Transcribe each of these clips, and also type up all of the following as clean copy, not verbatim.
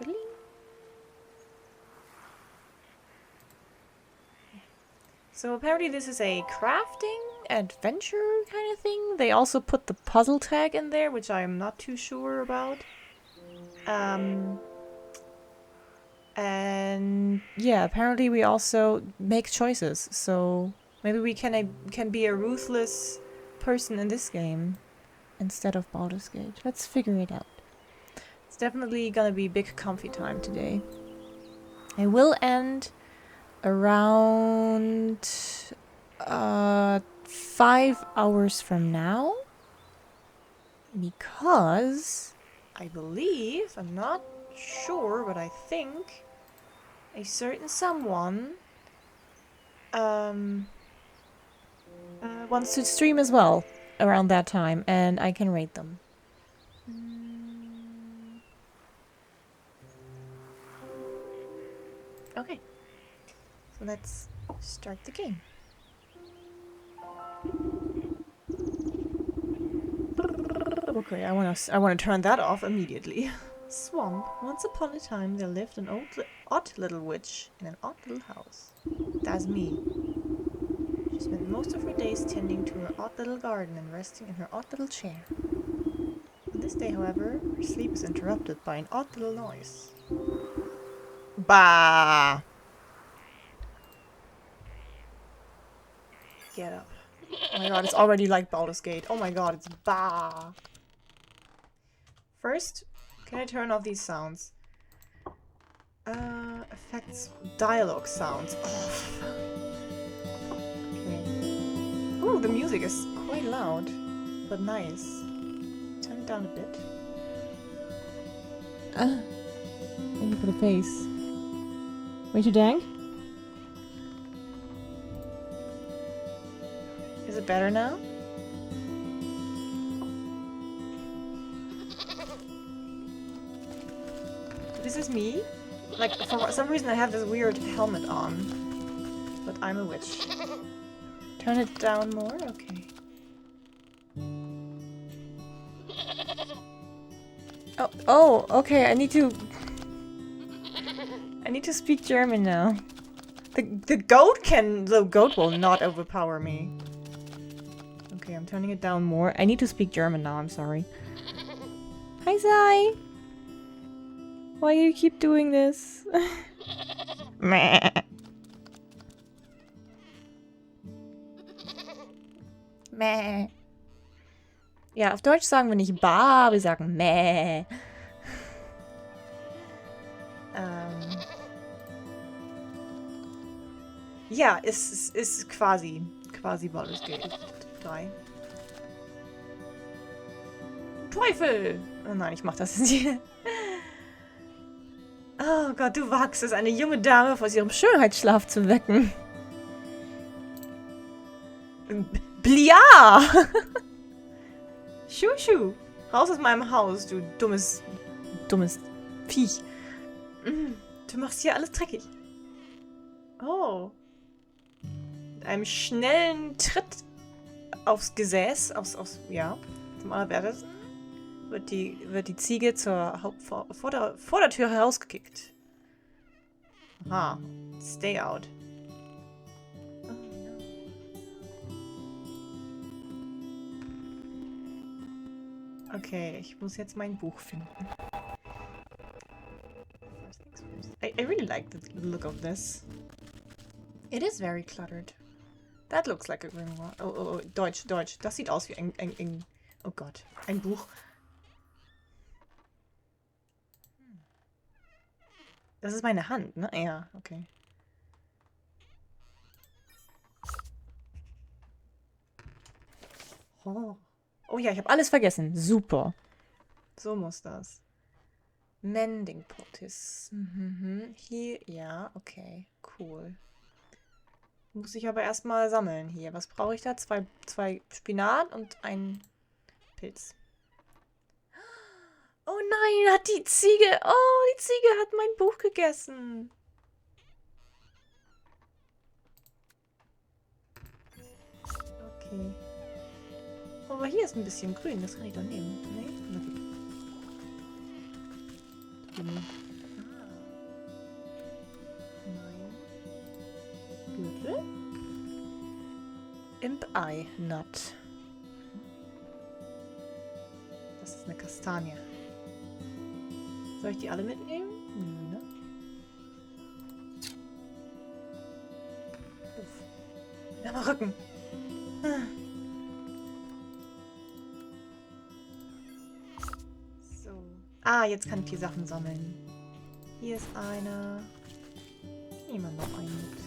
Bling. So apparently this is a crafting adventure kind of thing. They also put the puzzle tag in there, which I'm not too sure about. And yeah, apparently we also make choices. So maybe we can be a ruthless person in this game instead of Baldur's Gate. Let's figure it out. It's definitely gonna be big comfy time today. It will end around 5 hours from now, because I believe, I'm not sure, but I think a certain someone wants to stream as well around that time, and I can rate them. Okay, so let's start the game. Okay, I wanna turn that off immediately. Swamp. Once upon a time, there lived an odd little witch in an odd little house. That's me. She spent most of her days tending to her odd little garden and resting in her odd little chair. On this day, however, her sleep is interrupted by an odd little noise. Bah! Get up. Oh my god, it's already like Baldur's Gate. Oh my god, it's bah! First, can I turn off these sounds? Effects, dialogue sounds off. Okay. Ooh, the music is quite loud, but nice. Turn it down a bit. Thank you for the face. Way too dank? Is it better now? This is me. Like, for some reason I have this weird helmet on. But I'm a witch. Turn it down more? Okay. Oh, okay, I need to speak German now. The goat will not overpower me. Okay, I'm turning it down more. I need to speak German now, I'm sorry. Hi, Zai! Why do you keep doing this? Meh. Meh. Ja, auf Deutsch sagen wir nicht ba, wir sagen meh. Ja, ist quasi Baldur's Gate 3. Teufel! Oh nein, ich mach das nicht. Oh Gott, du wagst es, eine junge Dame aus ihrem Schönheitsschlaf zu wecken. Blia! Schuh. Raus aus meinem Haus, du dummes Viech. Du machst hier alles dreckig. Oh. Mit einem schnellen Tritt aufs Gesäß, ja, zum Allerwertesten, wird die Ziege vor der Tür herausgekickt. Aha. Stay out. Oh, no. Okay, ich muss jetzt mein Buch finden. I really like the look of this. It is very cluttered. That looks like a grimoire. Oh, Deutsch. Das sieht aus wie ein oh Gott, ein Buch. Das ist meine Hand, ne? Ja, okay. Oh ja, ich habe alles vergessen. Super. So muss das. Mending Potis. Hier, ja, okay, cool. Muss ich aber erstmal sammeln hier. Was brauche ich da? Zwei Spinat und ein Pilz. Oh nein, hat die Ziege... Oh, die Ziege hat mein Buch gegessen. Okay. Oh, aber hier ist ein bisschen grün. Das kann ich doch nehmen. Nee? Imp Eye Nut. Das ist eine Kastanie. Soll ich die alle mitnehmen? Nö, ne? Uff. Ja, mal Rücken. So. Ah, jetzt kann ich die Sachen sammeln. Hier ist einer. Nehmen wir noch einen mit.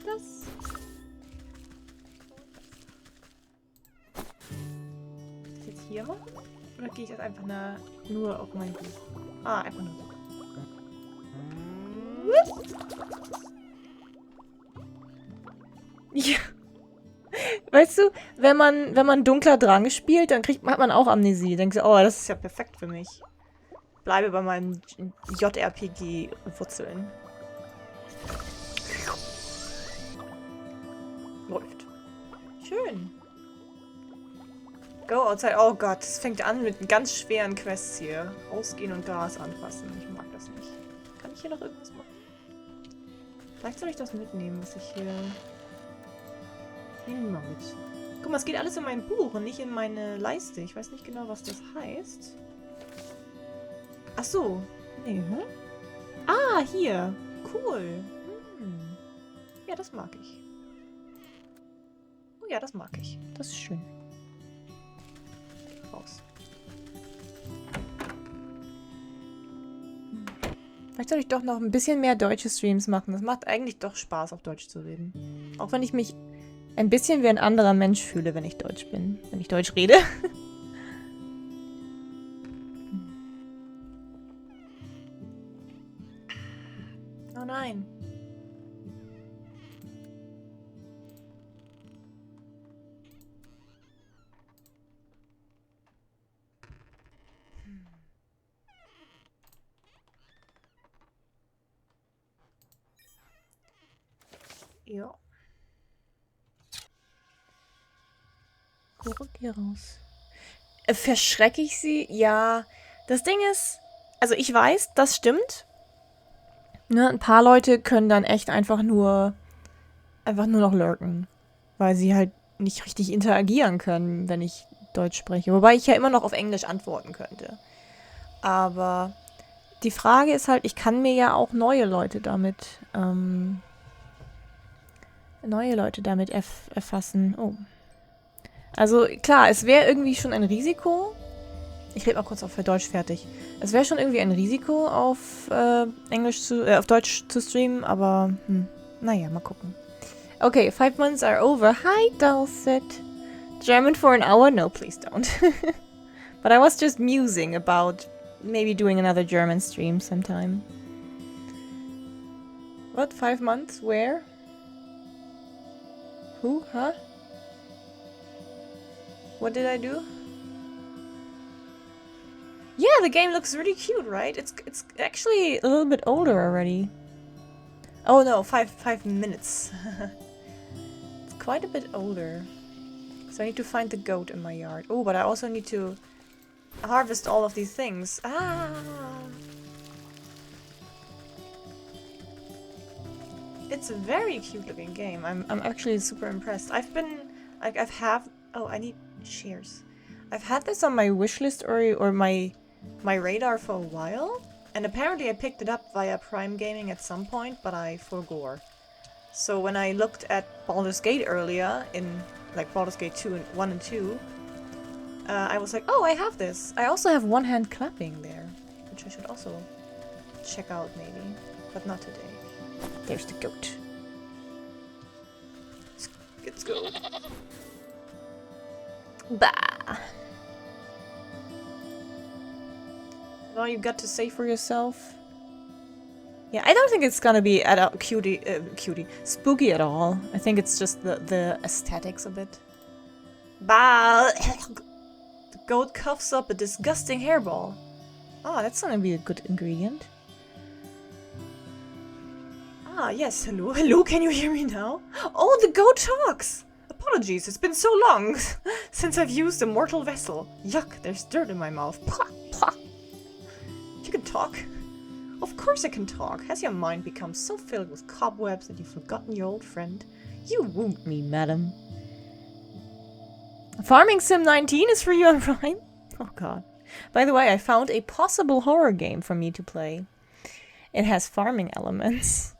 Das. Das jetzt hier machen? Oder gehe ich jetzt einfach nur auf mein Buch? Ah, einfach nur. Ja. Weißt du, wenn man dunkler Drang spielt, dann hat man auch Amnesie. Denkst du, oh, das ist ja perfekt für mich. Bleibe bei meinen JRPG-Wurzeln. Läuft. Schön. Go outside. Oh Gott, es fängt an mit ganz schweren Quests hier. Ausgehen und Gras anfassen. Ich mag das nicht. Kann ich hier noch irgendwas machen? Vielleicht soll ich das mitnehmen, was ich hier... Nehmen wir mal mit. Guck mal, es geht alles in mein Buch und nicht in meine Leiste. Ich weiß nicht genau, was das heißt. Ach so. Nee, hm? Ah, hier. Cool. Hm. Ja, das mag ich. Oh ja, das mag ich. Das ist schön. Raus. Vielleicht soll ich doch noch ein bisschen mehr deutsche Streams machen. Das macht eigentlich doch Spaß, auf Deutsch zu reden. Auch wenn ich mich ein bisschen wie ein anderer Mensch fühle, wenn ich Deutsch bin. Wenn ich Deutsch rede. Oh nein. Ja. Geh raus. Verschrecke ich sie? Ja. Das Ding ist, also ich weiß, das stimmt. Ne, ein paar Leute können dann echt einfach nur noch lurken. Weil sie halt nicht richtig interagieren können, wenn ich Deutsch spreche. Wobei ich ja immer noch auf Englisch antworten könnte. Aber die Frage ist halt, ich kann mir ja auch neue Leute damit erfassen. Oh. Also klar, es wäre irgendwie schon ein Risiko. Ich rede mal kurz auf Deutsch fertig. Es wäre schon irgendwie ein Risiko, auf auf Deutsch zu streamen, aber naja, mal gucken. Okay, 5 months are over. Hi, Dulcet. German for an hour? No, please don't. But I was just musing about maybe doing another German stream sometime. What? 5 months? Where? Who? Huh? What did I do? Yeah, the game looks really cute, right? It's actually a little bit older already. Oh no, 5 minutes. It's quite a bit older. So I need to find the goat in my yard. Oh, but I also need to harvest all of these things. Ah! It's a very cute looking game. I'm actually super impressed. Oh, I need shares. I've had this on my wishlist or my radar for a while, and apparently I picked it up via Prime Gaming at some point, but I forgot. So when I looked at Baldur's Gate earlier, in like Baldur's Gate 1 and 2, I was like, oh, I have this. I also have one hand clapping there, which I should also check out maybe, but not today. There's the goat. Let's go. Bah. All you got to say for yourself? Yeah, I don't think it's gonna be spooky at all. I think it's just the aesthetics of it. Bah! The goat coughs up a disgusting hairball. Oh, that's gonna be a good ingredient. Ah, yes, hello. Hello, can you hear me now? Oh, the goat talks! Apologies, it's been so long since I've used a mortal vessel. Yuck, there's dirt in my mouth. Pah, pah. You can talk. Of course I can talk. Has your mind become so filled with cobwebs that you've forgotten your old friend? You wound me, madam. Farming Sim 19 is for you on Prime? Oh god. By the way, I found a possible horror game for me to play. It has farming elements.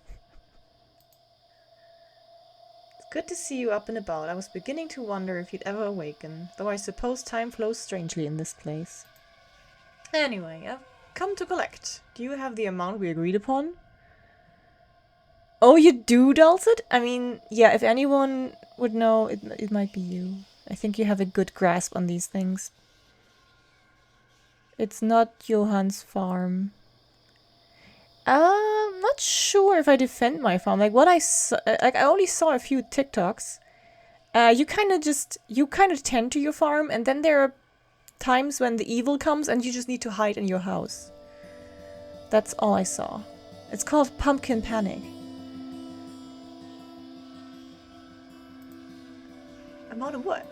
It's good to see you up and about. I was beginning to wonder if you'd ever awaken, though I suppose time flows strangely in this place. Anyway, I've come to collect. Do you have the amount we agreed upon? Oh, you do, Dulcet? I mean, yeah, if anyone would know, it might be you. I think you have a good grasp on these things. It's not Johann's farm. I'm not sure if I defend my farm. Like, what I saw, like, I only saw a few TikToks. You kind of tend to your farm, and then there are times when the evil comes and you just need to hide in your house. That's all I saw. It's called Pumpkin Panic. Amount of what?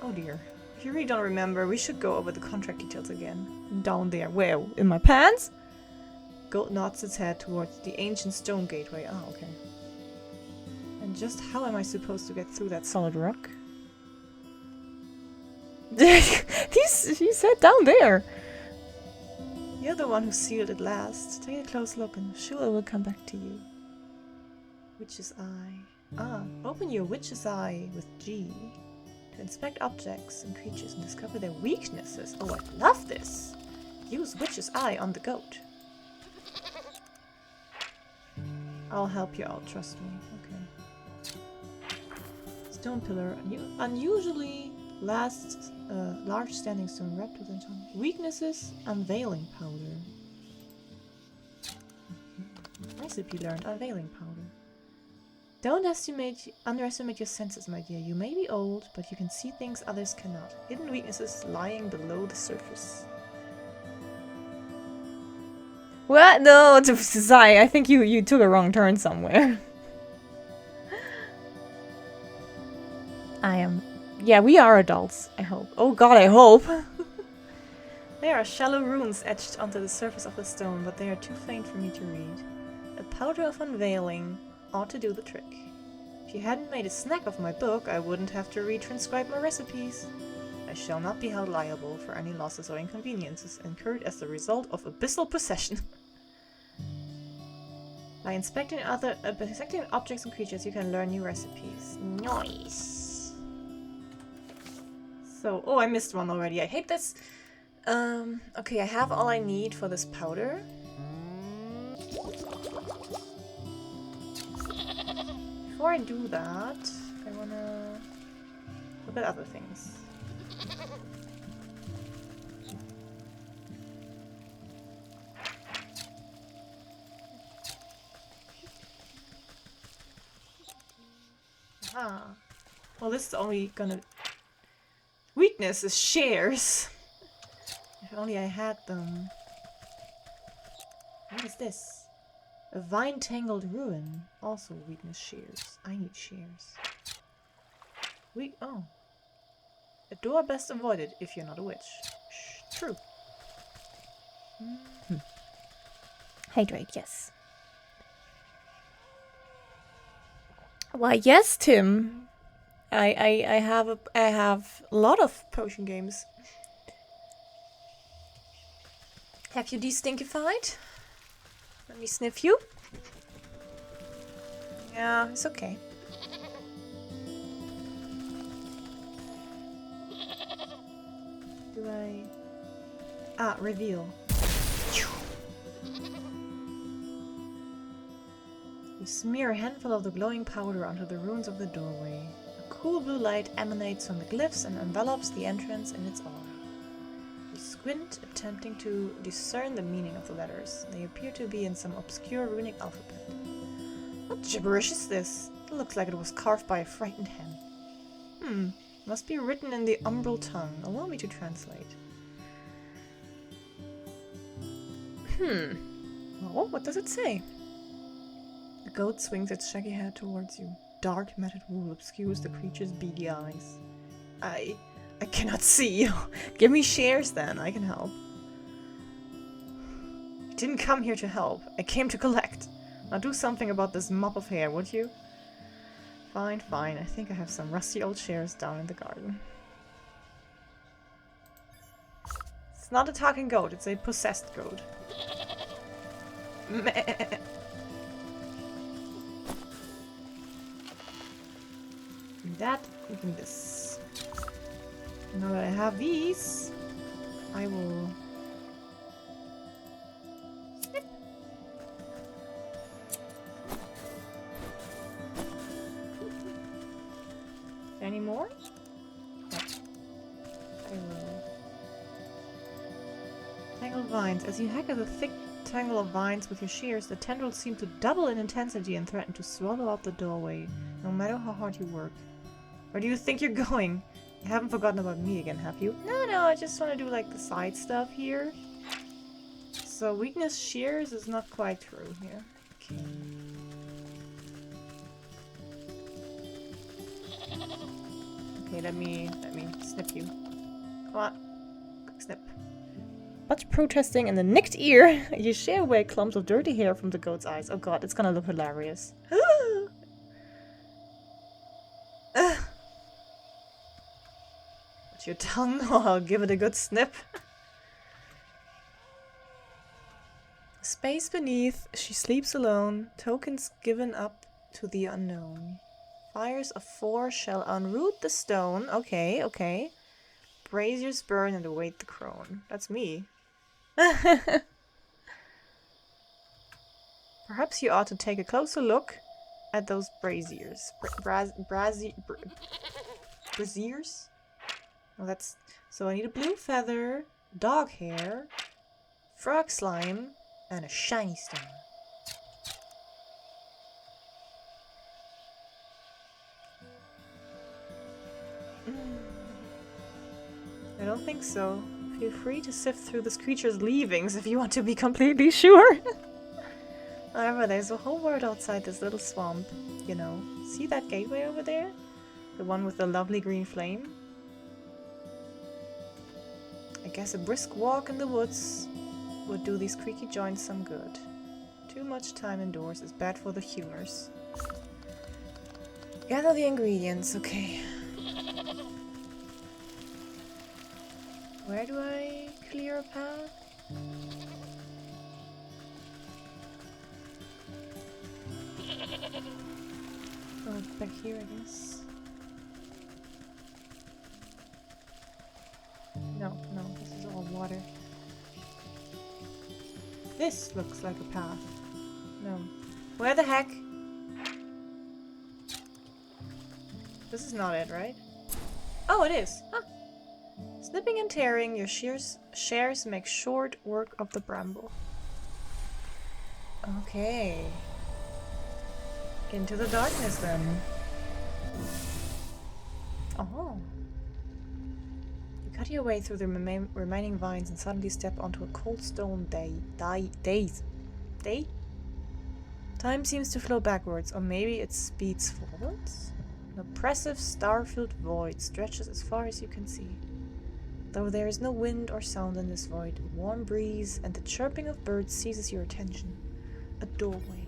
Oh dear. If you really don't remember, we should go over the contract details again. Down there. Where? In my pants? Goat nods its head towards the ancient stone gateway. Ah, okay. And just how am I supposed to get through that solid rock? He said down there. You're the one who sealed it last. Take a close look and sure it will come back to you. Witch's Eye. Ah, open your Witch's Eye with G to inspect objects and creatures and discover their weaknesses. Oh, I love this! Use Witch's Eye on the goat. I'll help you out, trust me. Okay. Stone pillar. Unusually large standing stone wrapped with enchantment. Weaknesses, unveiling powder. Recipe learned, unveiling powder. Don't underestimate your senses, my dear. You may be old, but you can see things others cannot. Hidden weaknesses lying below the surface. What? No, Zai, I think you took a wrong turn somewhere. Yeah, we are adults, I hope. Oh god, I hope. There are shallow runes etched onto the surface of the stone, but they are too faint for me to read. A powder of unveiling ought to do the trick. If you hadn't made a snack of my book, I wouldn't have to retranscribe my recipes. I shall not be held liable for any losses or inconveniences incurred as the result of abyssal possession. By inspecting objects and creatures, you can learn new recipes. Nice! So, oh, I missed one already. I hate this. Okay, I have all I need for this powder. Before I do that, I wanna look at other things. Aha. Well, this is only gonna... Weakness is shares. If only I had them. What is this? A vine-tangled ruin. Also weakness shares. I need shares. Oh. A door best avoided if you're not a witch. True. Hydrate, yes. Why, yes, Tim. I have a lot of potion games. Have you destinkified? Let me sniff you. Yeah, it's okay. Do I... Ah, reveal. You smear a handful of the glowing powder onto the runes of the doorway. A cool blue light emanates from the glyphs and envelops the entrance in its aura. You squint, attempting to discern the meaning of the letters. They appear to be in some obscure runic alphabet. What gibberish is this? It looks like it was carved by a frightened hen. Must be written in the umbral tongue. Allow me to translate. Well, what does it say? The goat swings its shaggy head towards you. Dark matted wool obscures the creature's beady eyes. I cannot see. Give me shares then, I can help. I didn't come here to help. I came to collect. Now do something about this mop of hair, would you? Fine, fine. I think I have some rusty old chairs down in the garden. It's not a talking goat, it's a possessed goat. Meh. That, making this. Now that I have these, I will snip. Any more? No. I will. Tangled vines. As you hack at the thick tangle of vines with your shears, the tendrils seem to double in intensity and threaten to swallow up the doorway, no matter how hard you work. Where do you think you're going? You haven't forgotten about me again, have you? No, I just want to do like the side stuff here. So weakness shears is not quite true here. Okay. Okay, let me snip you. Come on. Quick snip. Much protesting and a nicked ear. You shear away clumps of dirty hair from the goat's eyes. Oh god, it's gonna look hilarious. Your tongue? Oh, I'll give it a good snip. Space beneath, she sleeps alone, tokens given up to the unknown. Fires of 4 shall unroot the stone. Okay, okay. Braziers burn and await the crone. That's me. Perhaps you ought to take a closer look at those braziers. Braziers? Oh, that's... So I need a blue feather, dog hair, frog slime, and a shiny stone. I don't think so. Feel free to sift through this creature's leavings if you want to be completely sure. However, there's a whole world outside this little swamp, you know. See that gateway over there? The one with the lovely green flame? I guess a brisk walk in the woods would do these creaky joints some good. Too much time indoors is bad for the humors. Gather the ingredients, okay. Where do I clear a path? Oh, back here, I guess. No, this is all water. This looks like a path. No. Where the heck? This is not it, right? Oh, it is! Huh. Snipping and tearing, your shares make short work of the bramble. Okay. Into the darkness then. Oh. You cut your way through the remaining vines and suddenly step onto a cold stone daze. Time seems to flow backwards, or maybe it speeds forwards? An oppressive, star-filled void stretches as far as you can see. Though there is no wind or sound in this void, a warm breeze and the chirping of birds seizes your attention. A doorway.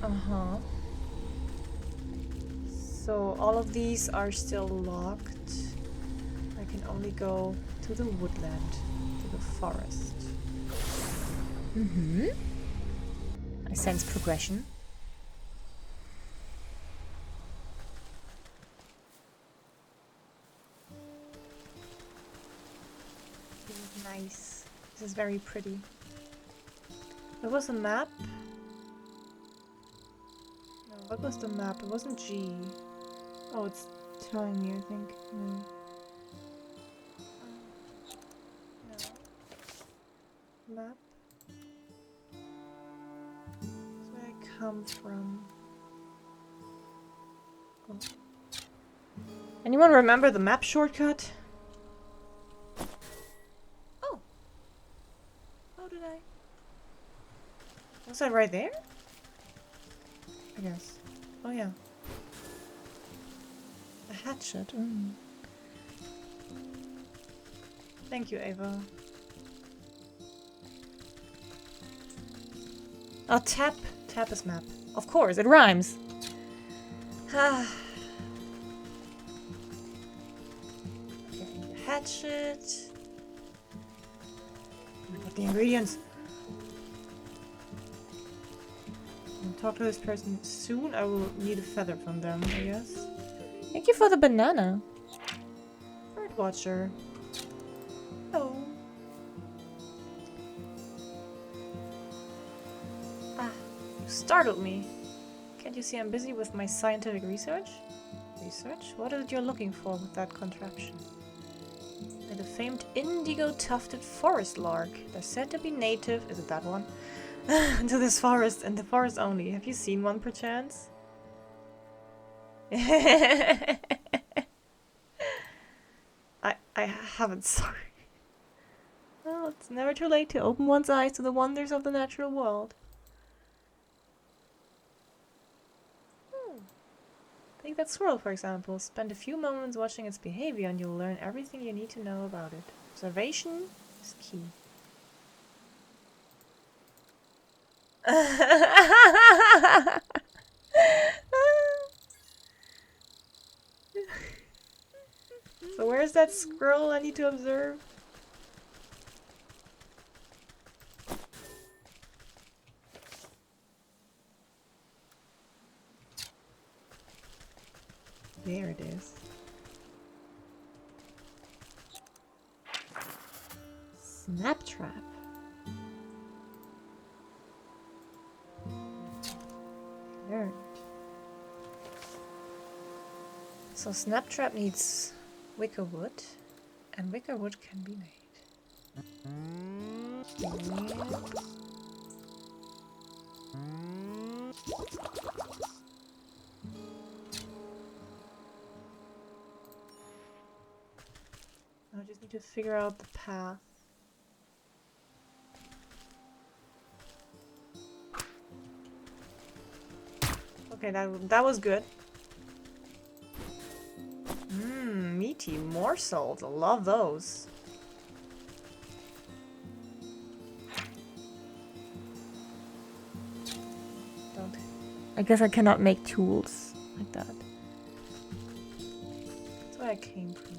Uh-huh. So all of these are still locked. I can only go to the woodland, to the forest. Mm-hmm. I sense progression. This is nice. This is very pretty. There was a map. No, what was the map? It wasn't G. Oh, it's telling me, I think. No. No. Map. That's where I come from. Oh. Anyone remember the map shortcut? Oh. How did I? Was that right there? I guess. Oh yeah. A hatchet. Mm. Thank you, Ava. Oh, tap. Tap is map. Of course, it rhymes. Ah. Getting the hatchet. Get the ingredients. I'll talk to this person soon. I will need a feather from them, I guess. Thank you for the banana. Birdwatcher. Oh. Ah, you startled me. Can't you see I'm busy with my scientific research? Research? What is it you're looking for with that contraption? The famed indigo-tufted forest lark. They're said to be native, is it that one? To this forest and the forest only. Have you seen one perchance? I haven't, sorry. Well, it's never too late to open one's eyes to the wonders of the natural world. Take that squirrel, for example. Spend a few moments watching its behavior and you'll learn everything you need to know about it. Observation is key. So where's that squirrel I need to observe? There it is. Snap trap. Learned. So snap trap needs wicker wood, and wicker wood can be made. I just need to figure out the path. Okay, that was good. Meaty morsels. I love those. Don't. I guess I cannot make tools like that. That's where I came from.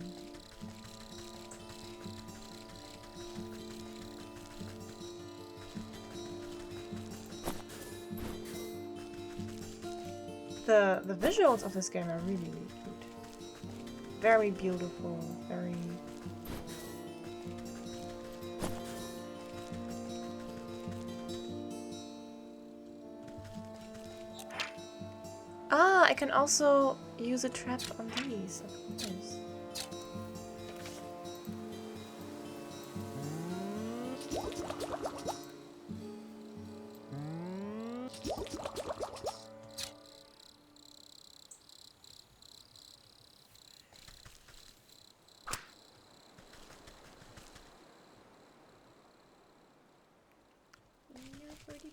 The visuals of this game are really, really cute. Very beautiful, very... Ah, I can also use a trap on these, of course.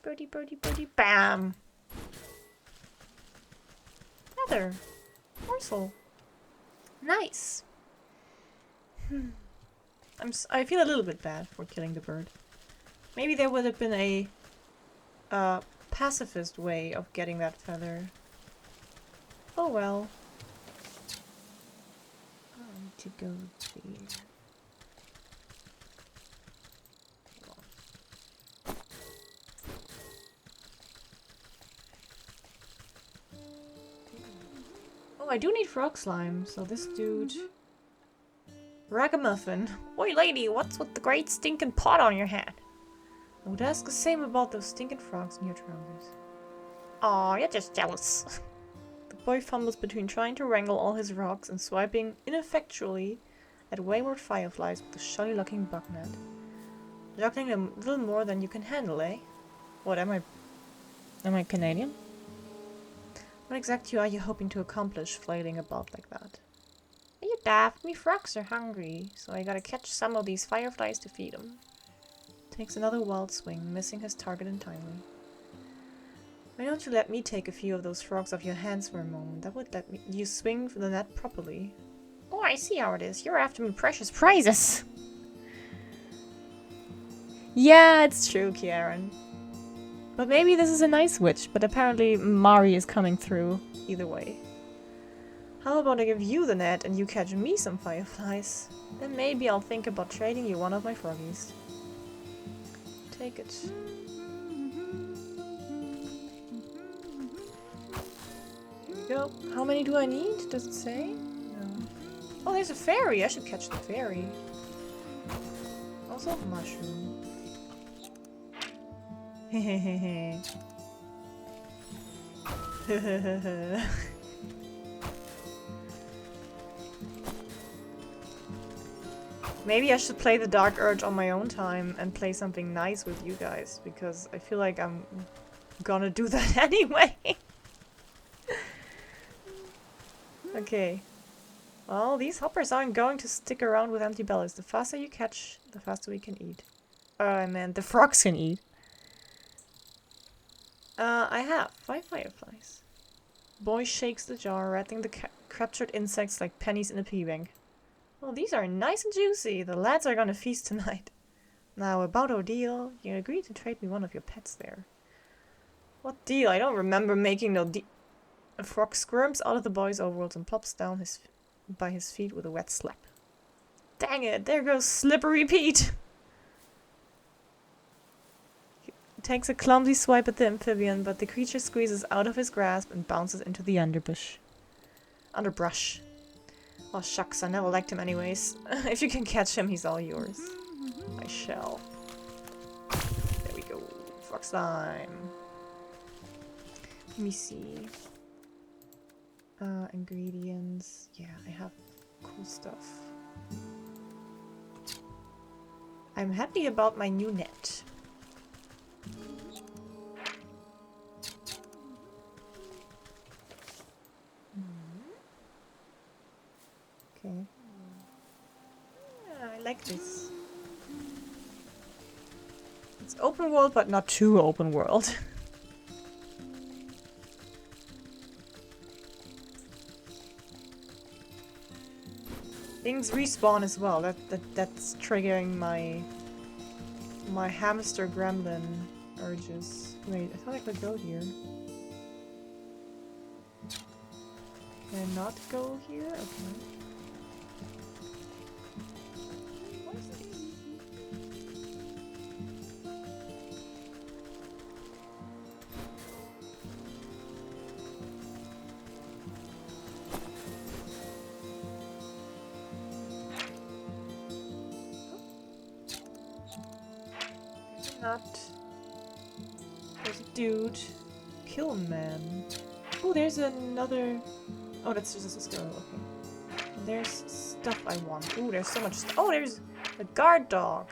Birdie, birdie, birdie, bam! Feather. Morsel. Nice. I feel a little bit bad for killing the bird. Maybe there would have been a pacifist way of getting that feather. Oh well. I need to go there. Oh, I do need frog slime, so this dude... Ragamuffin. Oi lady, what's with the great stinking pot on your head? I would ask the same about those stinking frogs in your trousers. Aw, you're just jealous. The boy fumbles between trying to wrangle all his rocks and swiping ineffectually at wayward fireflies with a shoddy-looking bucknet. Juggling a little more than you can handle, eh? What, am I Canadian? What exactly are you hoping to accomplish flailing about like that? Are you daft? Me frogs are hungry, so I gotta catch some of these fireflies to feed them. Takes another wild swing, missing his target entirely. Why don't you let me take a few of those frogs off your hands for a moment? That would let you swing the net properly. Oh, I see how it is. You're after me precious prizes. Yeah, it's true, Kieran. But maybe this is a nice witch, but apparently Mari is coming through either way. How about I give you the net and you catch me some fireflies? Then maybe I'll think about trading you one of my froggies. Take it. Here we go. How many do I need? Does it say? No. Oh, there's a fairy. I should catch the fairy. Also a mushroom. Hehehehe. Maybe I should play the Dark Urge on my own time and play something nice with you guys, because I feel like I'm gonna do that anyway. Okay. Well, these hoppers aren't going to stick around with empty bellies. The faster you catch, the faster we can eat. I meant the frogs can eat. I have 5 fireflies. Boy shakes the jar, rattling the captured insects like pennies in a pea bank. Well, these are nice and juicy. The lads are gonna feast tonight. Now, about our deal. You agreed to trade me one of your pets there. What deal? I don't remember making no deal. A frog squirms out of the boy's overworld and plops down by his feet with a wet slap. Dang it, there goes Slippery Pete! He takes a clumsy swipe at the amphibian, but the creature squeezes out of his grasp and bounces into the underbrush. Oh shucks, I never liked him anyways. If you can catch him, he's all yours. I shall. There we go. Frog slime. Let me see. Ingredients. Yeah, I have cool stuff. I'm happy about my new net. Okay. Yeah, I like this. It's open world, but not too open world. Things respawn as well. That's triggering my hamster gremlin urges. Wait, I thought I could go here. Can I not go here? Okay. What is this? Not. There's a dude. Kill man. Oh, there's another. Oh, that's just this girl. Okay. And there's stuff I want. Oh, there's so much stuff. Oh, there's a guard dog.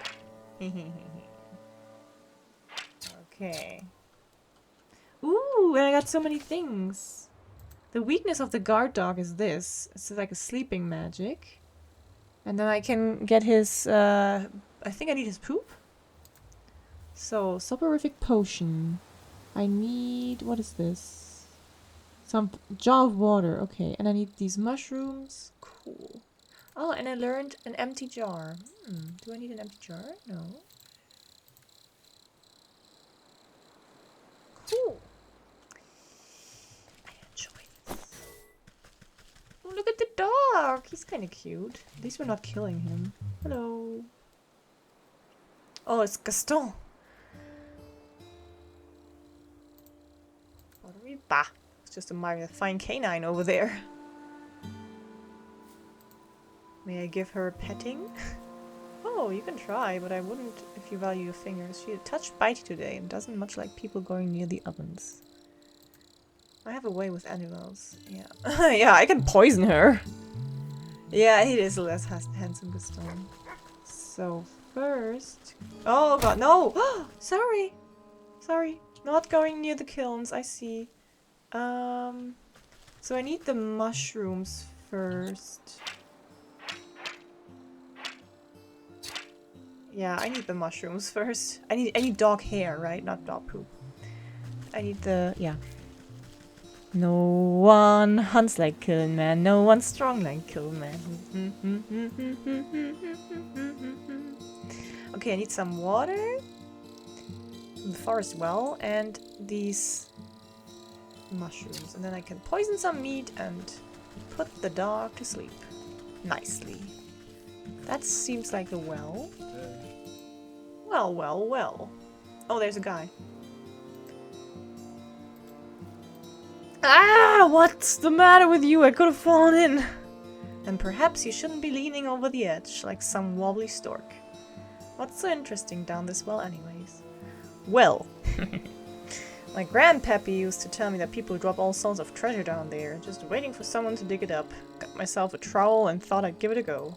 Okay. Ooh, and I got so many things. The weakness of the guard dog is this. It's like a sleeping magic. And then I can get his. I think I need his poop. So, soporific potion. I need... what is this? Some jar of water. Okay, and I need these mushrooms. Cool. Oh, and I learned an empty jar. Do I need an empty jar? No. Cool. I enjoy this. Oh, look at the dog. He's kind of cute. At least we're not killing him. Hello. Oh, it's Gaston. Bah, it's just a fine canine over there. May I give her a petting? Oh, you can try, but I wouldn't if you value your fingers. She a touch bitey today and doesn't much like people going near the ovens. I have a way with animals. Yeah. Yeah, I can poison her. Yeah, he is a less handsome Gaston. So first... oh god, no! Sorry! Sorry. Not going near the kilns, I see. So I need the mushrooms first. Yeah, I need the mushrooms first. I need dog hair, right? Not dog poop. I need the... yeah. No one hunts like Killing Man. No one strong like Killing Man. Okay, I need some water. The forest well, and these mushrooms. And then I can poison some meat and Put the dog to sleep. Nicely. That seems like a well. Well, well, well. Oh, there's a guy. Ah! What's the matter with you? I could have fallen in. And perhaps you shouldn't be leaning over the edge like some wobbly stork. What's so interesting down this well anyways? Well. My grandpappy used to tell me that people drop all sorts of treasure down there, just waiting for someone to dig it up. Got myself a trowel and thought I'd give it a go.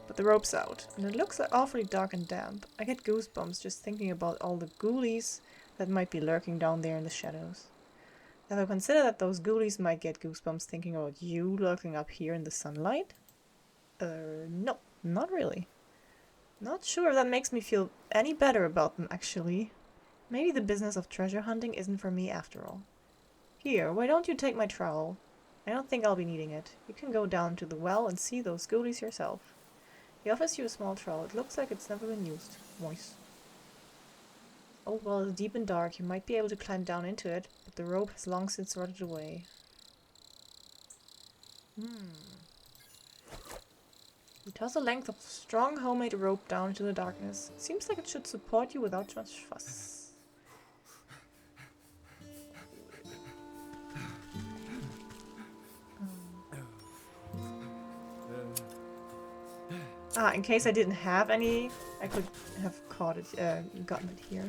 But the rope's out, and it looks awfully dark and damp. I get goosebumps just thinking about all the ghoulies that might be lurking down there in the shadows. Ever consider that those ghoulies might get goosebumps thinking about you lurking up here in the sunlight? No, not really. Not sure if that makes me feel any better about them, actually. Maybe the business of treasure hunting isn't for me after all. Here, why don't you take my trowel? I don't think I'll be needing it. You can go down to the well and see those ghoulies yourself. He offers you a small trowel. It looks like it's never been used. Moist. Oh, well, it's deep and dark. You might be able to climb down into it, but the rope has long since rotted away. You toss a length of strong homemade rope down into the darkness. Seems like it should support you without much fuss. In case I didn't have any, I could have caught it, gotten it here.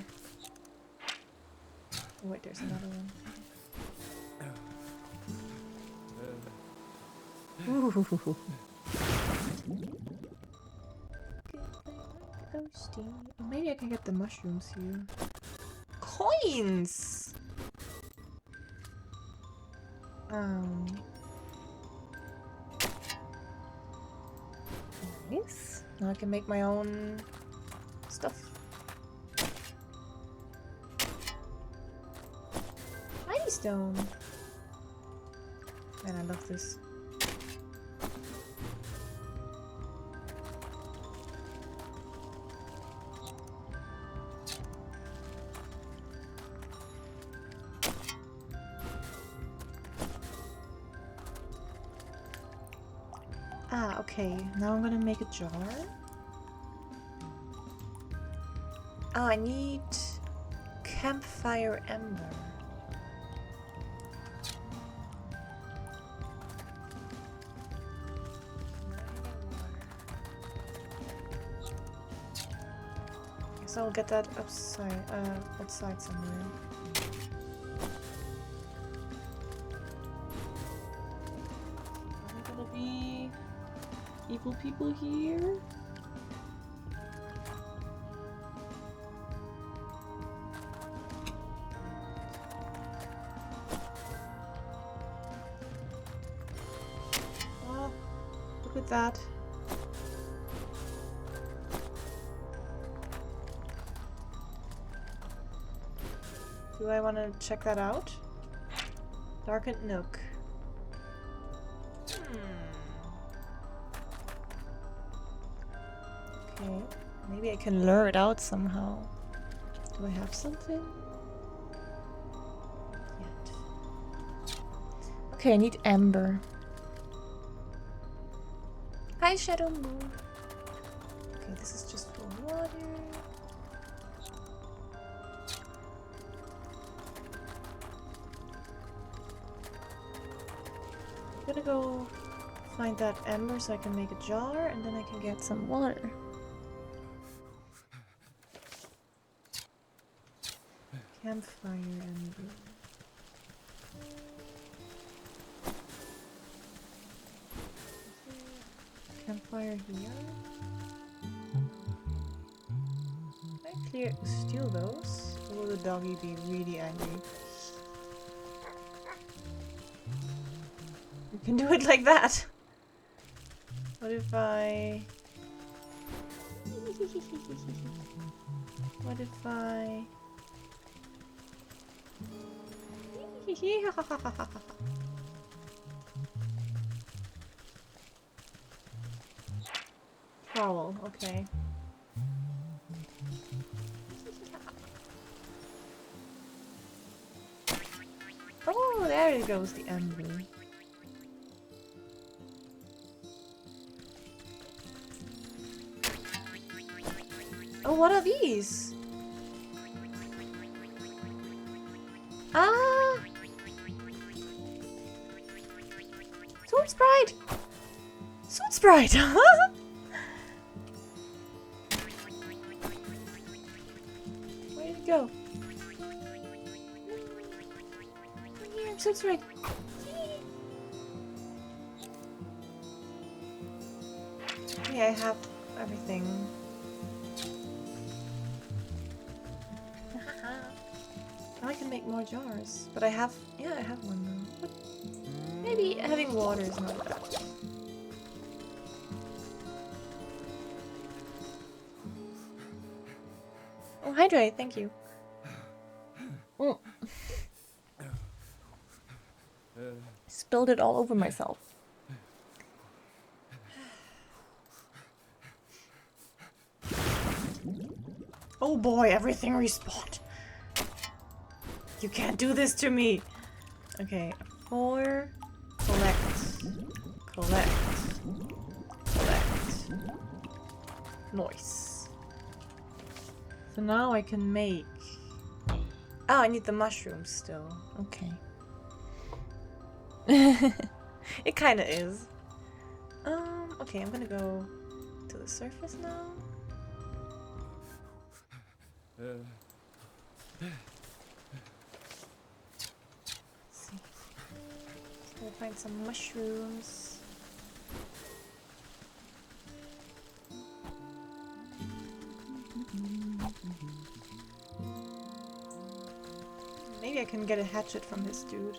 Oh, wait, there's another one. Ooh. Ghosty. Oh, maybe I can get the mushrooms here. Coins! Nice. Now I can make my own stuff. Mighty stone. Man, I love this. Okay, now I'm gonna make a jar. Oh, I need campfire ember. Guess I'll get that outside somewhere. Are there gonna be evil people here? Oh, look at that. Do I want to check that out? Darkened nook. Okay, maybe I can lure it out somehow. Do I have something? Yet. Okay, I need ember. Hi, Shadow Moon. Okay, this is just for water. I'm gonna go find that ember so I can make a jar, and then I can get some water. Campfire ember. Campfire here. Can I steal those? Or will the doggy be really angry? You can do it like that! What if I... What if I... Trowel, okay. Oh, there it goes, the ember. Oh, what are these? Ah! Sweet Sprite! Sweet Sprite! Where did it go? Here, I'm Sweet Sprite. Yeah, I have everything. Now I can make more jars. But I have... yeah, I have one now. But maybe having water is not bad. Oh, hydrate, thank you. Mm. Spilled it all over myself. Oh boy, everything respawned. You can't do this to me. Okay, 4. Collect. Collect. Collect. Nice. So now I can make... oh, I need the mushrooms still. Okay. It kinda is. Okay, I'm gonna go to the surface now. Let's see. Let's go find some mushrooms. Maybe I can get a hatchet from this dude.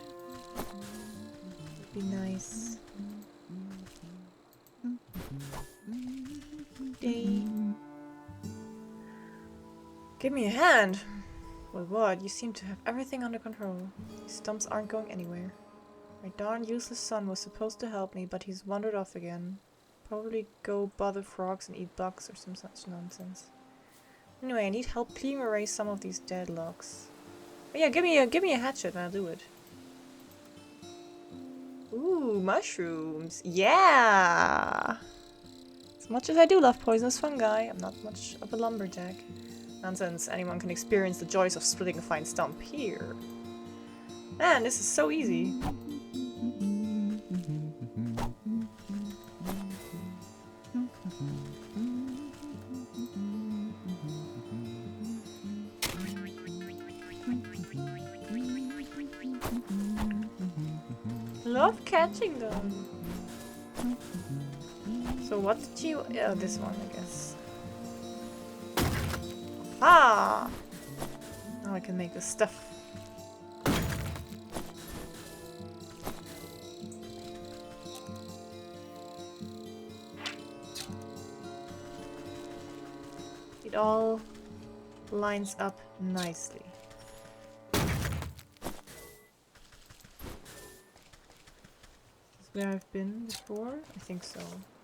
Would be nice. Day. Give me a hand! Well, what? You seem to have everything under control. These stumps aren't going anywhere. My darn useless son was supposed to help me, but he's wandered off again. Probably go bother frogs and eat bugs or some such nonsense. Anyway, I need help clearing away some of these dead logs. But yeah, give me a hatchet and I'll do it. Ooh, mushrooms! Yeah! As much as I do love poisonous fungi, I'm not much of a lumberjack. Nonsense, anyone can experience the joys of splitting a fine stump here. Man, this is so easy. Love catching them. So what did you... oh, this one, I guess. Ah! Now I can make this stuff. It all lines up nicely. This is where I've been before? I think so,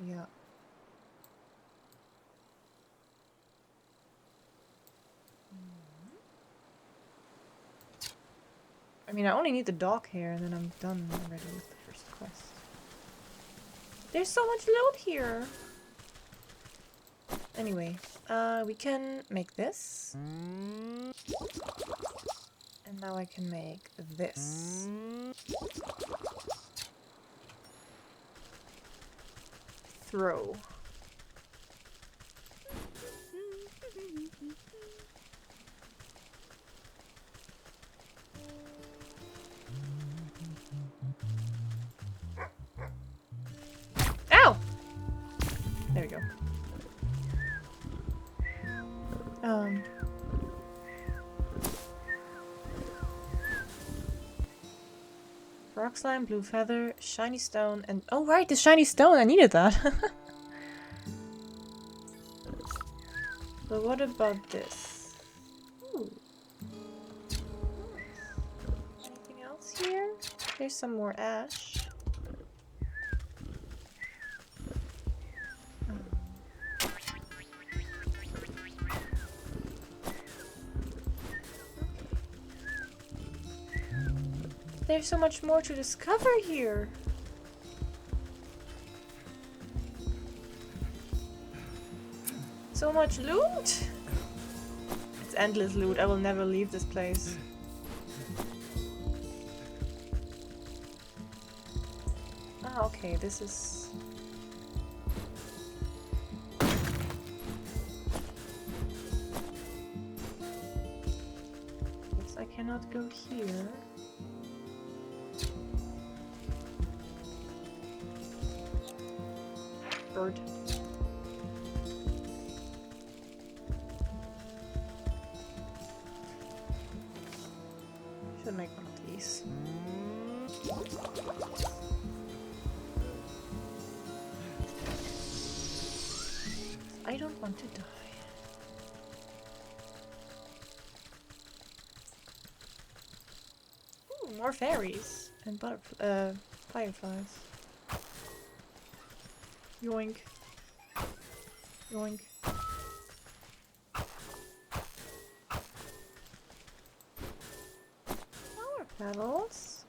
yeah. I mean, I only need the dog hair and then I'm done already with the first quest. There's so much loot here! Anyway, we can make this. And now I can make this. Throw. Ow! There we go. Rock slime, blue feather, shiny stone, and oh right, the shiny stone, I needed that. So what about this? Ooh. Anything else here? There's some more ash. There's so much more to discover here. So much loot. It's endless loot. I will never leave this place. Ah, okay, this is... Yes, I cannot go here. Bird. Should make one of these. I don't want to die. Ooh, more fairies and fireflies. Yoink. Yoink. Flower petals.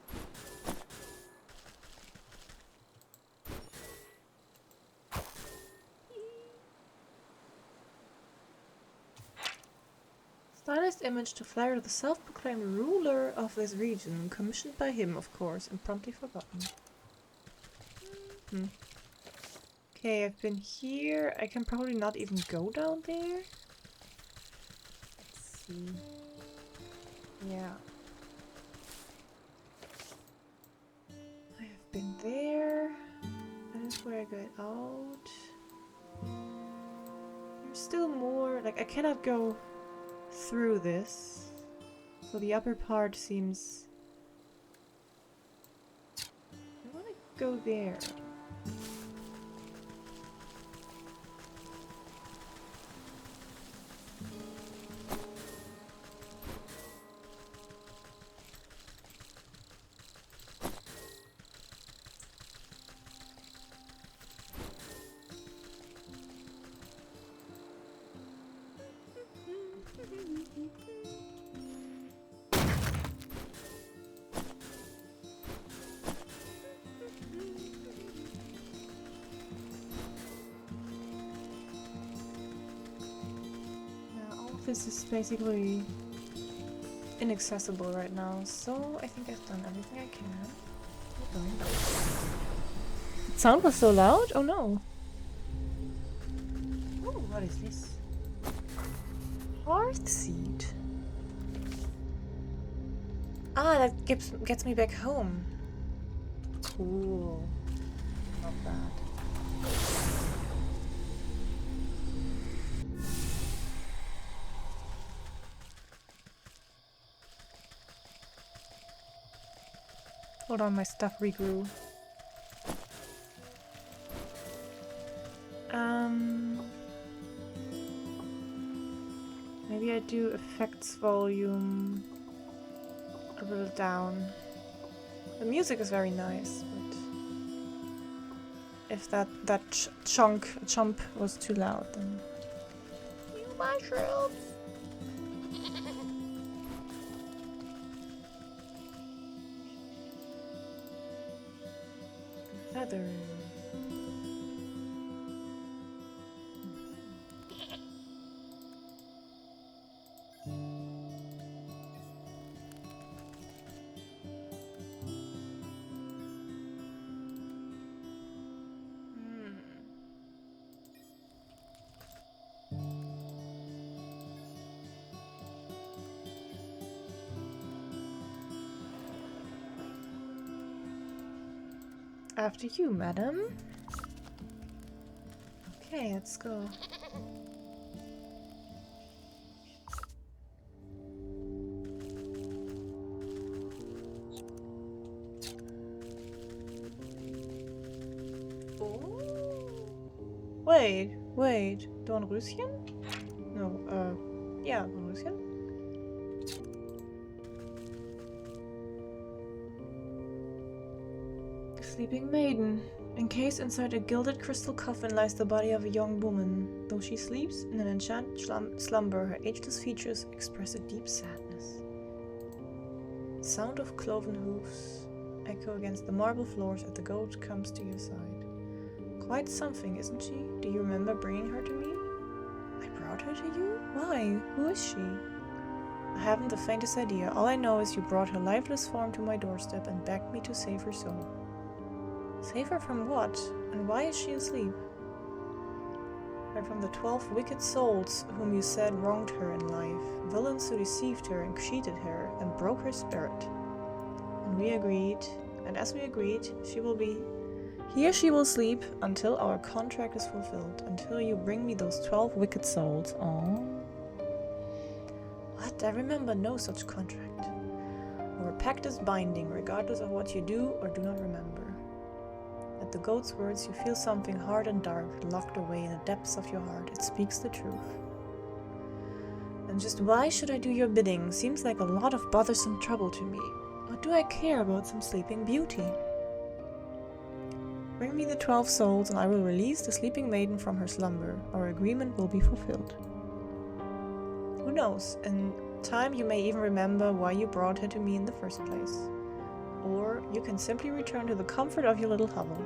Stylized image to flatter the self-proclaimed ruler of this region, commissioned by him, of course, and promptly forgotten. Okay, I've been here. I can probably not even go down there. Let's see. Yeah. I have been there. That is where I got out. There's still more. Like, I cannot go through this. So the upper part seems... I want to go there. This is basically inaccessible right now, so I think I've done everything I can. We're going back. The sound was so loud? Oh no. Oh, what is this? Hearth seed. Ah, that gets me back home. Cool. Not bad. Hold on, my stuff regrew. Maybe I do effects volume a little down. The music is very nice, but if that chomp was too loud, then you mushrooms. Feather. After you, madam. Okay, let's go. Oh. Wait. Dornröschen? No, yeah, Dornröschen. Sleeping maiden. Encased inside a gilded crystal coffin lies the body of a young woman. Though she sleeps in an enchanted slumber, her ageless features express a deep sadness. Sound of cloven hoofs echo against the marble floors as the goat comes to your side. Quite something, isn't she? Do you remember bringing her to me? I brought brought her to you? Why? Who is she? I haven't the faintest idea. All I know is you brought her lifeless form to my doorstep and begged me to save her soul. Save her from what? And why is she asleep? Why, from the 12 wicked souls whom you said wronged her in life, villains who deceived her and cheated her and broke her spirit. And we agreed, and as we agreed, she will be... Here she will sleep until our contract is fulfilled, until you bring me those 12 wicked souls. Oh. What? I remember no such contract. Our pact is binding, regardless of what you do or do not remember. At the goat's words, you feel something hard and dark, locked away in the depths of your heart. It speaks the truth. And just why should I do your bidding? Seems like a lot of bothersome trouble to me. What do I care about some sleeping beauty? Bring me the 12 souls and I will release the sleeping maiden from her slumber. Our agreement will be fulfilled. Who knows? In time you may even remember why you brought her to me in the first place. Or you can simply return to the comfort of your little hovel,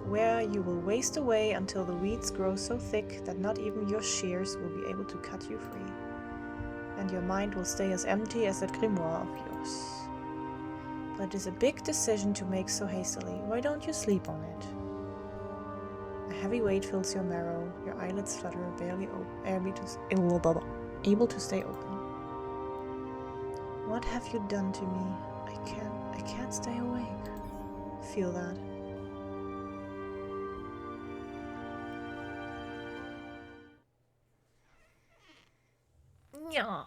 where you will waste away until the weeds grow so thick that not even your shears will be able to cut you free, and your mind will stay as empty as that grimoire of yours. But it is a big decision to make so hastily. Why don't you sleep on it? A heavy weight fills your marrow, your eyelids flutter, barely able to stay open. What have you done to me? I can't stay awake. Feel that. Yeah.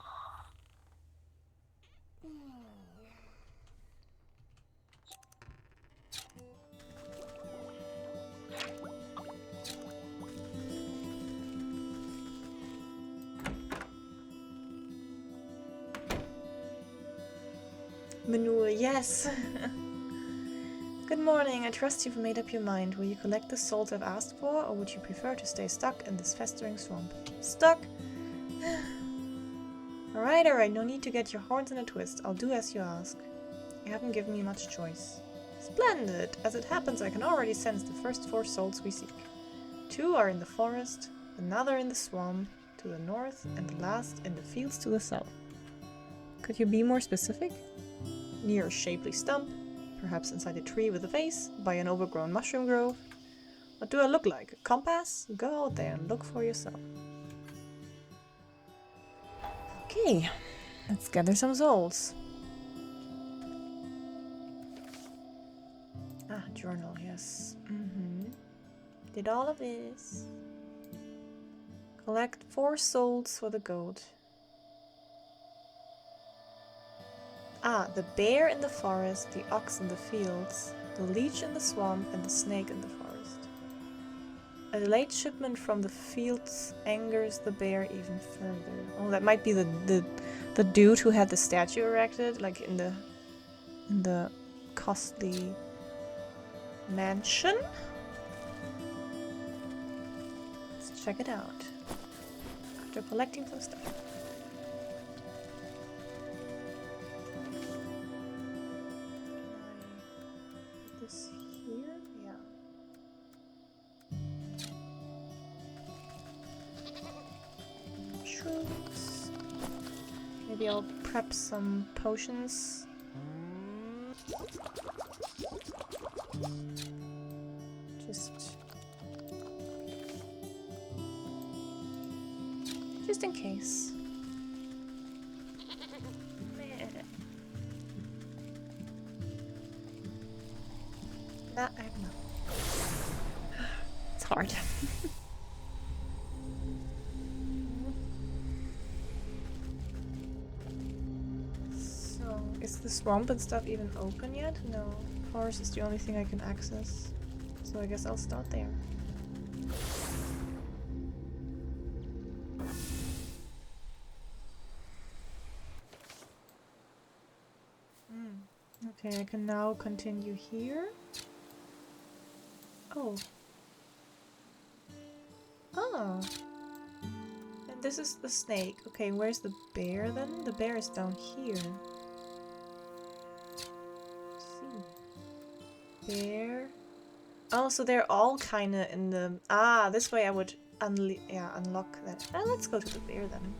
Manure, yes! Good morning, I trust you've made up your mind. Will you collect the souls I've asked for, or would you prefer to stay stuck in this festering swamp? Stuck? Alright, no need to get your horns in a twist. I'll do as you ask. You haven't given me much choice. Splendid! As it happens, I can already sense the first 4 souls we seek. 2 are in the forest, another in the swamp to the north, and the last in the fields to the south. Could you be more specific? Near a shapely stump, perhaps inside a tree with a vase, by an overgrown mushroom grove. What do I look like? A compass? Go out there and look for yourself. Okay, let's gather some souls. Ah, journal, yes. Did all of this. Collect 4 souls for the goat. Ah, the bear in the forest, the ox in the fields, the leech in the swamp, and the snake in the forest. A late shipment from the fields angers the bear even further. Oh, that might be the dude who had the statue erected, like in the costly mansion. Let's check it out. After collecting some stuff. This here? Yeah. Shrooms. Maybe I'll prep some potions. Just in case. That I don't know. It's hard. So, is the swamp and stuff even open yet? No. Forest is the only thing I can access. So I guess I'll start there. Okay, I can now continue here. Oh. Oh. And this is the snake. Okay, where's the bear then? The bear is down here. Let's see. Bear. Oh, so they're all kinda in the... Ah, this way I would unlock that. Let's go to the bear then.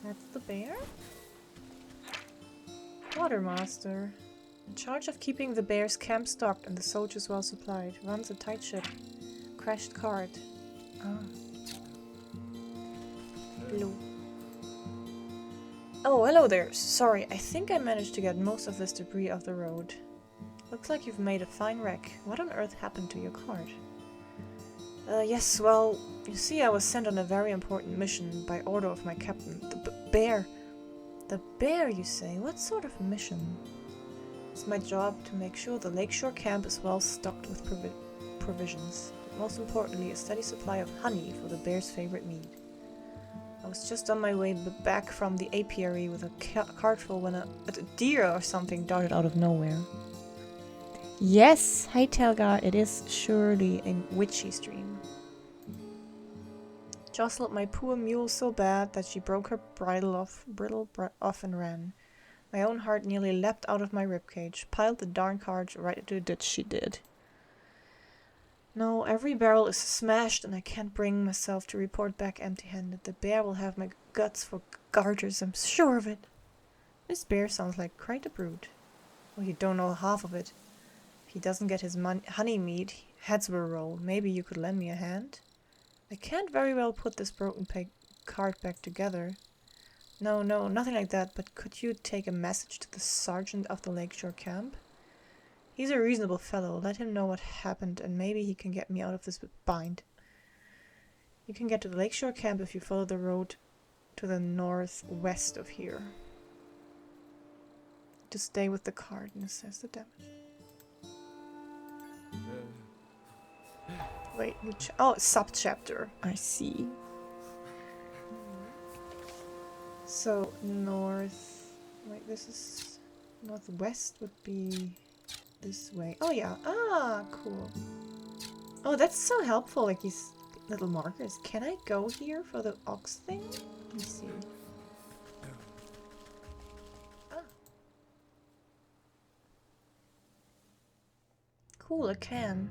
That's the bear? Quartermaster. In charge of keeping the bear's camp stocked and the soldiers well supplied. Runs a tight ship. Crashed cart. Ah. Blue. Oh, hello there. Sorry, I think I managed to get most of this debris off the road. Looks like you've made a fine wreck. What on earth happened to your cart? Yes, well, you see, I was sent on a very important mission by order of my captain. The bear. The bear, you say? What sort of mission? It's my job to make sure the lakeshore camp is well stocked with provisions. But most importantly, a steady supply of honey for the bear's favorite mead. I was just on my way back from the apiary with a cart full when a deer or something darted out of nowhere. Yes, hi Telgar, it is surely a witchy stream. Jostled my poor mule so bad that she broke her bridle off and ran. My own heart nearly leapt out of my ribcage. Piled the darn cart right into the ditch she did. No, every barrel is smashed and I can't bring myself to report back empty-handed. The bear will have my guts for garters, I'm sure of it. This bear sounds like quite a brute. Well, you don't know half of it. If he doesn't get his honey mead, heads will roll. Maybe you could lend me a hand? I can't very well put this broken cart back together. No, nothing like that, but could you take a message to the sergeant of the lakeshore camp? He's a reasonable fellow. Let him know what happened and maybe he can get me out of this bind. You can get to the lakeshore camp if you follow the road to the northwest of here. To stay with the cart and assess the damage. Wait, which... Oh, sub-chapter. I see. So, north... Wait, this is... Northwest would be... this way. Oh, yeah. Ah, cool. Oh, that's so helpful, like these little markers. Can I go here for the ox thing? Let me see. Ah. Cool, I can.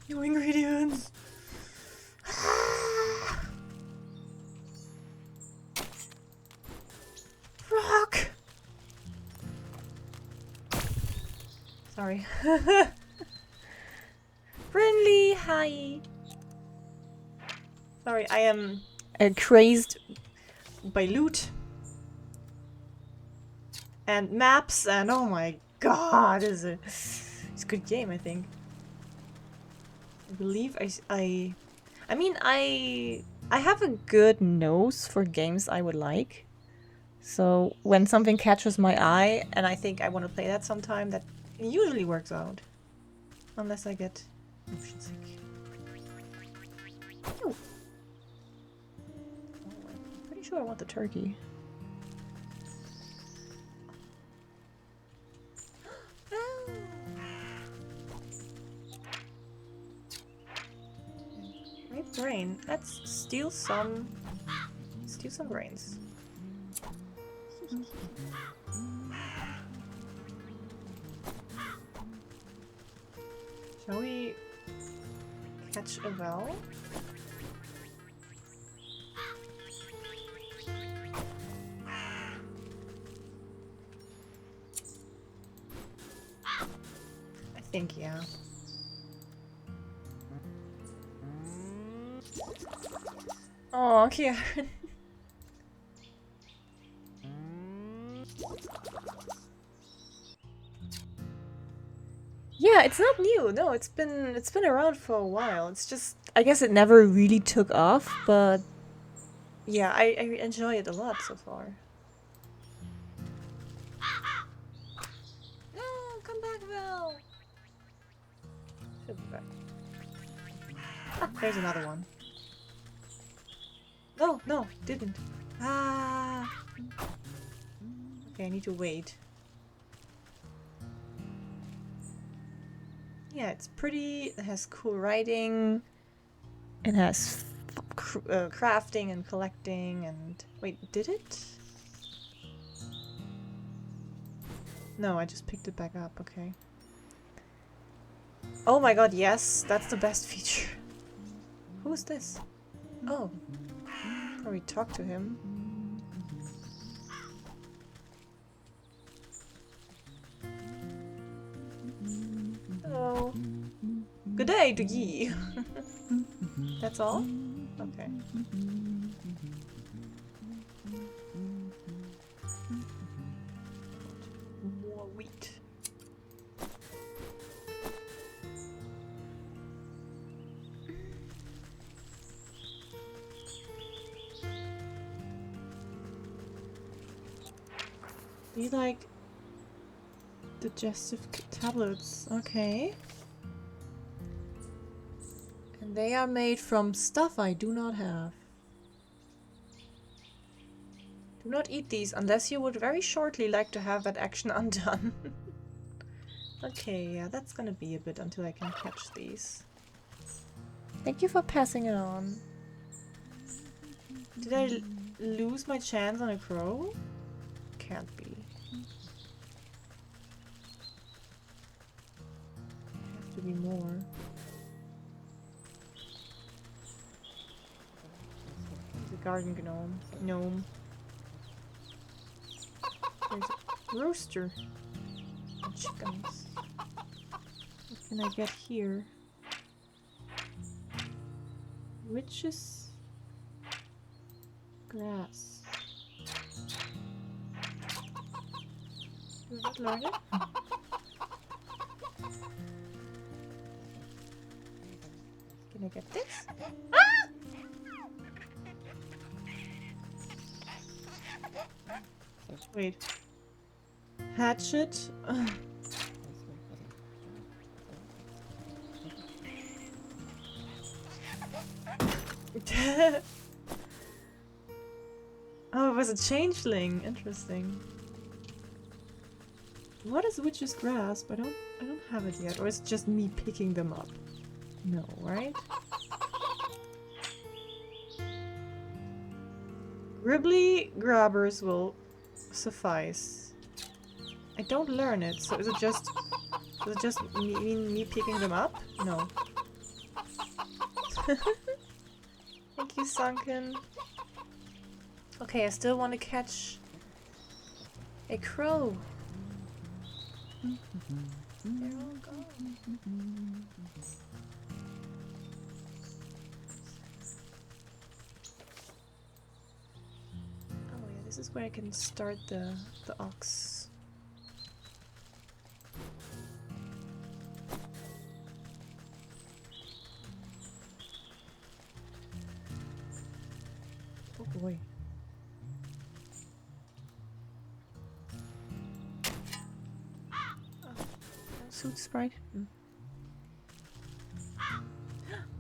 New ingredients! Rock! Sorry. Friendly, hi! Sorry, I am crazed by loot. And maps, and oh my god, it's a good game, I think. I believe I mean, I have a good nose for games I would like. So when something catches my eye and I think I want to play that sometime, that usually works out. Unless I get motion sick. Oh. I'm pretty sure I want the turkey. Grain. Let's steal some grains. Shall we catch a well? I think, yeah. Oh, Kieran. Yeah, it's not new. No, it's been around for a while. It's just I guess it never really took off, but yeah, I enjoy it a lot so far. No, come back, Val. Should be back. Ah, there's another one. No, didn't. Ah. Okay, I need to wait. Yeah, it's pretty. It has cool writing. It has crafting and collecting and... Wait, did it? No, I just picked it back up. Okay. Oh my god, yes. That's the best feature. Who's this? Oh. Probably talk to him. Hello. Good day to ye. That's all? Okay. More wheat. You like digestive tablets, okay. And they are made from stuff I do not have. Do not eat these unless you would very shortly like to have that action undone. Okay, yeah, that's gonna be a bit until I can catch these. Thank you for passing it on. Did I lose my chance on a crow? Can't be. Have to be more. The garden gnome. There's a rooster. And chickens. What can I get here? Witch's grass. Did I learn it? Can I get this? Ah! Wait. Hatchet? Oh, it was a changeling. Interesting. What is witch's grasp? I don't have it yet. Or is it just me picking them up? No, right? Gribbly grabbers will suffice. I don't learn it, so is it just me picking them up? No. Thank you, Sunken. Okay, I still want to catch a crow. There we go. Oh yeah, this is where I can start the ox. Oh boy. Suit sprite.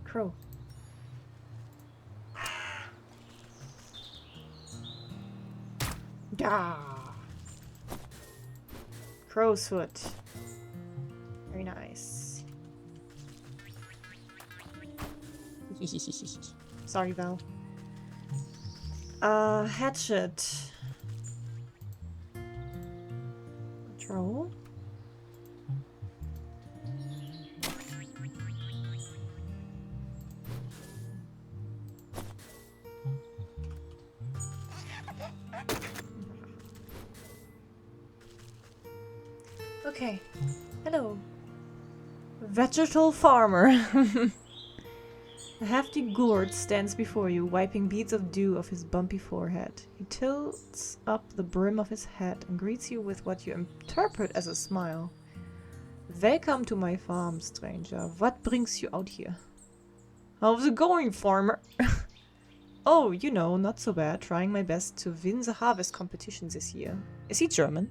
Crow. Da. Crow's foot. Very nice. Sorry, Val. Hatchet. Troll. Okay. Hello. Vegetal farmer. A hefty gourd stands before you, wiping beads of dew off his bumpy forehead. He tilts up the brim of his hat and greets you with what you interpret as a smile. Welcome to my farm, stranger. What brings you out here? How's it going, farmer? Oh, you know, not so bad. Trying my best to win the harvest competition this year. Is he German?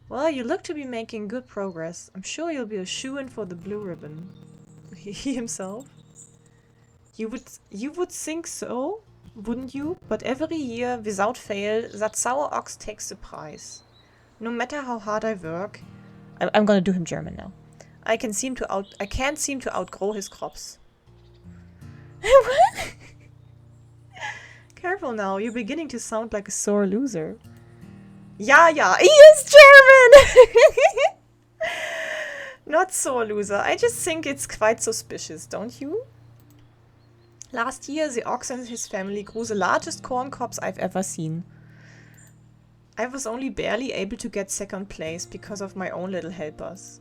Well, you look to be making good progress. I'm sure you'll be a shoo-in for the blue ribbon. He himself? You would think so, wouldn't you? But every year, without fail, that sour ox takes the prize. No matter how hard I work... I'm gonna do him German now. I can't seem to outgrow his crops. What? Careful now, you're beginning to sound like a sore loser. Yeah, he is German! Not sore loser, I just think it's quite suspicious, don't you? Last year, the ox and his family grew the largest corn cobs I've ever seen. I was only barely able to get second place because of my own little helpers.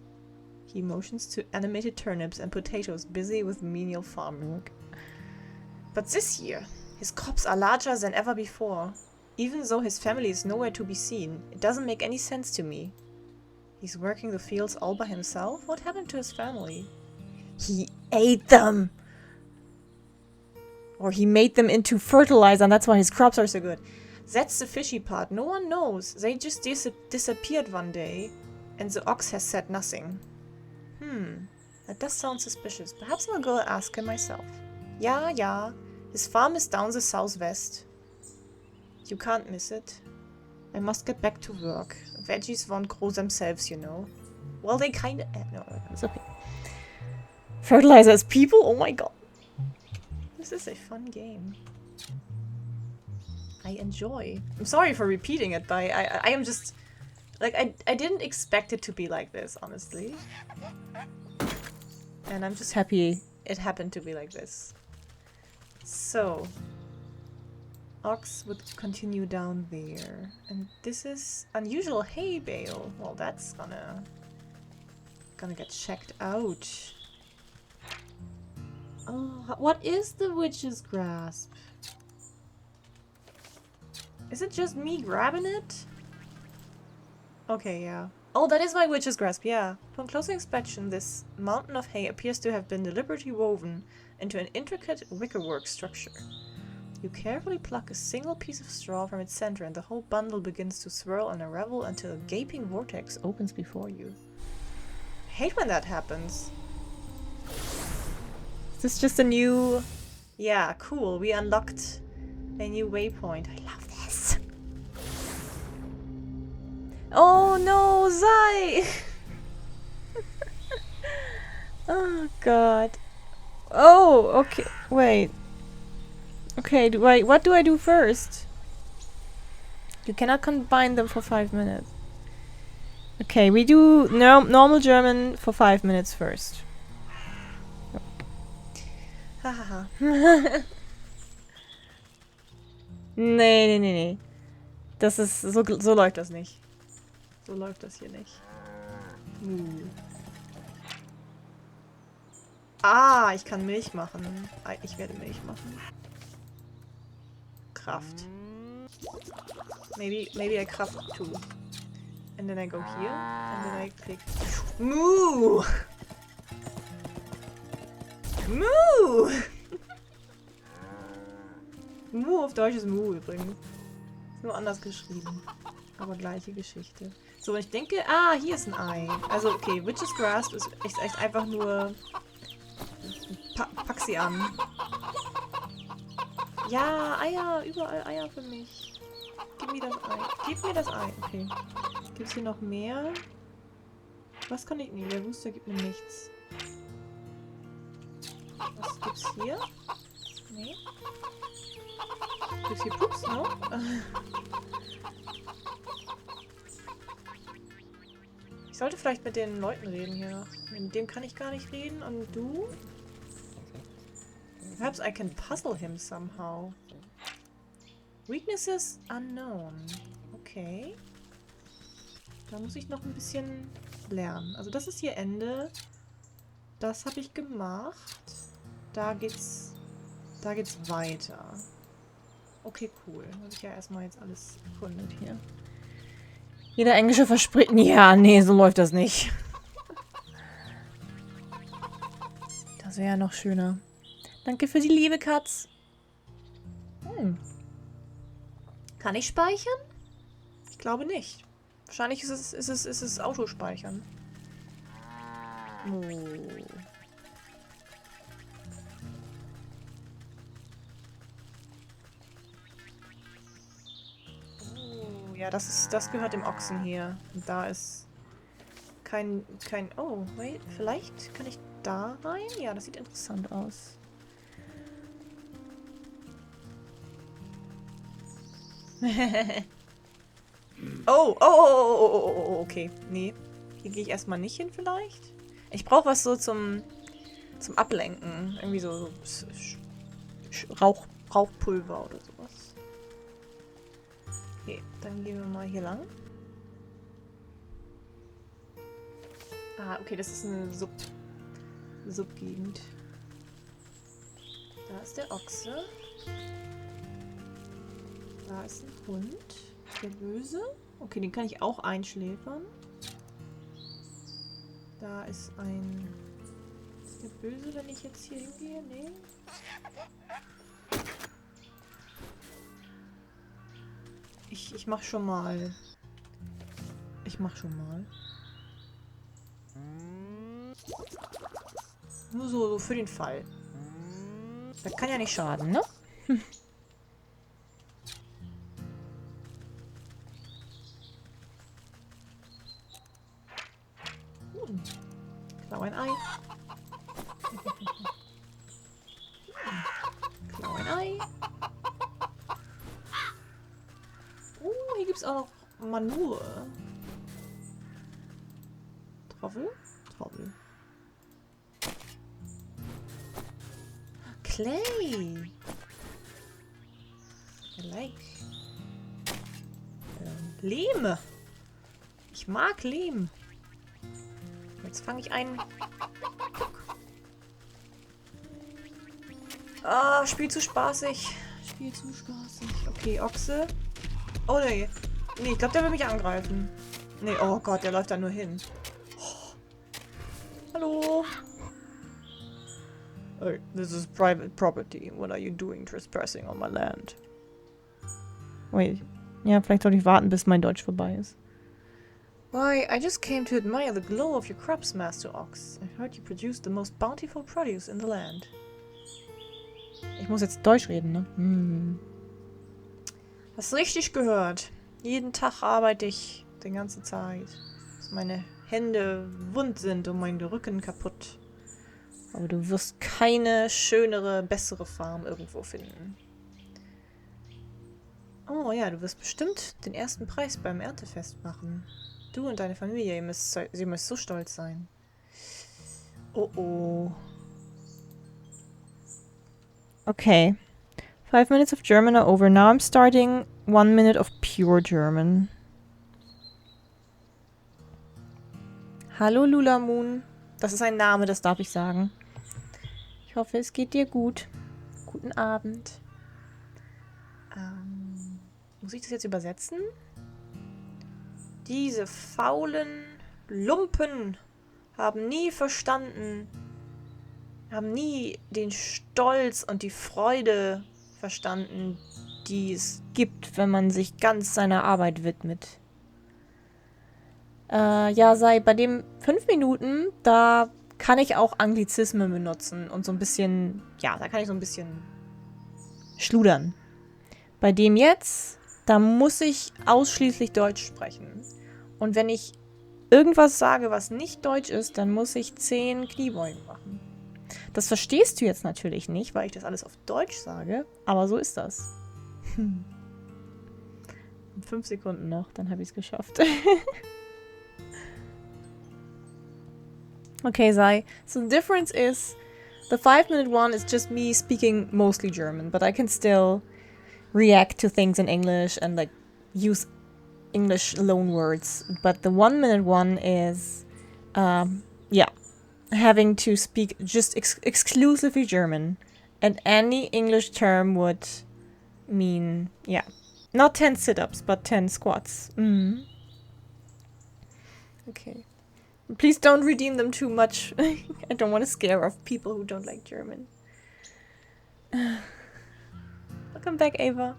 He motions to animated turnips and potatoes busy with menial farm work. But this year, his crops are larger than ever before. Even though his family is nowhere to be seen, it doesn't make any sense to me. He's working the fields all by himself? What happened to his family? He ate them! Or he made them into fertilizer and that's why his crops are so good. That's the fishy part. No one knows. They just disappeared one day. And the ox has said nothing. That does sound suspicious. Perhaps I'll go ask him myself. Yeah. His farm is down the southwest. You can't miss it. I must get back to work. Veggies won't grow themselves, you know. Well, they kinda... no, it's okay. Fertilizer as people? Oh my god. This is a fun game. I enjoy. I'm sorry for repeating it, but I am just... Like, I didn't expect it to be like this, honestly. And I'm just happy it happened to be like this. So... Ox would continue down there. And this is unusual hay bale. Well, that's gonna get checked out. Oh, what is the witch's grasp? Is it just me grabbing it? Okay, yeah. Oh, that is my witch's grasp, yeah. Upon closer inspection, this mountain of hay appears to have been deliberately woven into an intricate wickerwork structure. You carefully pluck a single piece of straw from its center and the whole bundle begins to swirl and unravel until a gaping vortex opens before you. I hate when that happens. Is this just a new... Yeah, cool. We unlocked a new waypoint. I love this. Oh no, Zai! Oh god. Oh, okay. Wait. Okay, what do I do first? You cannot combine them for 5 minutes. Okay, we do normal German for 5 minutes first. Hahaha. Nee. Das ist, so läuft das nicht. So läuft das hier nicht. Ah, ich kann Milch machen. Ich werde Milch machen. Craft. Maybe I craft too. And then I go here, and then I click. Moo! Moo! Moo auf Deutsch ist Moo übrigens. Ist nur anders geschrieben. Aber gleiche Geschichte. So, ich denke... Ah, hier ist ein Ei. Also, okay, Witch's Grasp ist echt einfach nur... Pack sie an. Ja, Eier. Überall Eier für mich. Gib mir das Ei. Gib mir das Ei. Okay. Gibt's hier noch mehr? Was kann ich... Nee, der Booster gibt mir nichts. Was gibt's hier? Nee. Gibt's hier Pups noch? Ich sollte vielleicht mit den Leuten reden hier. Mit dem kann ich gar nicht reden. Und du? Perhaps I can puzzle him somehow. Weaknesses unknown. Okay. Da muss ich noch ein bisschen lernen. Also das ist hier Ende. Das habe ich gemacht. Da geht's weiter. Okay, cool. Habe ich ja erstmal jetzt alles erkundet hier. Jeder englische verspricht... Ja, nee, so läuft das nicht. Das wäre ja noch schöner. Danke für die Liebe, Katz. Kann ich speichern? Ich glaube nicht. Wahrscheinlich ist es Autospeichern. Oh. Ja, das gehört dem Ochsen hier. Und da ist Oh, wait, vielleicht kann ich da rein? Ja, das sieht interessant aus. Oh, okay. Nee. Hier gehe ich erstmal nicht hin vielleicht. Ich brauche was so zum Ablenken. Irgendwie so Rauchpulver oder sowas. Okay, dann gehen wir mal hier lang. Ah, okay, das ist eine Subgegend. Da ist der Ochse. Da ist ein Hund. Der Böse. Okay, den kann ich auch einschläfern. Da ist ein... Ist der Böse, wenn ich jetzt hier hingehe? Nee. Ich mach schon mal. Nur so für den Fall. Das kann ja nicht schaden, ne? Klau ein Ei. Klau ein Ei. Oh, hier gibt es auch noch Manure. Trauffel? Trauffel. Clay. Like. Lehm. Ich mag Lehm. Jetzt fange ich ein. Ah, Spiel zu spaßig. Okay, Ochse. Oh nee. Nee, ich glaube, der will mich angreifen. Nee, oh Gott, der läuft da nur hin. Oh. Hallo. Hey, this is private property. What are you doing trespassing on my land? Wait. Ja, vielleicht sollte ich warten, bis mein Deutsch vorbei ist. Why, I just came to admire the glow of your crops, Master Ox. I heard you produce the most bountiful produce in the land. Ich muss jetzt Deutsch reden, ne? Hm. Hast richtig gehört. Jeden Tag arbeite ich die ganze Zeit. Dass meine Hände wund sind und mein Rücken kaputt. Aber du wirst keine schönere, bessere Farm irgendwo finden. Oh ja, du wirst bestimmt den ersten Preis beim Erntefest machen. Du und deine Familie, ihr müsst so stolz sein. Oh oh. Okay. 5 minutes of German are over. Now I'm starting 1 minute of pure German. Hallo Lula Moon. Das ist ein Name, das darf ich sagen. Ich hoffe, es geht dir gut. Guten Abend. Muss ich das jetzt übersetzen? Diese faulen Lumpen haben nie verstanden, haben nie den Stolz und die Freude verstanden, die es gibt, wenn man sich ganz seiner Arbeit widmet. Ja, bei dem 5 Minuten, da kann ich auch Anglizismen benutzen und so ein bisschen, ja, da kann ich so ein bisschen schludern. Bei dem jetzt, da muss ich ausschließlich Deutsch sprechen. Und wenn ich irgendwas sage, was nicht Deutsch ist, dann muss ich 10 Kniebeugen machen. Das verstehst du jetzt natürlich nicht, weil ich das alles auf Deutsch sage, aber so ist das. 5 Sekunden noch, dann habe ich es geschafft. Okay, Sai. So the difference is, the 5-minute one is just me speaking mostly German, but I can still react to things in English and like use English loan words. But the 1-minute one is, yeah, having to speak just exclusively German. And any English term would mean, yeah, not 10 sit-ups, but 10 squats. Mm. Okay. Please don't redeem them too much. I don't want to scare off people who don't like German. Welcome back, Ava.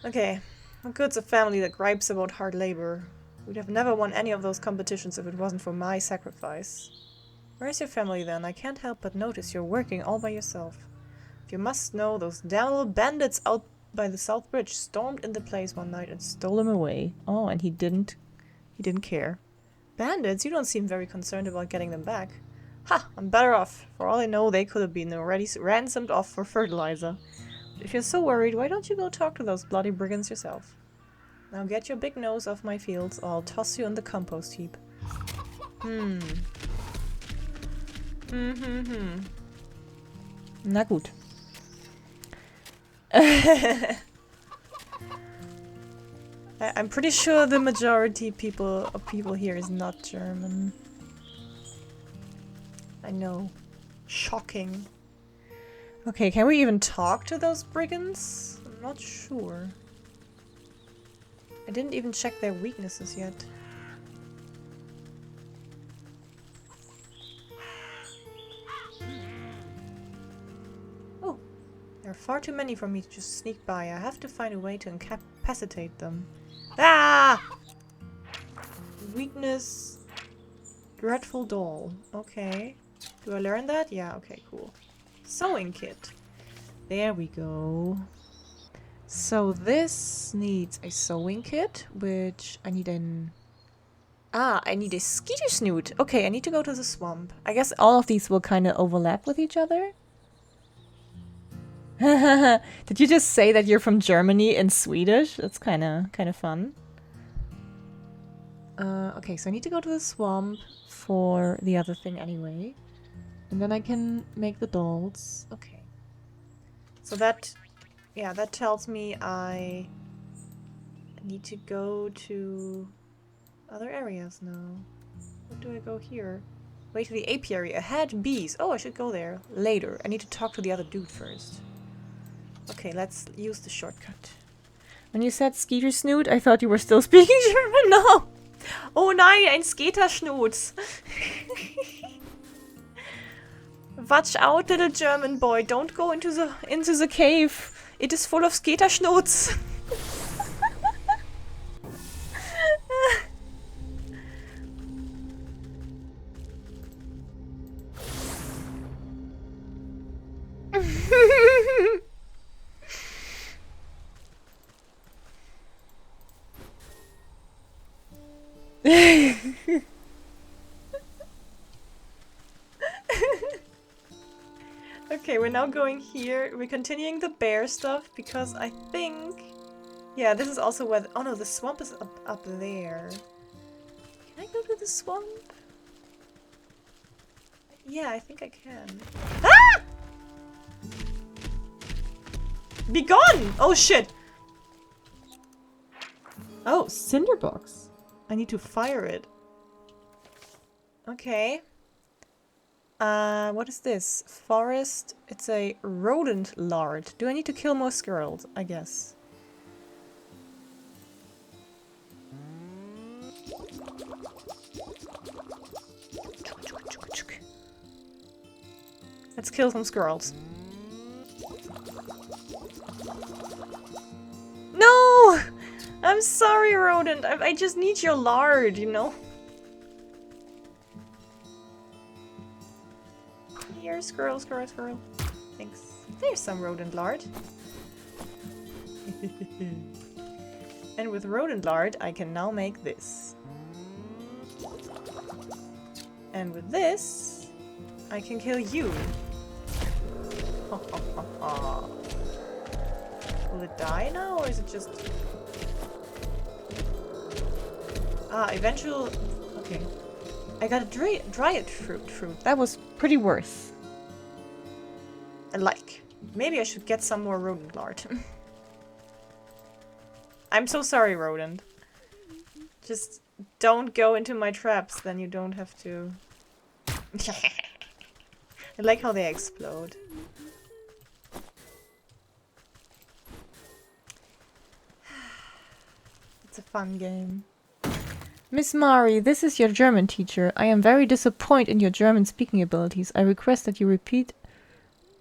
Okay. How good's a family that gripes about hard labor? We'd have never won any of those competitions if it wasn't for my sacrifice. Where's your family then? I can't help but notice you're working all by yourself. If you must know, those damn little bandits out by the South Bridge stormed in the place one night and stole him away. Oh, and he didn't care. Bandits? You don't seem very concerned about getting them back. Ha! I'm better off. For all I know, they could have been already ransomed off for fertilizer. If you're so worried, why don't you go talk to those bloody brigands yourself? Now get your big nose off my fields, or I'll toss you in the compost heap. Na gut. I'm pretty sure the majority of people here is not German. I know. Shocking. Okay, can we even talk to those brigands? I'm not sure. I didn't even check their weaknesses yet. Oh, there are far too many for me to just sneak by. I have to find a way to incapacitate them. Ah! Weakness. Dreadful doll. Okay. Do I learn that? Yeah, okay, cool. Sewing kit. There we go. So this needs a sewing kit, which I need an... Ah, I need a skeeter snoot. Okay, I need to go to the swamp. I guess all of these will kind of overlap with each other. Did you just say that you're from Germany in Swedish? That's kind of fun. Okay, so I need to go to the swamp for the other thing anyway. And then I can make the dolls. Okay. So that... Yeah, that tells me I need to go to other areas now. Where do I go here? Way to the apiary. Ahead, bees. Oh, I should go there later. I need to talk to the other dude first. Okay, let's use the shortcut. When you said Skeeter Snoot, I thought you were still speaking German. No! Oh nein, ein Skaterschnut. Watch out, little German boy. Don't go into the cave. It is full of Skaterschnuts. Okay, we're now going here. We're continuing the bear stuff because I think... Yeah, this is also where... Oh no, the swamp is up there. Can I go to the swamp? Yeah, I think I can. Ah! Be gone! Oh shit! Oh, cinderbox. I need to fire it. Okay. What is this? Forest. It's a rodent lard. Do I need to kill more squirrels? I guess. Let's kill some squirrels. No! I'm sorry, rodent. I just need your lard, you know? Here, squirrel, squirrel, squirrel. Thanks. There's some rodent lard. And with rodent lard, I can now make this. And with this, I can kill you. Will it die now, or is it just... Ah, eventual... Okay. I got a dryad fruit. That was pretty worth. I like. Maybe I should get some more rodent lard. I'm so sorry, rodent. Just don't go into my traps, then you don't have to... I like how they explode. It's a fun game. Miss Mari, this is your German teacher. I am very disappointed in your German speaking abilities. I request that you repeat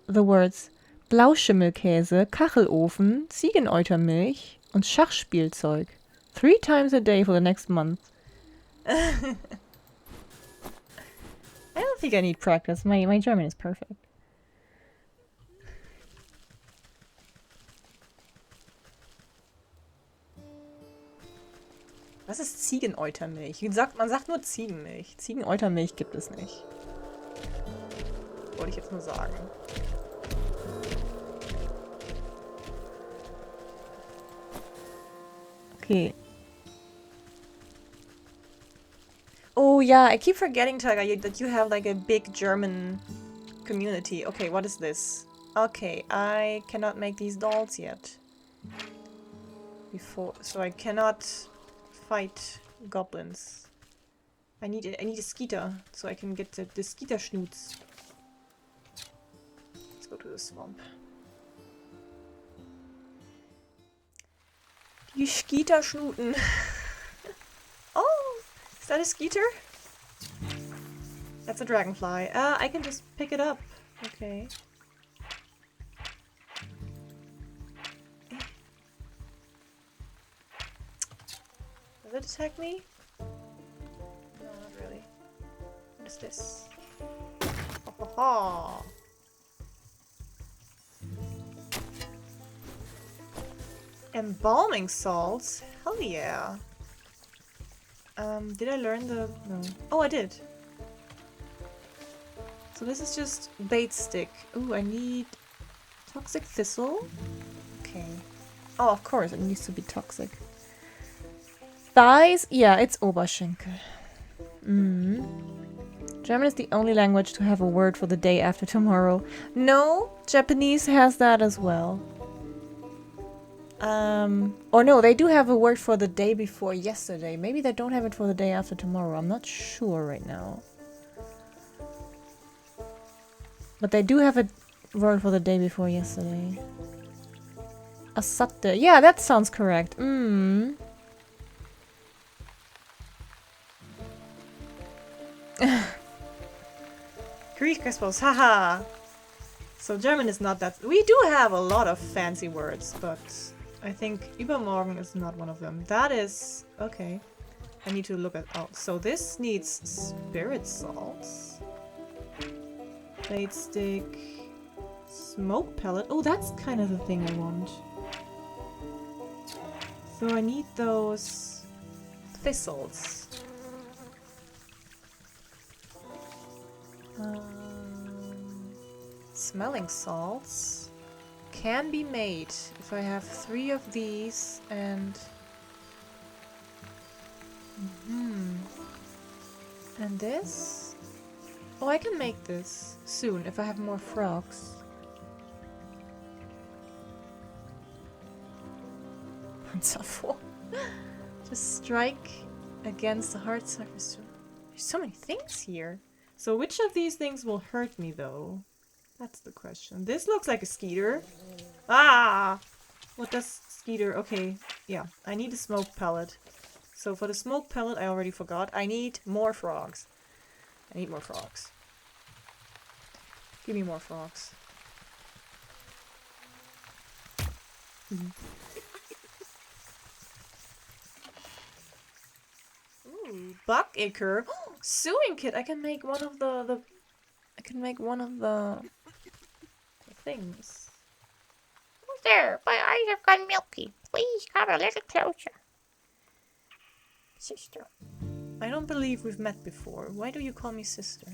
the words Blauschimmelkäse, Kachelofen, Ziegeneutermilch und Schachspielzeug 3 times a day for the next month. I don't think I need practice. My German is perfect. Was ist Ziegeneutermilch? Man sagt nur Ziegenmilch. Ziegeneutermilch gibt es nicht. Wollte ich jetzt nur sagen. Okay. Oh yeah, I keep forgetting, Tiger, that you have like a big German community. Okay, what is this? Okay, I cannot make these dolls yet. So I cannot fight goblins. I need a skeeter, so I can get the skeeter schnoots. Let's go to the swamp. Die Skeeter schnuten. Oh, is that a skeeter? That's a dragonfly. I can just pick it up. Okay. Does it attack me? No, not really. What is this? Ho ho ho! Embalming salts? Hell yeah! Did I learn the... No. Oh, I did! So this is just bait stick. Ooh, I need... Toxic thistle? Okay. Oh, of course, it needs to be toxic. Thighs? Yeah, it's Oberschenkel. German is the only language to have a word for the day after tomorrow. No, Japanese has that as well. Or no, they do have a word for the day before yesterday. Maybe they don't have it for the day after tomorrow. I'm not sure right now. But they do have a word for the day before yesterday. Asatte. Yeah, that sounds correct. Greek, I suppose. Haha. So German is not that... We do have a lot of fancy words, but I think übermorgen is not one of them. That is... Okay. I need to look at... Oh, so this needs spirit salts. Bait stick. Smoke pellet. Oh, that's kind of the thing I want. So I need those thistles. Smelling salts can be made if I have 3 of these and... And this? Oh, I can make this soon if I have more frogs. Just strike against the hard surface. There's so many things here. So which of these things will hurt me though? That's the question. This looks like a skeeter. Ah! What does skeeter... Okay, yeah. I need a smoke pellet. So for the smoke pellet, I already forgot. I need more frogs. I need more frogs. Give me more frogs. Ooh, buckacher. Sewing kit. I can make one of the I can make one of the things. Who's there? My eyes have gone milky. Please come a little closer. Sister. I don't believe we've met before. Why do you call me sister?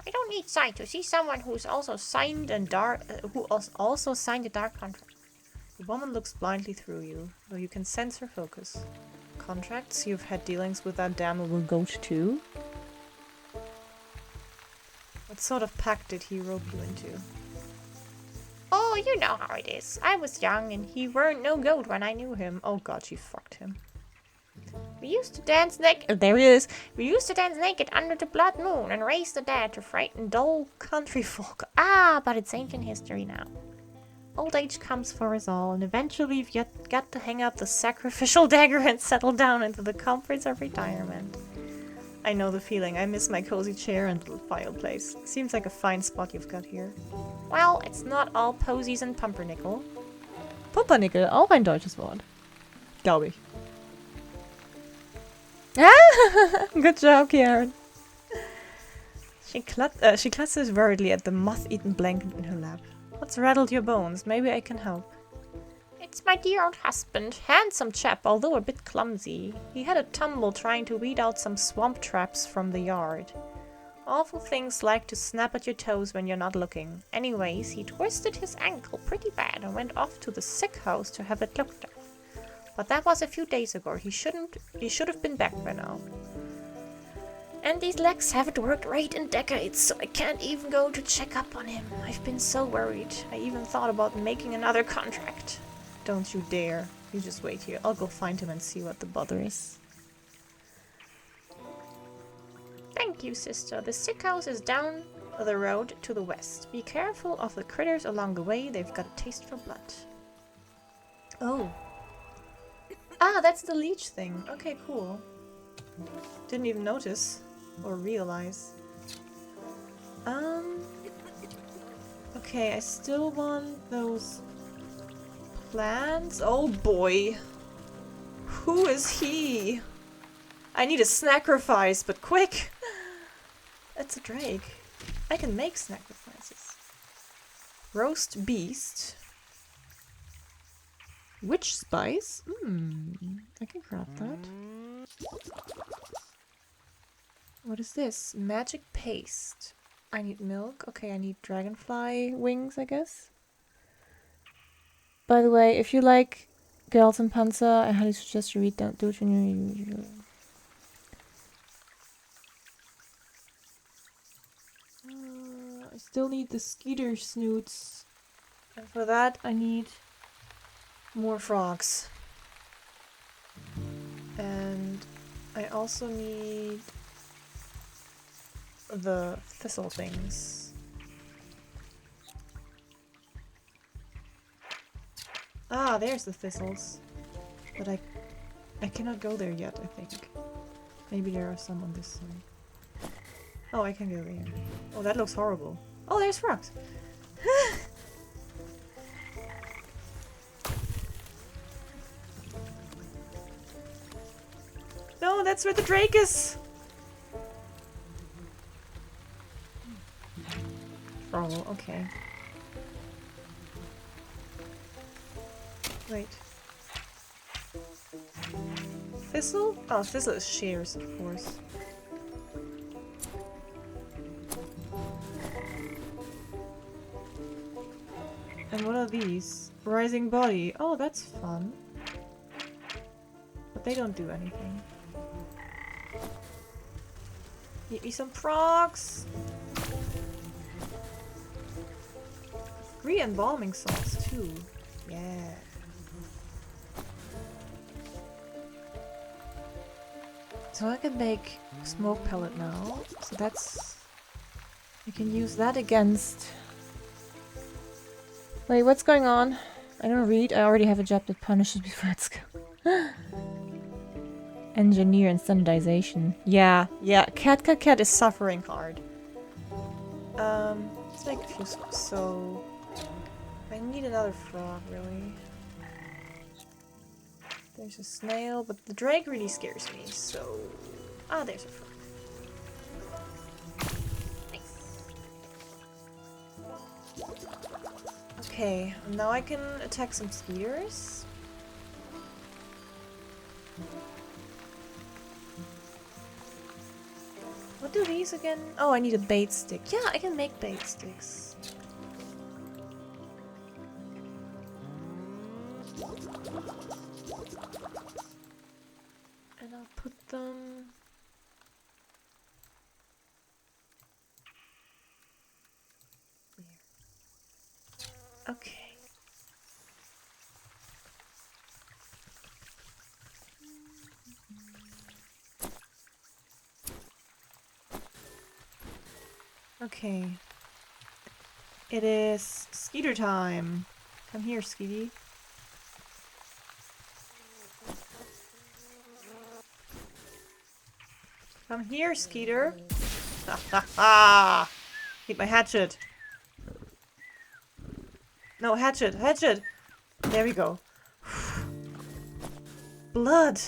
I don't need sight to see someone who's also signed a also signed a dark contract. The woman looks blindly through you, though you can sense her focus. Contracts? You've had dealings with that damnable goat too? What sort of pact did he rope you into? Oh, you know how it is. I was young and he weren't no goat when I knew him. Oh god, she fucked him. We used to dance naked. There he is. We used to dance naked under the blood moon and raise the dead to frighten dull country folk. Ah, but it's ancient history now. Old age comes for us all, and eventually we've got to hang up the sacrificial dagger and settle down into the comforts of retirement. I know the feeling. I miss my cozy chair and little fireplace. Seems like a fine spot you've got here. Well, it's not all posies and pumpernickel. Pumpernickel, auch ein deutsches Wort. Glaube ich. Ah! Good job, Karen. She clutches worriedly at the moth-eaten blanket in her lap. What's rattled your bones? Maybe I can help. It It's my dear old husband. Handsome chap, although a bit clumsy. He had a tumble trying to weed out some swamp traps from the yard. Awful things like to snap at your toes when you're not looking. Anyways, he twisted his ankle pretty bad and went off to the sick house to have it looked at. But that was a few days ago. He should have been back by now. And these legs haven't worked right in decades, so I can't even go to check up on him. I've been so worried. I even thought about making another contract. Don't you dare. You just wait here. I'll go find him and see what the bother is. Thank you, sister. The sick house is down the road to the west. Be careful of the critters along the way. They've got a taste for blood. Oh. Ah, that's the leech thing. Okay, cool. Didn't even notice or realize. Okay, I still want those plants. Oh boy. Who is he? I need a sacrifice, but quick. It's a drake. I can make sacrifices. Roast beast. Witch spice? I can craft that. What is this? Magic paste. I need milk. Okay, I need dragonfly wings, I guess. By the way, if you like Girls in Panzer, I highly suggest you read that. Do it when you... I still need the skeeter snoots. And for that, I need more frogs. And I also need the thistle things. Ah, there's the thistles. But I cannot go there yet, I think. Maybe there are some on this side. Oh, I can go there. Oh, that looks horrible. Oh, there's frogs! No, that's where the drake is! Oh, okay. Wait. Thistle? Oh, thistle is shears, of course. And what are these? Rising body. Oh, that's fun. But they don't do anything. Get me some frogs! 3 embalming salts too. Yeah. So I can make smoke pellet now. So that's... I can use that against... Wait, what's going on? I don't read. I already have a job that punishes before it's go. Engineer and standardization. Yeah, yeah. Cat is suffering hard. Let's make a few so... I need another frog, really. There's a snail, but the drake really scares me, so... Ah, there's a frog. Nice. Okay, now I can attack some skeeters. What do these again? Oh, I need a bait stick. Yeah, I can make bait sticks. And I'll put them... there. Okay. Okay. It is Skeeter time. Come here, Skeety. Come here, Skeeter. Ha ha ha! Keep my hatchet. No, hatchet, hatchet! There we go. Blood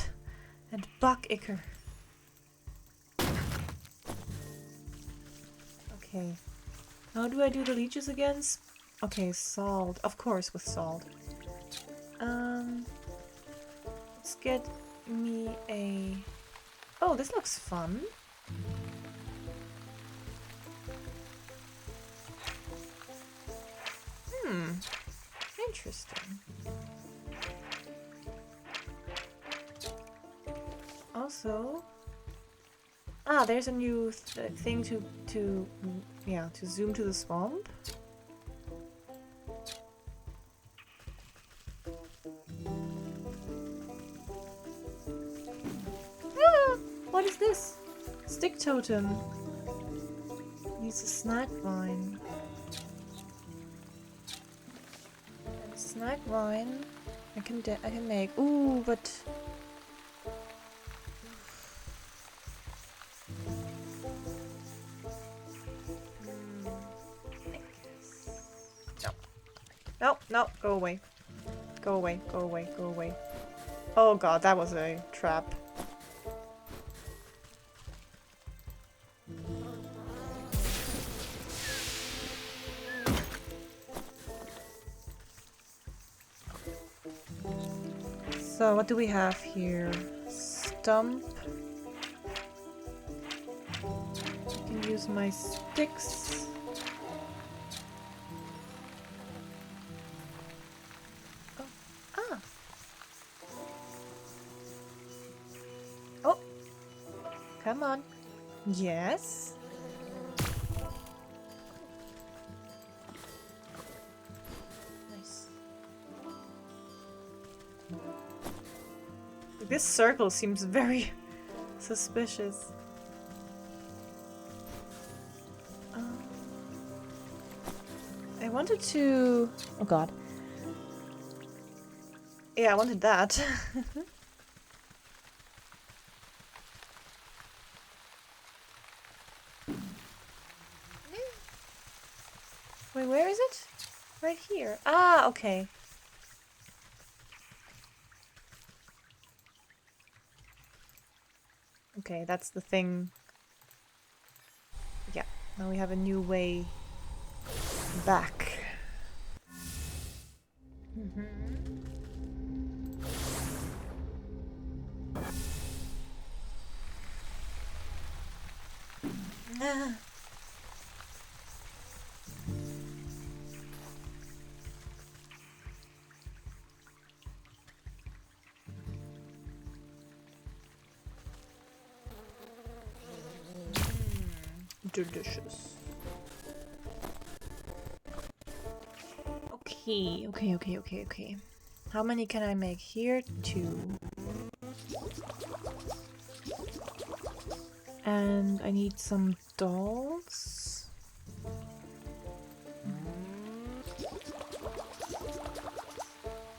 and buck ichor. Okay. How do I do the leeches again? Okay, salt. Of course, with salt. Let's get me a... Oh, this looks fun. Interesting. Also... Ah, there's a new thing to zoom to the swamp. Ah, what is this? Stick totem. Needs a snack vine. And a snack vine. I can make. Ooh, but. No, no, go away. Go away, go away, go away. Oh god, that was a trap. So, what do we have here? Stump. I can use my sticks. Come on. Yes. Nice. This circle seems very suspicious. I wanted to... Oh god. Yeah, I wanted that. Wait, where is it? Right here. Ah, okay. Okay, that's the thing. Yeah, now we have a new way back. Ah. Delicious. Okay. How many can I make here? 2. And I need some dolls.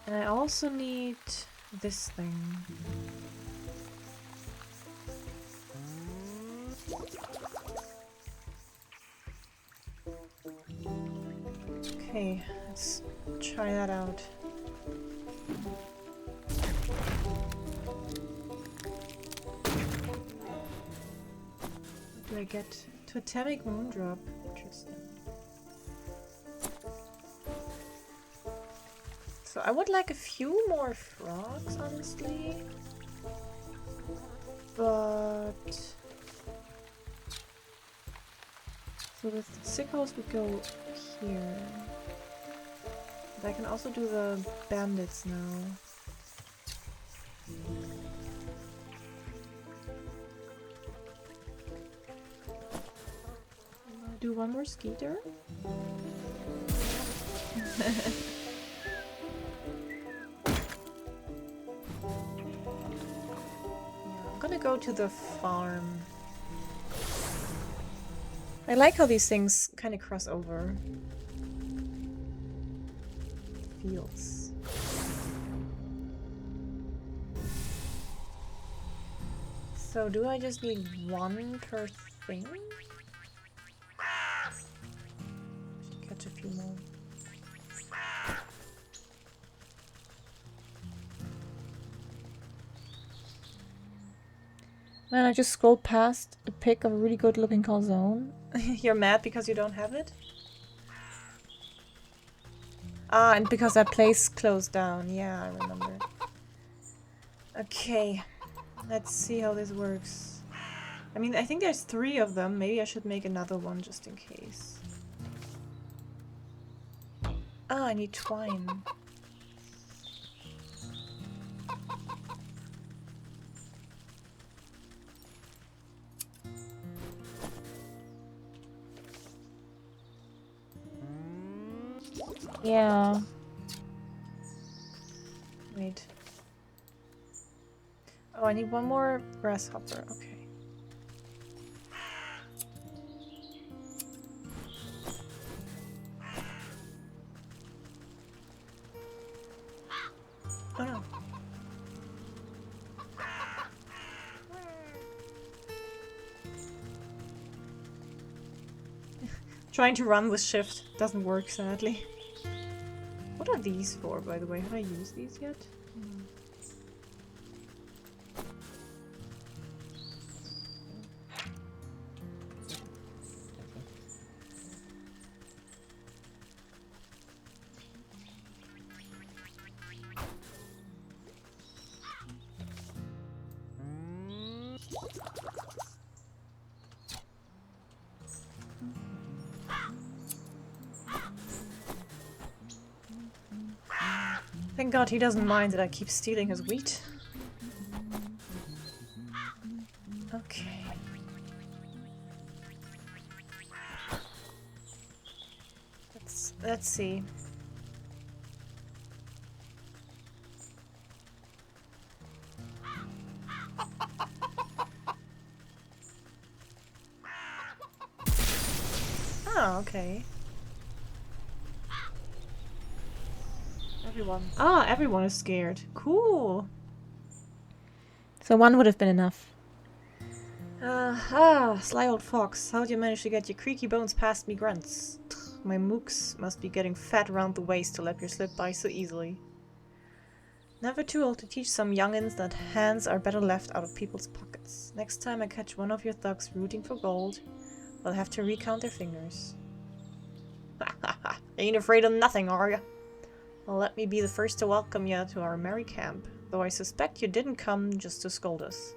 And I also need this thing. Okay, let's try that out. What do I get? Totemic Moondrop. Interesting. So I would like a few more frogs, honestly. But... So with sickles we go here. But I can also do the bandits now. Do one more skeeter. Yeah, I'm gonna go to the farm. I like how these things kind of cross over. Fields. So do I just need 1 per thing? Should catch a few more. Man, I just scrolled past a pic of a really good looking calzone. You're mad because you don't have it? Ah, and because that place closed down. Yeah, I remember. Okay. Let's see how this works. I mean, I think there's 3 of them. Maybe I should make another one just in case. Ah, I need twine. Yeah. Wait. Oh, I need one more grasshopper. Okay. Oh no. Trying to run with shift doesn't work, sadly. What are these for, by the way? Have I used these yet? Thank God he doesn't mind that I keep stealing his wheat. Okay. Let's see. Oh, okay. Everyone is scared. Cool. So one would have been enough. Sly old fox. How'd you manage to get your creaky bones past me grunts? My mooks must be getting fat round the waist to let you slip by so easily. Never too old to teach some youngins that hands are better left out of people's pockets. Next time I catch one of your thugs rooting for gold, I'll have to recount their fingers. Ain't afraid of nothing, are ya? Well, let me be the first to welcome you to our merry camp, though I suspect you didn't come just to scold us.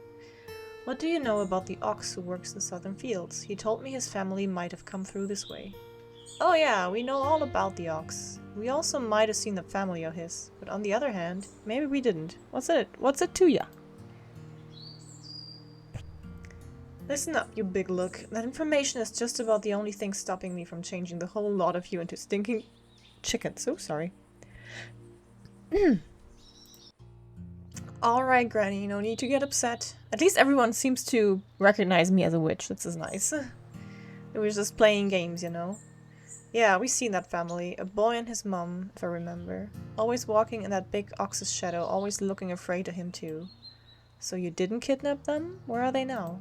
What do you know about the ox who works the southern fields? He told me his family might have come through this way. Oh yeah, we know all about the ox. We also might have seen the family of his, but on the other hand, maybe we didn't. What's it to ya? Listen up, you big look. That information is just about the only thing stopping me from changing the whole lot of you into stinking chickens. So sorry. Alright, Granny, no need to get upset. At least everyone seems to recognize me as a witch. This is nice. We were just playing games, you know. Yeah, we've seen that family. A boy and his mum, if I remember. Always walking in that big ox's shadow, always looking afraid of him too. So you didn't kidnap them? Where are they now?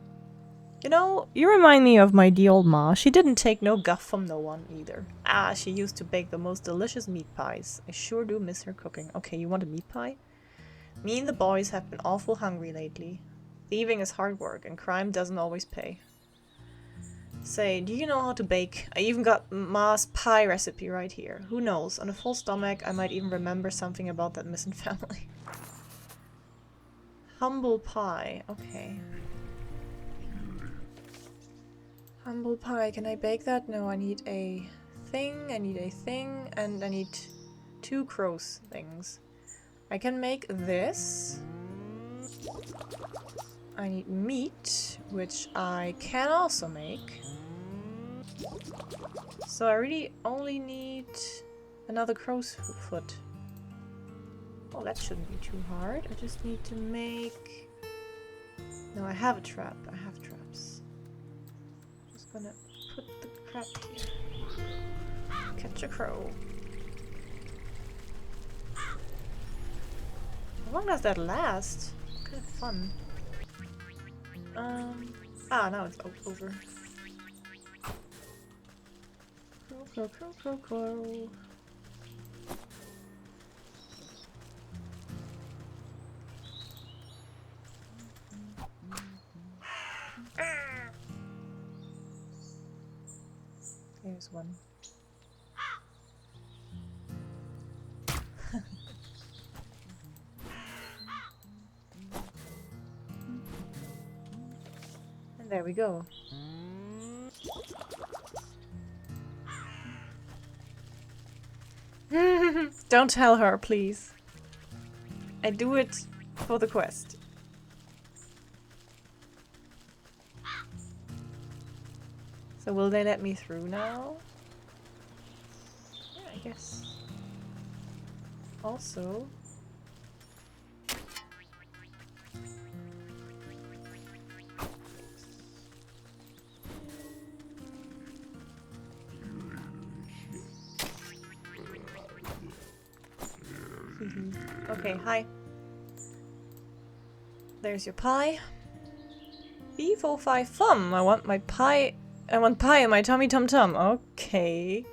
You know, you remind me of my dear old ma. She didn't take no guff from no one either. Ah, she used to bake the most delicious meat pies. I sure do miss her cooking. Okay, you want a meat pie? Me and the boys have been awful hungry lately. Thieving is hard work, and crime doesn't always pay. Say, do you know how to bake? I even got ma's pie recipe right here. Who knows, on a full stomach I might even remember something about that missing family. Humble pie, okay. Humble pie, can I bake that? No, I need a thing, and I need 2 crow's things. I can make this. I need meat, which I can also make. So I really only need another crow's foot. Oh, that shouldn't be too hard. I just need to make... No, I have a trap. I have traps. Just gonna put the crap here. Catch a crow. How long does that last? Kind of fun. Now it's over. Crow. There's one. There we go. Don't tell her, please. I do it for the quest. So will they let me through now? Yeah, I guess. Also... Okay, hi. There's your pie. B45 thumb. I want my pie. I want pie in my tummy tum tum. Okay.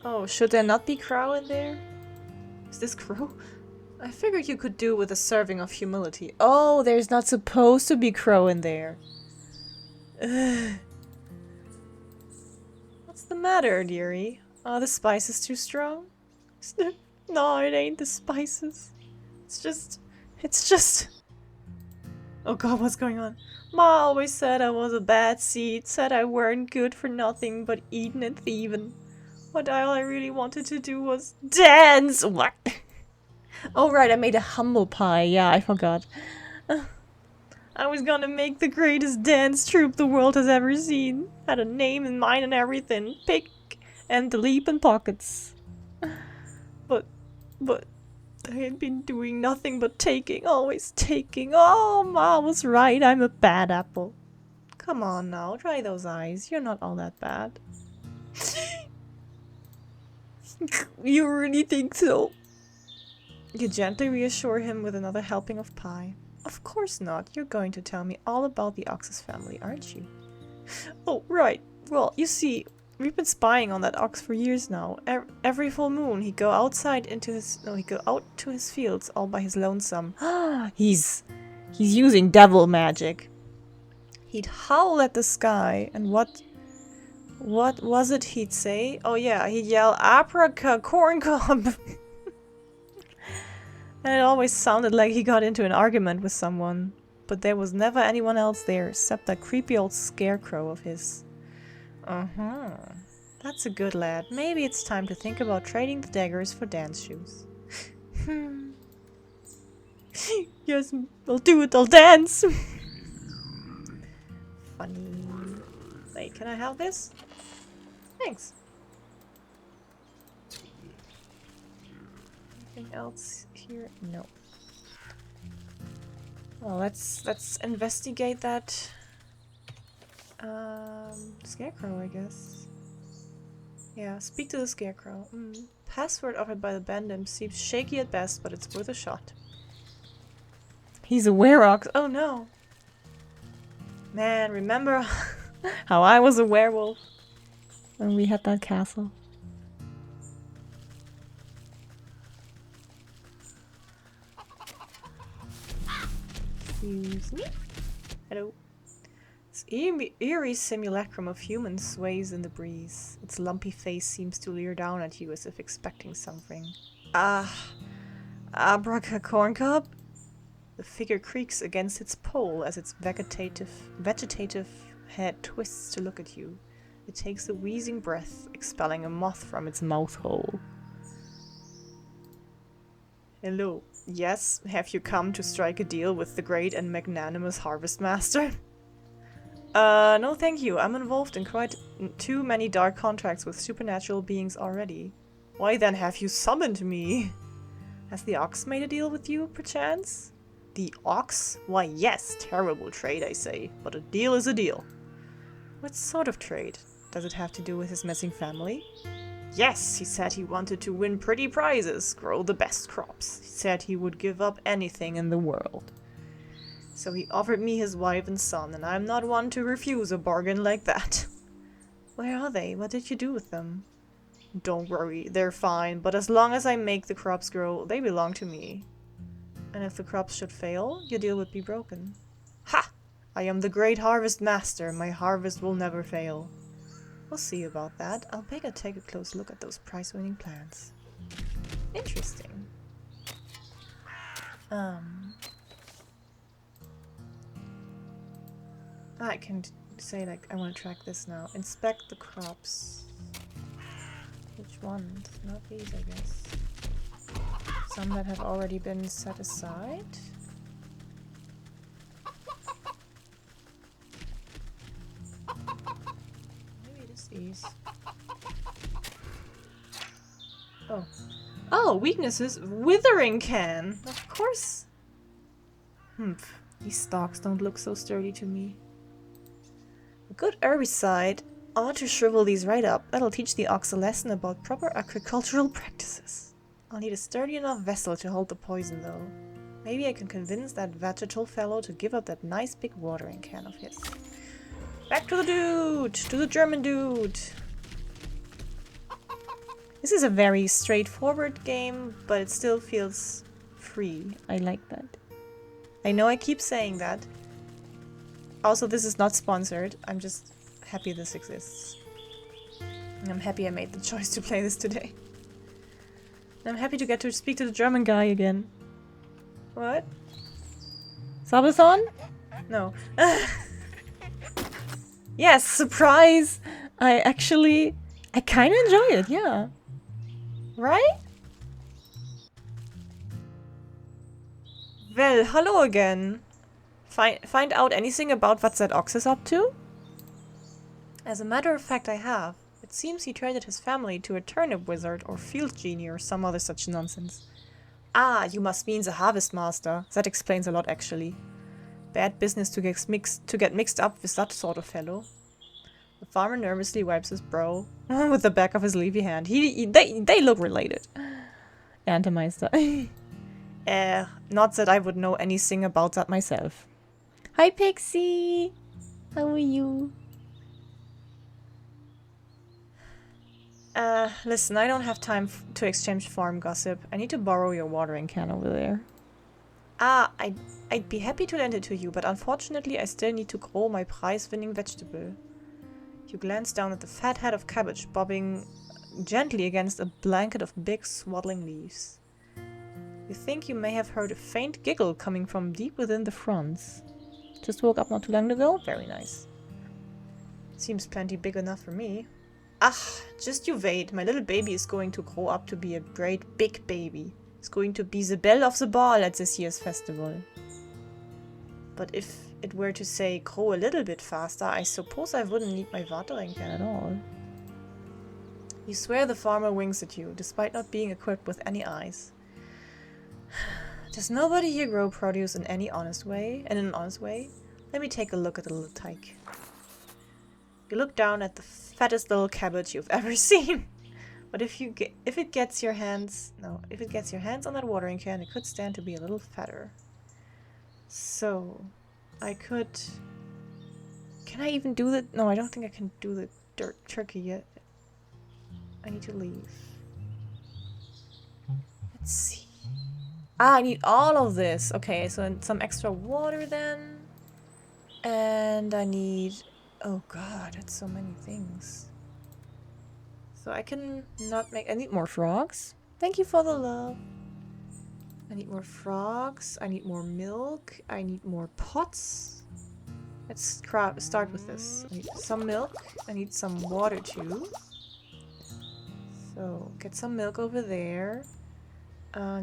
Oh, should there not be crow in there? Is this crow? I figured you could do with a serving of humility. Oh, there's not supposed to be crow in there. Ugh. What's the matter, dearie? Oh, the spice is too strong? No, it ain't the spices. It's just... Oh god, what's going on? Ma always said I was a bad seed, said I weren't good for nothing but eating and thieving. What all I really wanted to do was dance! What? Oh right, I made a humble pie. Yeah, I forgot. I was gonna make the greatest dance troupe the world has ever seen. Had a name in mind and everything. Pick and the leap in pockets. But I had been doing nothing but taking, always taking. Oh, Ma was right, I'm a bad apple. Come on now, dry those eyes. You're not all that bad. You really think so? You gently reassure him with another helping of pie. Of course not. You're going to tell me all about the Ox's family, aren't you? Oh, right. Well, you see, we've been spying on that ox for years now. Every full moon, he'd go outside into his... No, he'd go out to his fields all by his lonesome. He's using devil magic. He'd howl at the sky, and what was it he'd say? Oh yeah, he'd yell, Abraca corn cob! And it always sounded like he got into an argument with someone. But there was never anyone else there except that creepy old scarecrow of his. Uh-huh. That's a good lad. Maybe it's time to think about trading the daggers for dance shoes. Yes, I'll do it, I'll dance! Funny. Wait, can I have this? Thanks. Anything else here? No. Well, let's investigate that scarecrow, I guess. Yeah, speak to the scarecrow. Password offered by the bandit seems shaky at best, but it's worth a shot. He's a wereox. Oh no. Man, remember how I was a werewolf when we had that castle? Excuse me? Hello. This eerie simulacrum of human sways in the breeze. Its lumpy face seems to leer down at you as if expecting something. Abraca corncob? The figure creaks against its pole as its vegetative head twists to look at you. It takes a wheezing breath, expelling a moth from its mouth hole. Hello. Yes, have you come to strike a deal with the great and magnanimous Harvest Master? No thank you. I'm involved in quite too many dark contracts with supernatural beings already. Why then have you summoned me? Has the Ox made a deal with you, perchance? The Ox? Why yes, terrible trade I say, but a deal is a deal. What sort of trade? Does it have to do with his missing family? Yes, he said he wanted to win pretty prizes, grow the best crops. He said he would give up anything in the world. So he offered me his wife and son, and I'm not one to refuse a bargain like that. Where are they? What did you do with them? Don't worry, they're fine, but as long as I make the crops grow, they belong to me. And if the crops should fail, your deal would be broken. Ha! I am the great harvest master, my harvest will never fail. We'll see about that. I'll take a close look at those prize-winning plants. Interesting. I can say, like, I want to track this now. Inspect the crops. Which ones? Not these, I guess. Some that have already been set aside. Maybe it is these. Oh. Oh, weaknesses. Withering can. Of course. Humph. These stalks don't look so sturdy to me. A good herbicide ought to shrivel these right up. That'll teach the ox a lesson about proper agricultural practices. I'll need a sturdy enough vessel to hold the poison, though. Maybe I can convince that Wytchwood fellow to give up that nice big watering can of his. Back to the dude! To the German dude! This is a very straightforward game, but it still feels free. I like that. I know I keep saying that. Also, this is not sponsored. I'm just happy this exists. And I'm happy I made the choice to play this today. And I'm happy to get to speak to the German guy again. What? Sabathon? No. Yes, surprise! I kind of enjoy it, yeah. Right? Well, hello again. Find out anything about what that ox is up to? As a matter of fact, I have. It seems he traded his family to a turnip wizard or field genie or some other such nonsense. Ah, you must mean the harvest master. That explains a lot, actually. Bad business to get mixed up with that sort of fellow. The farmer nervously wipes his brow with the back of his leafy hand. They look related. Erntemeister. Not that I would know anything about that myself. Hi, Pixie! How are you? Listen, I don't have time to exchange farm gossip. I need to borrow your watering can over there. Ah, I'd be happy to lend it to you, but unfortunately I still need to grow my prize-winning vegetable. You glance down at the fat head of cabbage bobbing gently against a blanket of big swaddling leaves. You think you may have heard a faint giggle coming from deep within the fronds. Just woke up not too long ago? Very nice. Seems plenty big enough for me. Ah, just you wait. My little baby is going to grow up to be a great big baby. It's going to be the belle of the ball at this year's festival. But if it were to say grow a little bit faster, I suppose I wouldn't need my watering can at all. You swear the farmer winks at you, despite not being equipped with any eyes. Does nobody here grow produce in an honest way? Let me take a look at the little tyke. You look down at the fattest little cabbage you've ever seen. But if it gets your hands on that watering can, it could stand to be a little fatter. So, I could... Can I even do the... No, I don't think I can do the turkey yet. I need to leave. Let's see. Ah, I need all of this. Okay, so some extra water then. And I need... Oh god, that's so many things. So I can not make... I need more frogs. Thank you for the love. I need more frogs. I need more milk. I need more pots. Let's start with this. I need some milk. I need some water too. So, get some milk over there.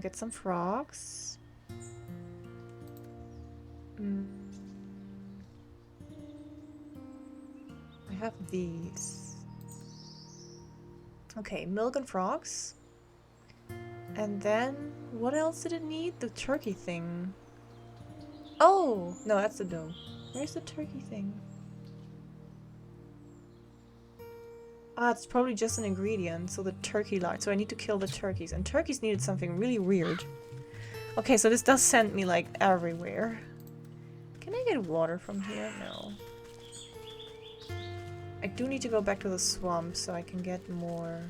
Get some frogs. I have these. Okay, milk and frogs. And then, what else did it need? The turkey thing. Oh! No, that's the dough. Where's the turkey thing? Ah, it's probably just an ingredient. So the turkey lard. So I need to kill the turkeys. And turkeys needed something really weird. Okay, so this does send me, like, everywhere. Can I get water from here? No. I do need to go back to the swamp so I can get more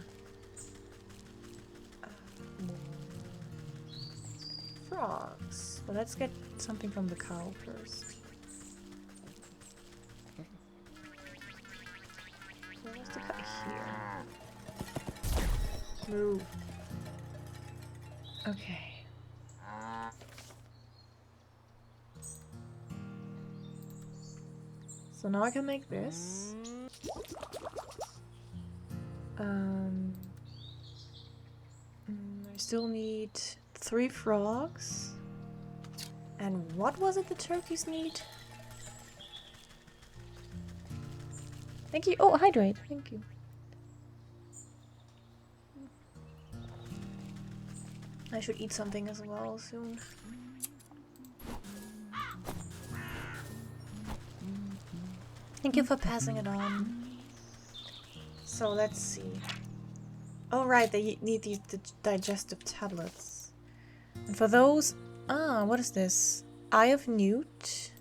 frogs. But let's get something from the cow first. Where was the cow? Move. Okay. So now I can make this. I still need 3 frogs. And what was it the turkeys need? Thank you. Oh, hydrate. Thank you. I should eat something as well soon. Thank you for passing it on. So let's see. Oh right, they need these digestive tablets. And for those... Ah, what is this? Eye of Newt?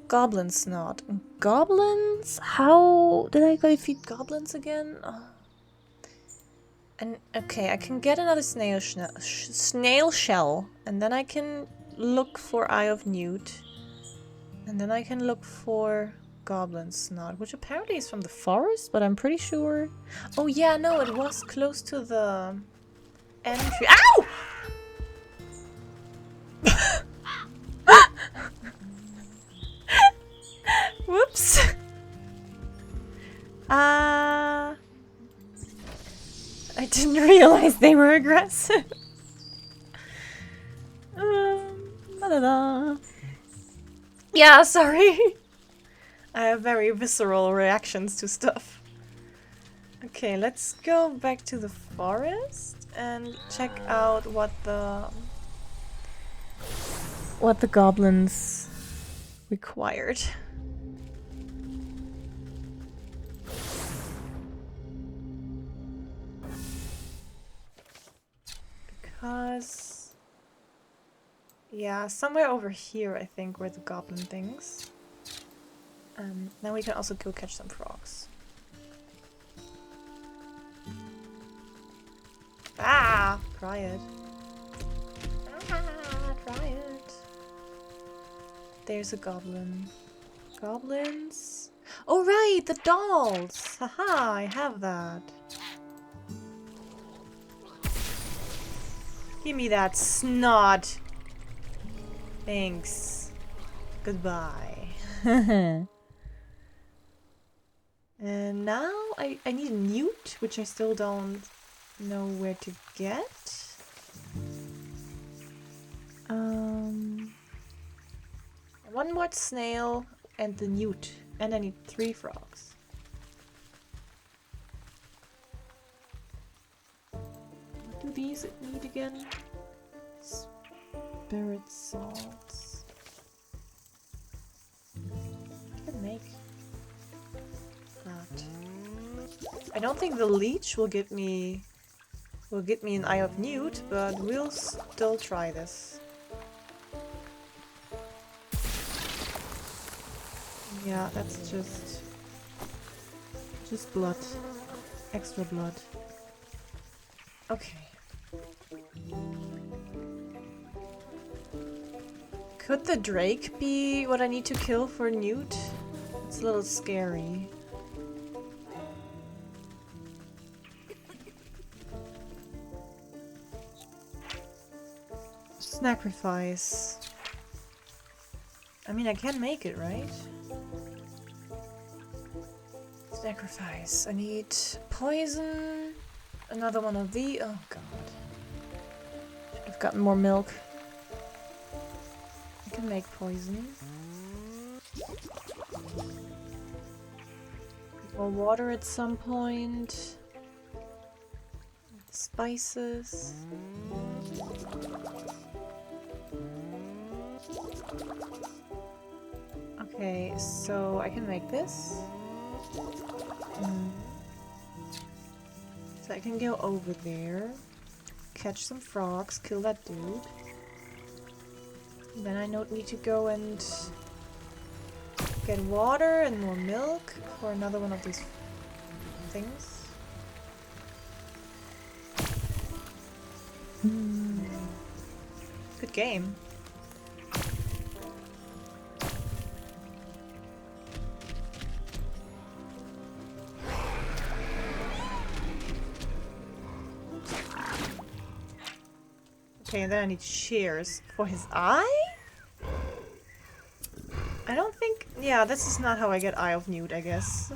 Goblin snot. Goblins? How did I go feed goblins again? Oh. And okay, I can get another snail shell. And then I can look for Eye of Newt. And then I can look for goblin snot, which apparently is from the forest, but I'm pretty sure... Oh yeah, no, it was close to the entry. Ow! Whoops. I didn't realize they were aggressive. Yeah, sorry. I have very visceral reactions to stuff. Okay, let's go back to the forest and check out what the goblins required. Because yeah, somewhere over here I think were the goblin things. Then we can also go catch some frogs. Ah! Try it. Ah, try it. There's a goblin. Goblins? Oh right, the dolls! Haha, I have that. Give me that snot. Thanks. Goodbye. And now I need a newt, which I still don't know where to get. One more snail and the newt. And I need 3 frogs. What do these need again? Spirit salts. I can make that. I don't think the leech will get me an Eye of Newt, but we'll still try this. Yeah, that's just blood. Extra blood. Okay. Could the drake be what I need to kill for Newt? It's a little scary. Sacrifice. I mean, I can make it, right? Sacrifice. I need poison. Another one of these. Oh god. I've gotten more milk. I can make poison. More water at some point. Spices. Okay, so I can make this. So I can go over there, catch some frogs, kill that dude. Then I don't need to go and get water and more milk for another one of these things. Good game. Okay, and then I need shears for his eye? I don't think... Yeah, this is not how I get Eye of Newt, I guess.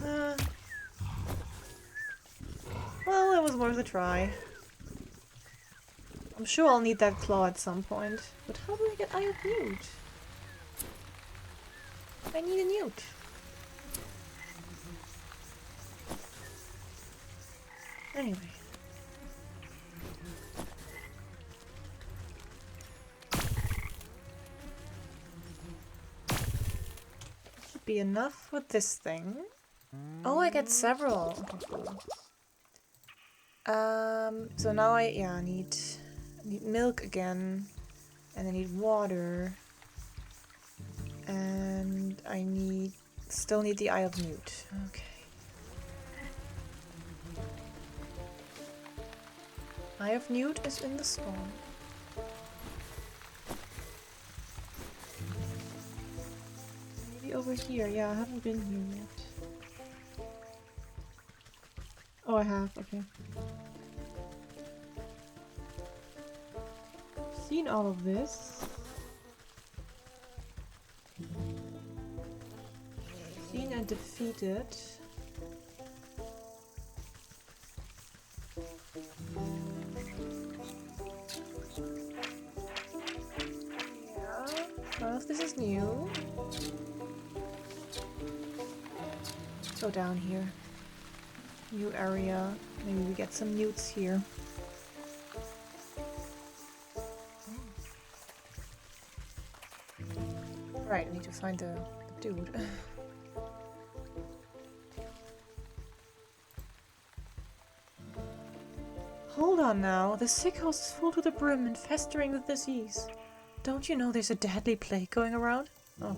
Well, it was worth a try. I'm sure I'll need that claw at some point. But how do I get Eye of Newt? I need a newt. Anyway. Should be enough with this thing. Oh, I get several. Okay, cool. So now I need milk again, and I need water, and I still need the Eye of Newt. Okay. Eye of Newt is in the swamp. Maybe over here. Yeah, I haven't been here yet. Oh, I have. Okay. Seen all of this. Seen and defeated. Yeah, none of this is new. Let's go down here. New area. Maybe we get some newts here. Right, I need to find the dude. Hold on now, the sick house is full to the brim and festering with disease. Don't you know there's a deadly plague going around? Oh,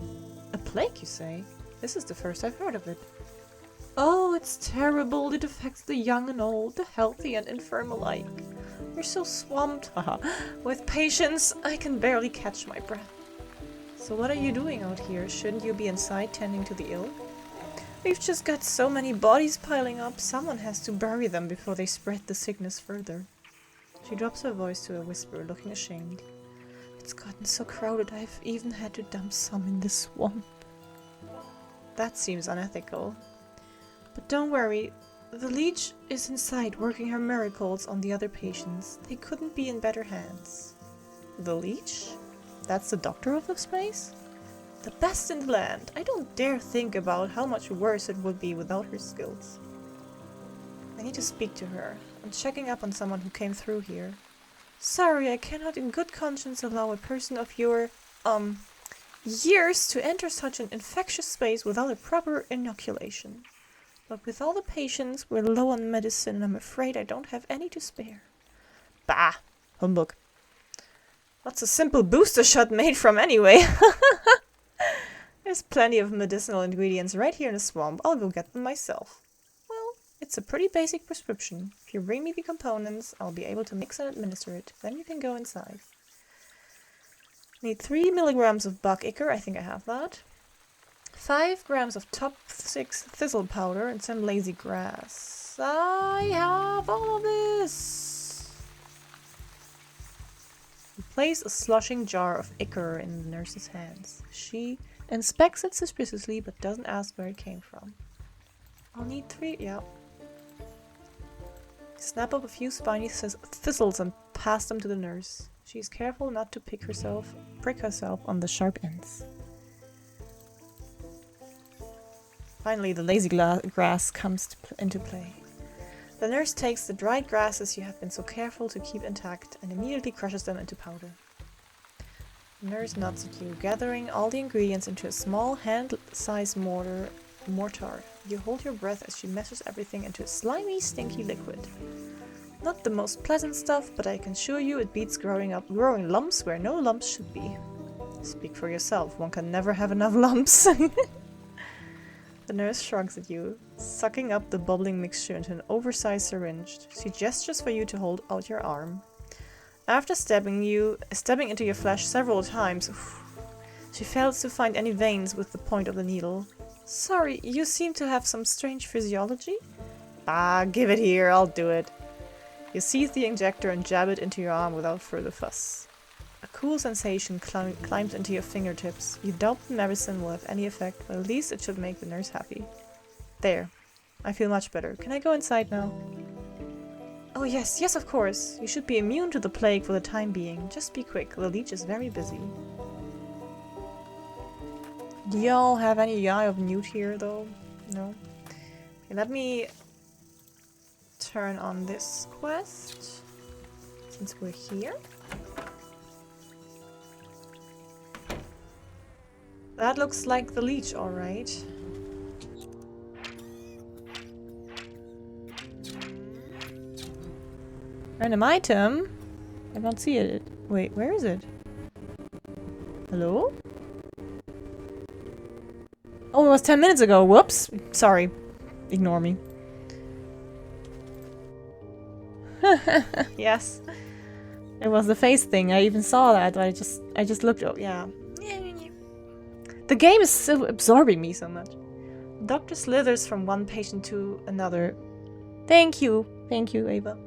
a plague, you say? This is the first I've heard of it. Oh, it's terrible. It affects the young and old, the healthy and infirm alike. We're so swamped with patients, I can barely catch my breath. So what are you doing out here? Shouldn't you be inside tending to the ill? We've just got so many bodies piling up, someone has to bury them before they spread the sickness further. She drops her voice to a whisper, looking ashamed. It's gotten so crowded I've even had to dump some in the swamp. That seems unethical. But don't worry, the leech is inside working her miracles on the other patients. They couldn't be in better hands. The leech? That's the doctor of this place? The best in the land. I don't dare think about how much worse it would be without her skills. I need to speak to her. I'm checking up on someone who came through here. Sorry, I cannot in good conscience allow a person of your, years to enter such an infectious space without a proper inoculation. But with all the patients, we're low on medicine and I'm afraid I don't have any to spare. Bah! Humbug. What's a simple booster shot made from anyway? There's plenty of medicinal ingredients right here in the swamp. I'll go get them myself. Well, it's a pretty basic prescription. If you bring me the components, I'll be able to mix and administer it. Then you can go inside. Need 3 milligrams of buck ichor. I think I have that. 5 grams of top 6 thistle powder and some lazy grass. I have all of this! You place a slushing jar of ichor in the nurse's hands. She inspects it suspiciously but doesn't ask where it came from. I'll need 3, yeah. Snap up a few spiny thistles and pass them to the nurse. She is careful not to prick herself on the sharp ends. Finally, the lazy grass comes into play. The nurse takes the dried grasses you have been so careful to keep intact and immediately crushes them into powder. The nurse nods at you, gathering all the ingredients into a small hand-sized mortar. You hold your breath as she meshes everything into a slimy, stinky liquid. Not the most pleasant stuff, but I can assure you it beats growing lumps where no lumps should be. Speak for yourself, one can never have enough lumps. The nurse shrugs at you, sucking up the bubbling mixture into an oversized syringe. She gestures for you to hold out your arm. After stabbing into your flesh several times, she fails to find any veins with the point of the needle. Sorry, you seem to have some strange physiology? Ah, give it here, I'll do it. You seize the injector and jab it into your arm without further fuss. cool sensation climbs into your fingertips. You doubt the medicine will have any effect, but at least it should make the nurse happy. There. I feel much better. Can I go inside now? Oh yes, yes of course. You should be immune to the plague for the time being. Just be quick, the leech is very busy. Do y'all have any eye of newt here though? No? Okay, let me turn on this quest. Since we're here. That looks like the leech, alright. Random item? I don't see it. Wait, where is it? Hello? Oh, it was 10 minutes ago. Whoops. Sorry. Ignore me. Yes. It was the face thing. I even saw that, but I just looked. Oh, yeah. The game is so absorbing me so much. The doctor slithers from one patient to another. Thank you, Ava.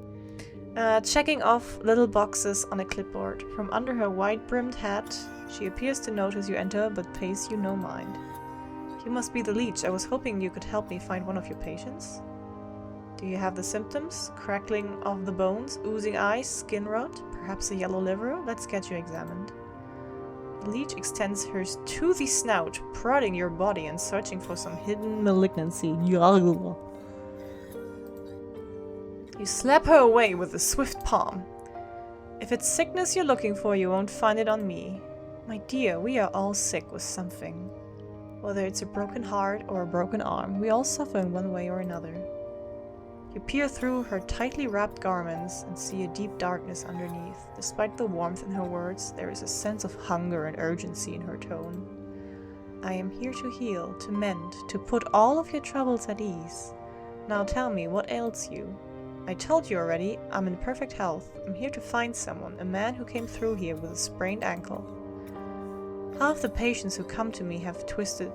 Checking off little boxes on a clipboard. From under her wide-brimmed hat, she appears to notice you enter, but pays you no mind. You must be the leech. I was hoping you could help me find one of your patients. Do you have the symptoms? Crackling of the bones, oozing eyes, skin rot, perhaps a yellow liver? Let's get you examined. The leech extends her toothy snout, prodding your body and searching for some hidden malignancy. You slap her away with a swift palm. If it's sickness you're looking for, you won't find it on me. My dear, we are all sick with something. Whether it's a broken heart or a broken arm, we all suffer in one way or another. You peer through her tightly wrapped garments and see a deep darkness underneath. Despite the warmth in her words, there is a sense of hunger and urgency in her tone. I am here to heal, to mend, to put all of your troubles at ease. Now tell me, what ails you? I told you already, I'm in perfect health. I'm here to find someone, a man who came through here with a sprained ankle. Half the patients who come to me have twisted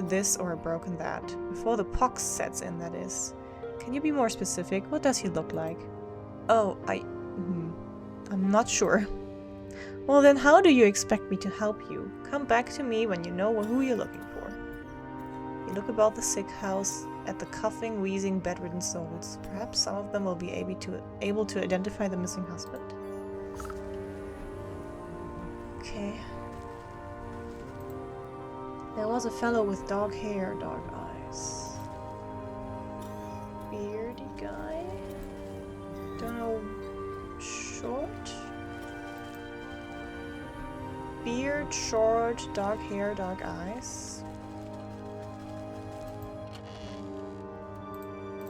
this or broken that. Before the pox sets in, that is. Can you be more specific? What does he look like? Oh, I'm not sure. Well then, how do you expect me to help you? Come back to me when you know who you're looking for. You look about the sick house, at the coughing, wheezing, bedridden souls. Perhaps some of them will be able to identify the missing husband. Okay. There was a fellow with dark hair, dark eyes. Beardy guy? Don't know. Short? Beard, short, dark hair, dark eyes.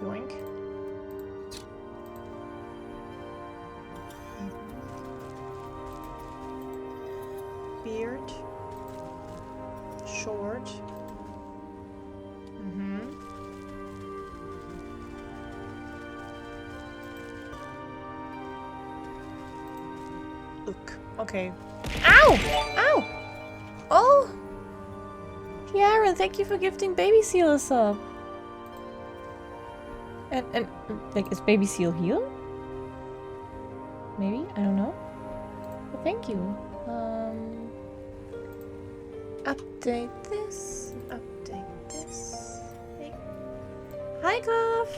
Yoink. Beard. Short. Look. Okay. Ow! Ow! Oh! Kiara, thank you for gifting Baby Seal a sub. And like, is Baby Seal healed? Maybe? I don't know. But thank you. Update this. Update this. Hey. Hi, Goff!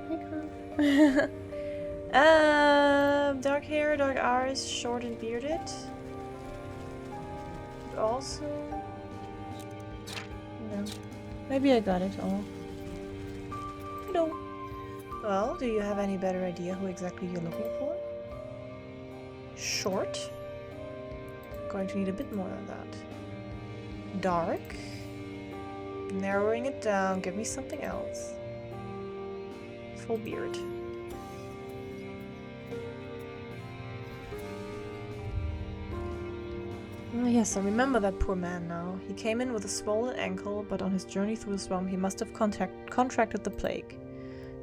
Hi, Goff. Dark hair, dark eyes, short and bearded. Also... No. Maybe I got it all. No. Well, do you have any better idea who exactly you're looking for? Short. Going to need a bit more than that. Dark. Narrowing it down. Give me something else. Full beard. Oh yes, I remember that poor man now. He came in with a swollen ankle, but on his journey through the swamp he must have contracted the plague.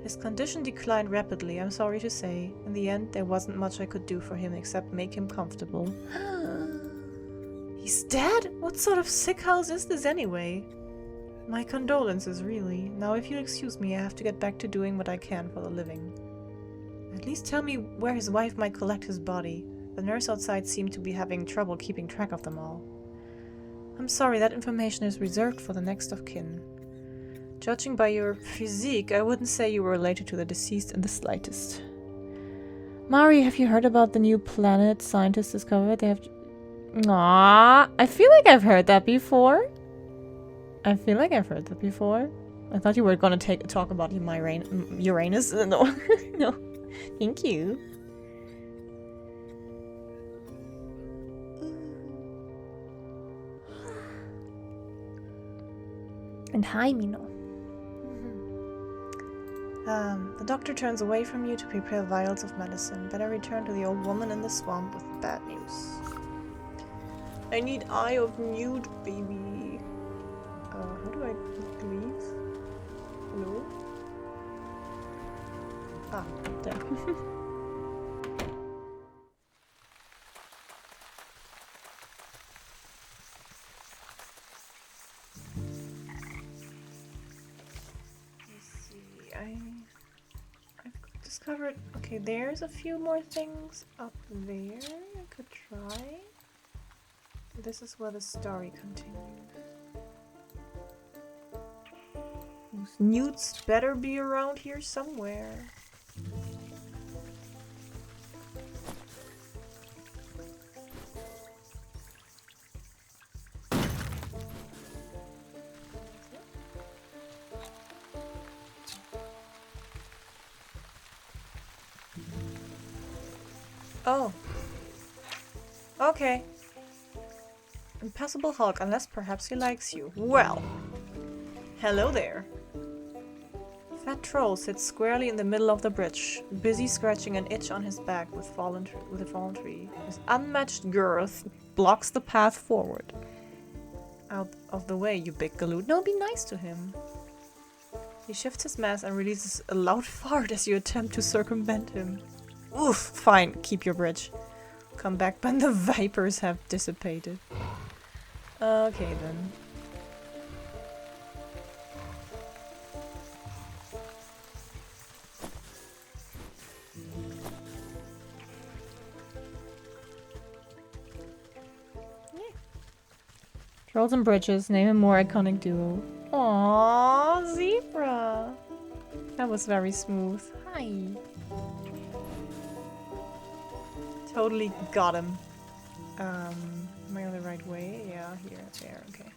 His condition declined rapidly, I'm sorry to say. In the end, there wasn't much I could do for him except make him comfortable. He's dead? What sort of sick house is this anyway? My condolences, really. Now if you'll excuse me, I have to get back to doing what I can for the living. At least tell me where his wife might collect his body. The nurse outside seemed to be having trouble keeping track of them all. I'm sorry, that information is reserved for the next of kin. Judging by your physique, I wouldn't say you were related to the deceased in the slightest. Mari, have you heard about the new planet scientists discovered? They have... Aww, I feel like I've heard that before. I thought you were gonna talk about Uranus. No. No. Thank you. And hi, Mino. The doctor turns away from you to prepare vials of medicine. Better return to the old woman in the swamp with the bad news. I need Eye of Newt, baby. How do I leave? Hello? Ah, there. I've discovered... Okay, there's a few more things up there I could try. This is where the story continues. Those newts better be around here somewhere. Oh. Okay. Impassable Hulk, unless perhaps he likes you. Well. Hello there. Fat Troll sits squarely in the middle of the bridge, busy scratching an itch on his back with a fallen tree. His unmatched girth blocks the path forward. Out of the way, you big galoot. No, be nice to him. He shifts his mass and releases a loud fart as you attempt to circumvent him. Oof, fine, keep your bridge. Come back when the vipers have dissipated. Okay then. Yeah. Trolls and Bridges, name a more iconic duo. Aww, Zebra! That was very smooth. Hi. Totally got him. Am I on the right way? Yeah, here, there, okay.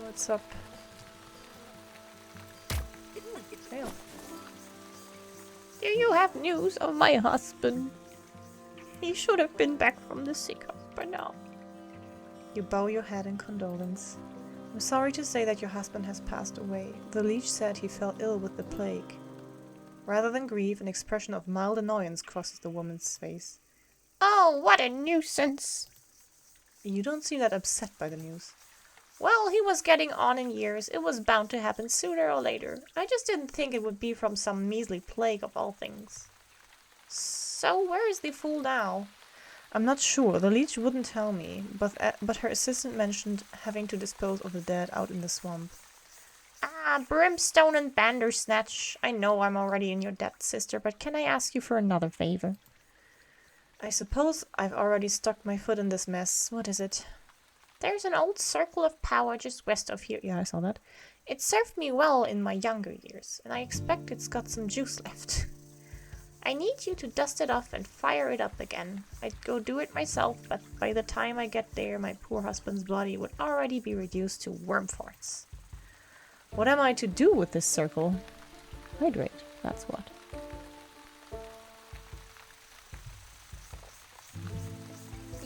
What's up? Fail. Do you have news of my husband? He should have been back from the sick house by now. You bow your head in condolence. I'm sorry to say that your husband has passed away. The leech said he fell ill with the plague. Rather than grief, an expression of mild annoyance crosses the woman's face. Oh, what a nuisance! You don't seem that upset by the news. Well, he was getting on in years. It was bound to happen sooner or later. I just didn't think it would be from some measly plague of all things. So where is the fool now? I'm not sure. The leech wouldn't tell me, but her assistant mentioned having to dispose of the dead out in the swamp. Ah, brimstone and bandersnatch. I know I'm already in your debt, sister, but can I ask you for another favor? I suppose I've already stuck my foot in this mess. What is it? There's an old circle of power just west of here. Yeah, I saw that. It served me well in my younger years, and I expect it's got some juice left. I need you to dust it off and fire it up again. I'd go do it myself, but by the time I get there, my poor husband's body would already be reduced to worm farts. What am I to do with this circle? Hydrate, that's what.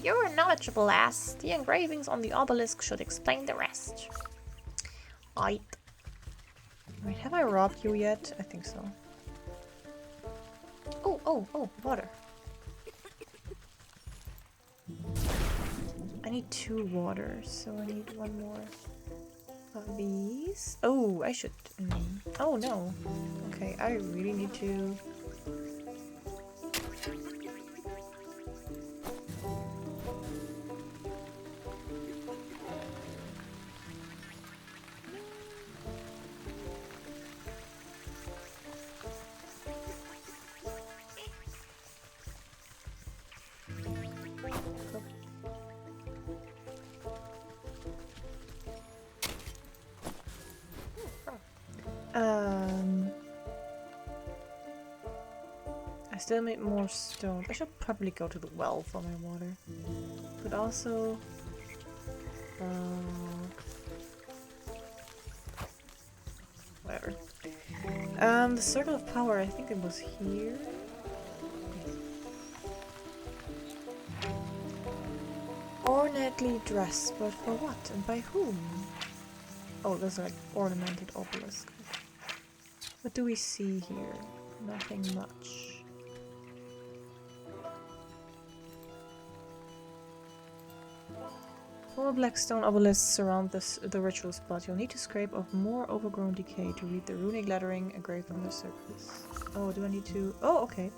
You're a knowledgeable ass. The engravings on the obelisk should explain the rest. Wait, have I robbed you yet? I think so. Oh, water. I need 2 waters, so I need 1 more of these. Oh, I should... oh, no. Okay, I really need to... I still need more stone. I should probably go to the well for my water. But also... whatever. The circle of power, I think it was here. Ornately dressed, but for what and by whom? Oh, there's like ornamented obelisk. What do we see here? Nothing much. Four black stone obelisks surround the ritual spot. You'll need to scrape off more overgrown decay to read the runic lettering engraved on the surface. Oh, do I need to... Oh, okay.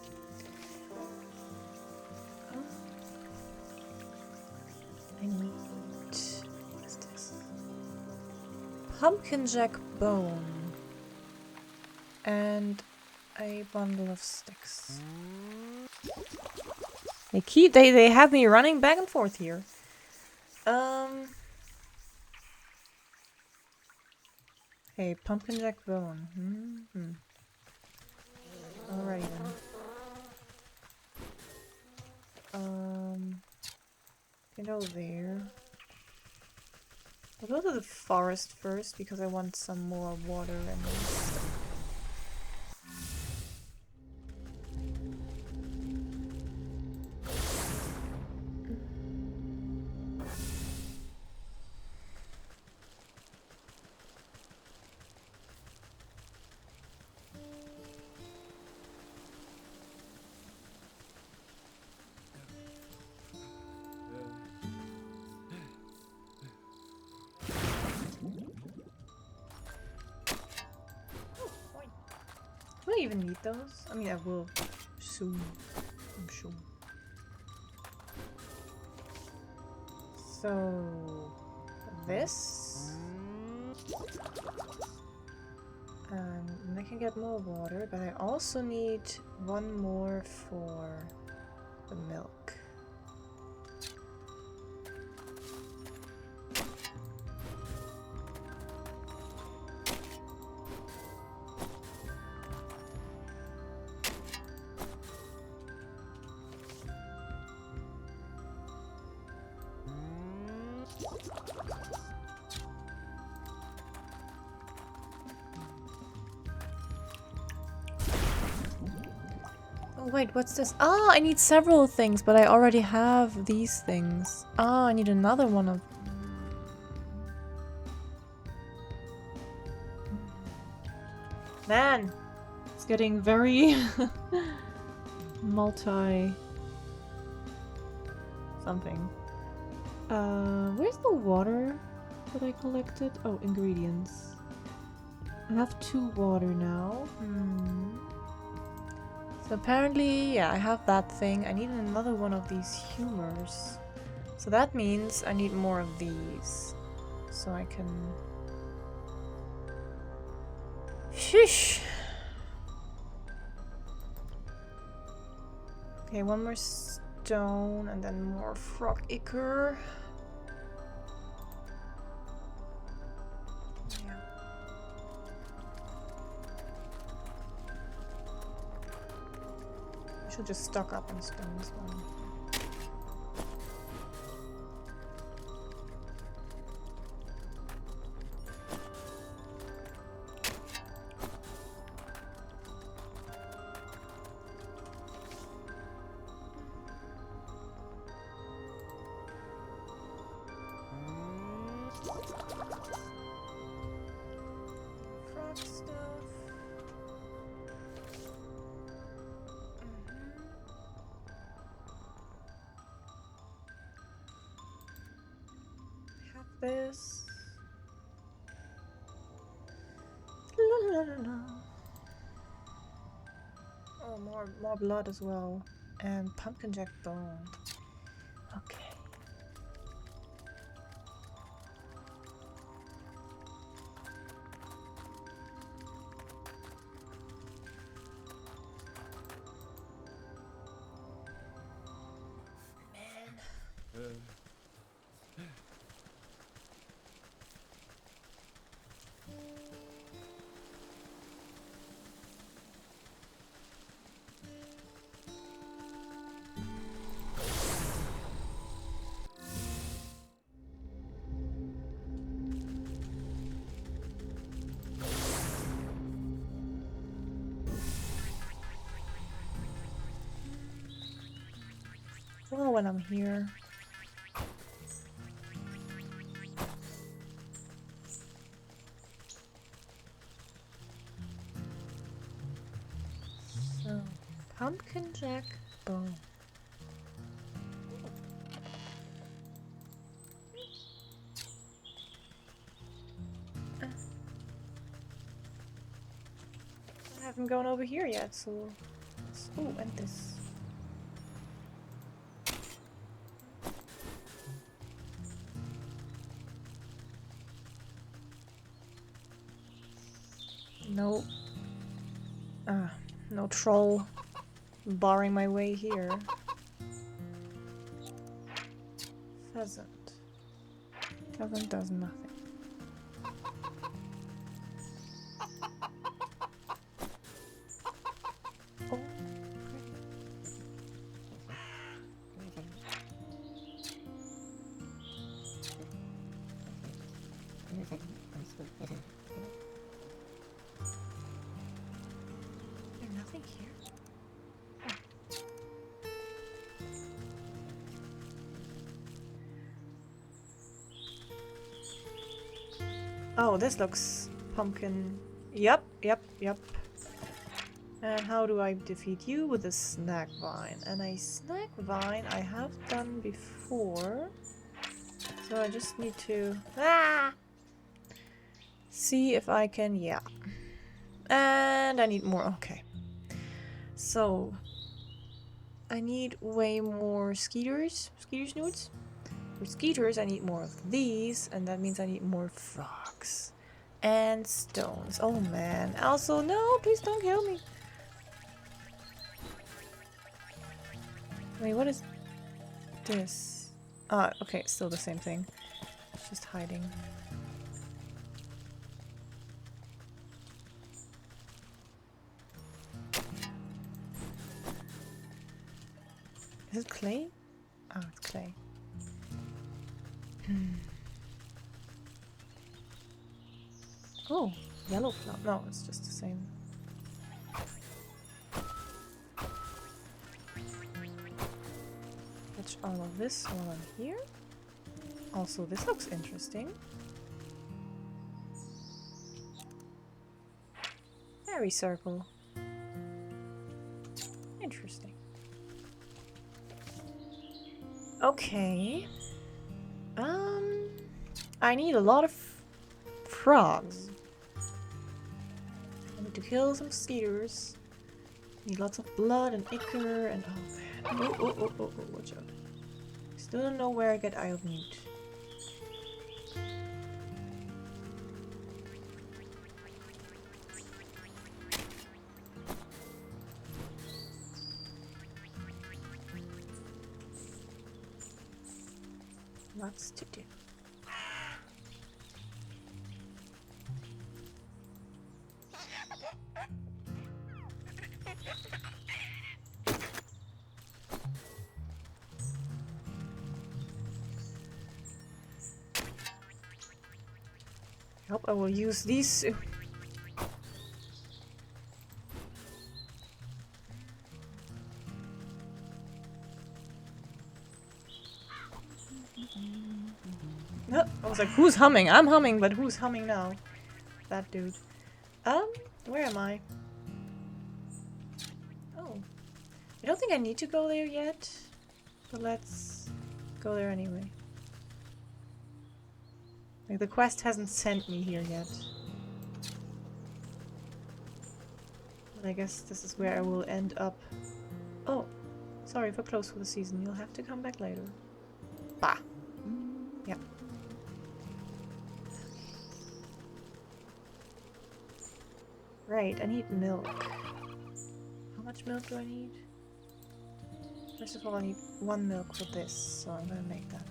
I need... What's this? Pumpkin jack bone. And a bundle of sticks. They have me running back and forth here. Hey, pumpkin jack bone. Alrighty then. Can go there. I'll go to the forest first because I want some more water and stuff. Do I even need those? I mean, I will soon, I'm sure. So, this. And I can get more water, but I also need one more for the milk. Oh wait, what's this? Ah, I need several things, but I already have these things. Ah, I need another one of... Man! It's getting very... multi... something. Where's the water that I collected? Oh, ingredients. I have 2 water now. So apparently, yeah, I have that thing. I need another one of these humors. So that means I need more of these. So I can... Sheesh! Okay, one more stone and then more frog ichor. Yeah. I should just stock up on stone as well. Frog stuff. Have this. La, la, la, la. Oh, more blood as well, and pumpkin jack bone. Okay. well when I'm here. So, pumpkin jack bone. I haven't gone over here yet, so... Oh, and this. No. No troll barring my way here. Pheasant. Pheasant does nothing. Oh, there's nothing here. Oh, this looks pumpkin. Yep. And how do I defeat you? With a snack vine. And a snack vine I have done before. So I just need to see if I can, yeah. And I need more, okay. So I need way more skeeter snoots. For skeeters I need more of these, and that means I need more frogs. And stones. Oh man. Also, no, please don't kill me. Wait, what is this? Ah, okay, it's still the same thing. It's just hiding. Is it clay? Oh, it's clay. Oh, yellow flower. No, it's just the same. Catch all of this while I'm here. Also, this looks interesting. Fairy circle. Interesting. Okay. I need a lot of frogs. I need to kill some skeeters. Need lots of blood and ichor and oh man. Oh, watch out. Still don't know where I get eye of meat. Lots to do. I hope I will use these soon. No, I was like, who's humming? I'm humming, but who's humming now? That dude. Where am I? Oh. I don't think I need to go there yet. But let's go there anyway. Like, the quest hasn't sent me here yet. But I guess this is where I will end up. Oh, sorry for close for the season. You'll have to come back later. Bah. Yep. Right, I need milk. How much milk do I need? First of all, I need 1 milk for this, so I'm gonna make that.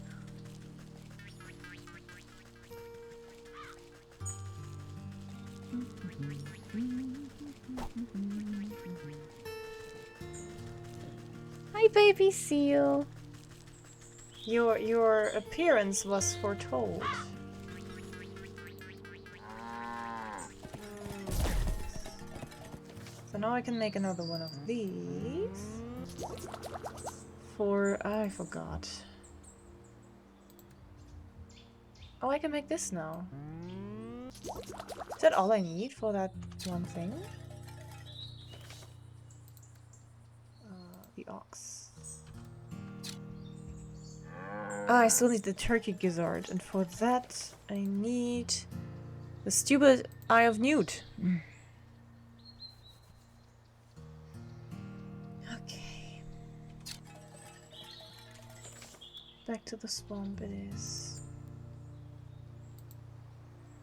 Hi, baby seal. Your appearance was foretold. So now I can make another one of these for... I forgot. Oh, I can make this now. Is that all I need for that one thing? The ox. Ah, I still need the turkey gizzard, and for that I need the stupid Eye of Newt. Okay. Back to the swamp it is.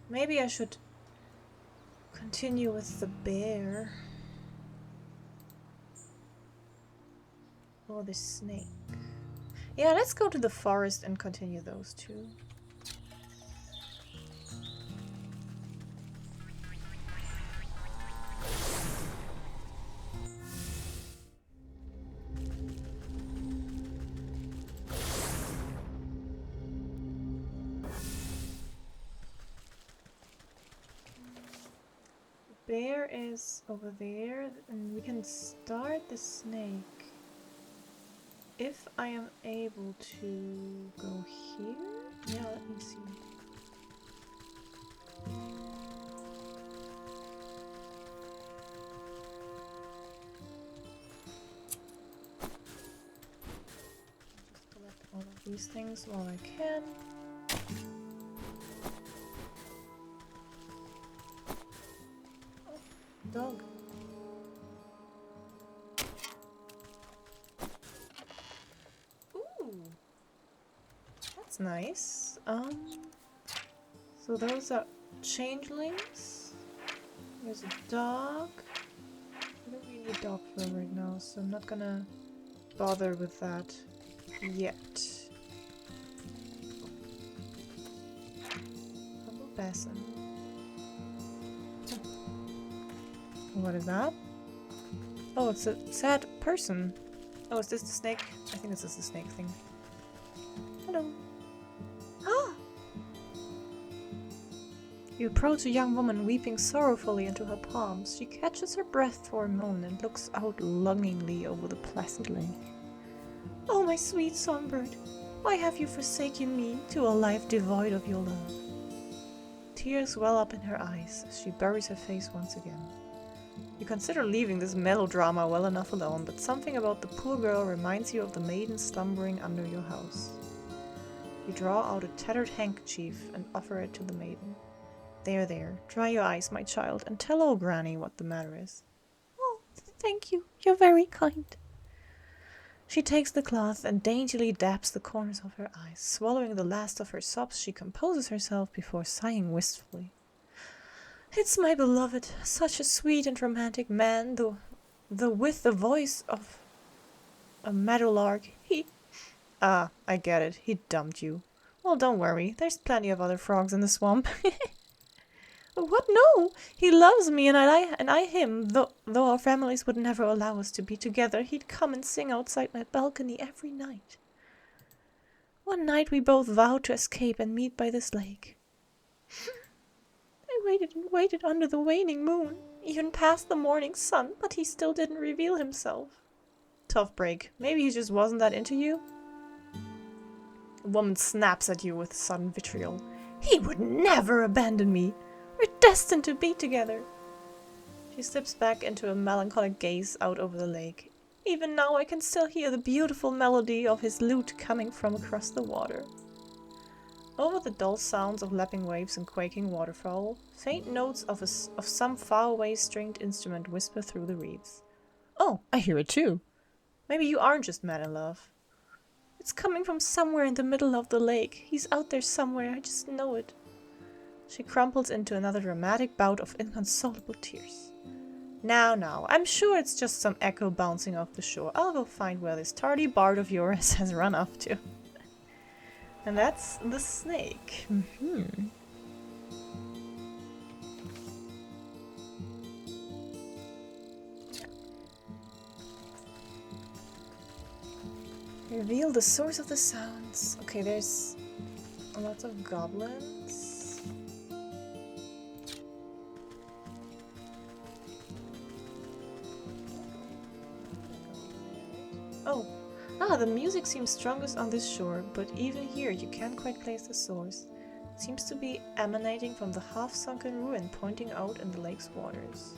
Maybe I should continue with the bear. Or the snake. Yeah, let's go to the forest and continue those two. Bear is over there, and we can start the snake. If I am able to go here? Yeah, let me see. Just collect all of these things while I can. Oh, dog. Ooh, that's nice. So those are changelings. There's a dog. I don't really need a dog fur right now, so I'm not gonna bother with that yet. Humble basin. What is that? Oh, it's a sad person. Oh, is this the snake? I think this is the snake thing. Hello. Ah! You approach a young woman weeping sorrowfully into her palms. She catches her breath for a moment and looks out longingly over the placid lake. Oh, my sweet songbird, why have you forsaken me to a life devoid of your love? Tears well up in her eyes as she buries her face once again. You consider leaving this melodrama well enough alone, but something about the poor girl reminds you of the maiden slumbering under your house. You draw out a tattered handkerchief and offer it to the maiden. There, there, dry your eyes, my child, and tell old Granny what the matter is. Oh, thank you, you're very kind. She takes the cloth and daintily dabs the corners of her eyes. Swallowing the last of her sobs, she composes herself before sighing wistfully. It's my beloved, such a sweet and romantic man, though with the voice of a meadowlark. Ah, I get it, he dumped you. Well, don't worry, there's plenty of other frogs in the swamp. What? No! He loves me and I him, though our families would never allow us to be together. He'd come and sing outside my balcony every night. One night we both vowed to escape and meet by this lake. I waited and waited under the waning moon, even past the morning sun, but he still didn't reveal himself. Tough break. Maybe he just wasn't that into you? The woman snaps at you with sudden vitriol. He would never abandon me. We're destined to be together. She slips back into a melancholic gaze out over the lake. Even now I can still hear the beautiful melody of his lute coming from across the water. Over the dull sounds of lapping waves and quaking waterfowl, faint notes of some faraway stringed instrument whisper through the reeds. Oh, I hear it too. Maybe you aren't just mad in love. It's coming from somewhere in the middle of the lake. He's out there somewhere, I just know it. She crumples into another dramatic bout of inconsolable tears. Now, I'm sure it's just some echo bouncing off the shore. I'll go find where this tardy bard of yours has run off to. And that's the snake. Reveal the source of the sounds. Okay, there's lots of goblins. Oh, Ah, the music seems strongest on this shore, but even here you can't quite place the source. It seems to be emanating from the half-sunken ruin pointing out in the lake's waters.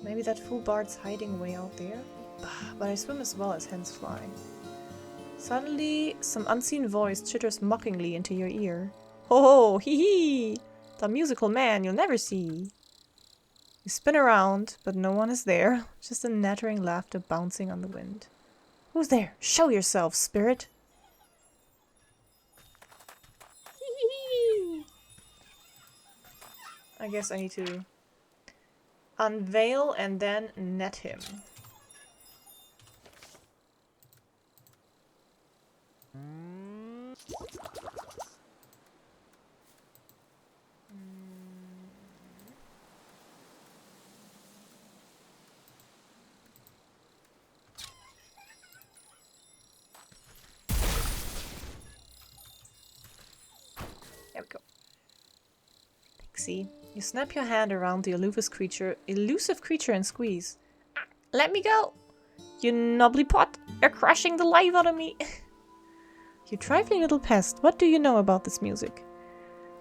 Maybe that fool Bard's hiding way out there? But I swim as well as hens fly. Suddenly, some unseen voice chitters mockingly into your ear. Ho ho, hee hee! The musical man you'll never see. You spin around, but no one is there. Just a nattering laughter bouncing on the wind. Who's there? Show yourself, spirit! I guess I need to unveil and then net him. There we go. Pixie, you snap your hand around the elusive creature and squeeze. Let me go! You knobbly pot! You're crushing the life out of me! You trifling little pest, what do you know about this music?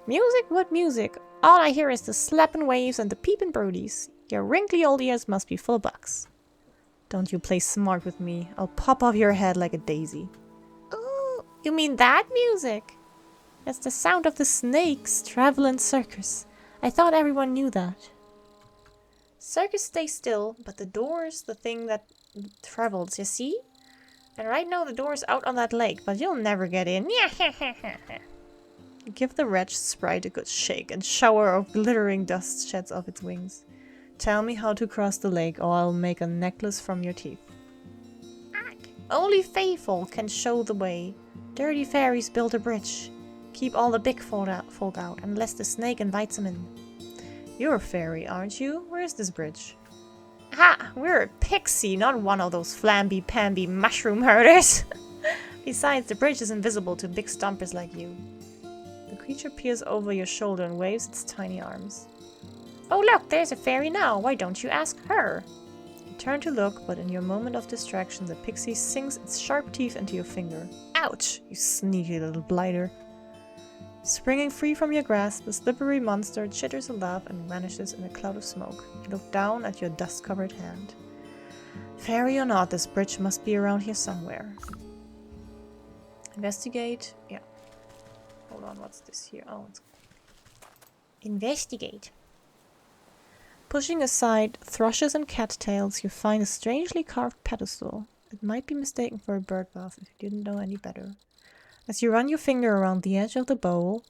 Music? What music? All I hear is the slapping waves and the peeping birdies. Your wrinkly old ears must be full of bugs. Don't you play smart with me. I'll pop off your head like a daisy. Ooh, you mean that music? It's the sound of the snakes traveling circus. I thought everyone knew that. Circus stay still, but the door's the thing that travels, you see? And right now the door's out on that lake, but you'll never get in. Give the wretched sprite a good shake and shower of glittering dust sheds off its wings. Tell me how to cross the lake, or I'll make a necklace from your teeth. Only faithful can show the way. Dirty fairies build a bridge. Keep all the big folk out, unless the snake invites them in. You're a fairy, aren't you? Where's this bridge? Ha! We're a pixie, not one of those flamby-pamby mushroom herders. Besides, the bridge is invisible to big stompers like you. The creature peers over your shoulder and waves its tiny arms. Oh look, there's a fairy now. Why don't you ask her? You turn to look, but in your moment of distraction, the pixie sinks its sharp teeth into your finger. Ouch, you sneaky little blighter. Springing free from your grasp, the slippery monster chitters a laugh and vanishes in a cloud of smoke. You look down at your dust-covered hand. Fairy or not, this bridge must be around here somewhere. Investigate. Yeah. Hold on, what's this here? Oh, it's... Investigate. Pushing aside thrushes and cattails, you find a strangely carved pedestal. It might be mistaken for a bird bath if you didn't know any better. As you run your finger around the edge of the bowl,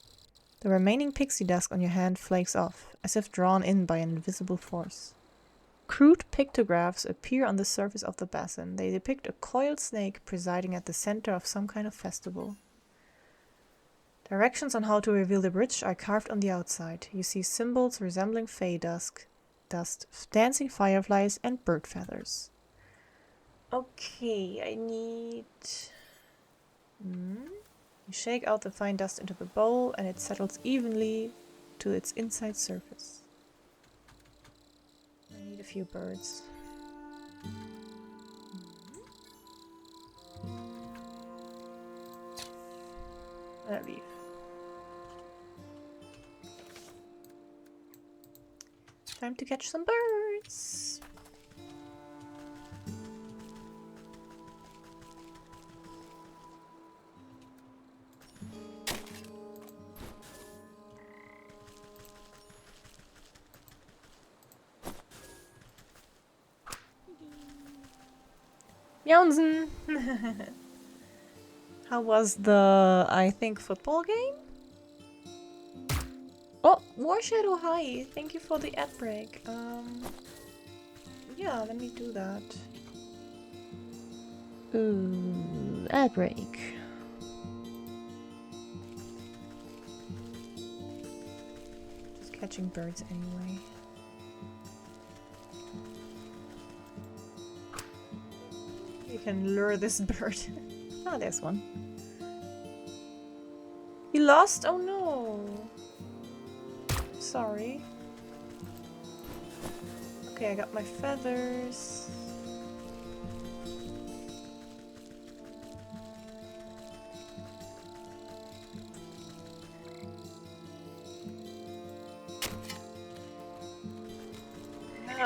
the remaining pixie dust on your hand flakes off, as if drawn in by an invisible force. Crude pictographs appear on the surface of the basin. They depict a coiled snake presiding at the center of some kind of festival. Directions on how to reveal the bridge are carved on the outside. You see symbols resembling fey dust, dancing fireflies, and bird feathers. Okay, I need... You shake out the fine dust into the bowl and it settles evenly to its inside surface. I need a few birds. I leave. Time to catch some birds. Johnson. How was the, I think, football game? Oh, Warshadow, hi. Thank you for the ad break. Yeah, let me do that. Ooh, ad break. Just catching birds anyway. You can lure this bird. Ah, there's one. You lost? Oh no. Sorry. Okay, I got my feathers.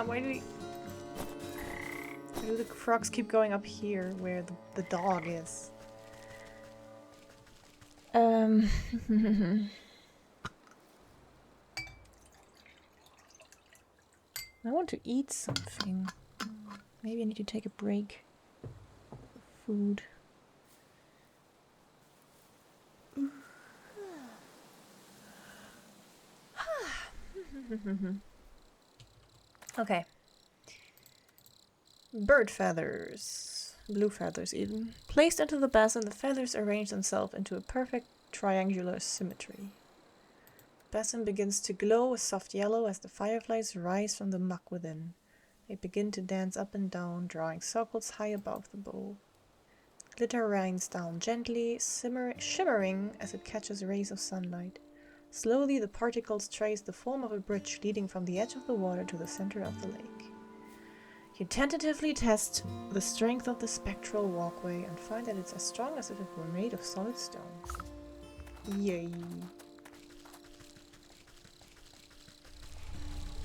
Why do the frogs keep going up here where the dog is? I want to eat something. Maybe I need to take a break. Food. Okay. Bird feathers. Blue feathers even. Placed into the basin, the feathers arrange themselves into a perfect triangular symmetry. The basin begins to glow a soft yellow as the fireflies rise from the muck within. They begin to dance up and down, drawing circles high above the bowl. Glitter rains down gently, shimmering as it catches rays of sunlight. Slowly, the particles trace the form of a bridge leading from the edge of the water to the center of the lake. You tentatively test the strength of the spectral walkway and find that it's as strong as if it were made of solid stone. Yay.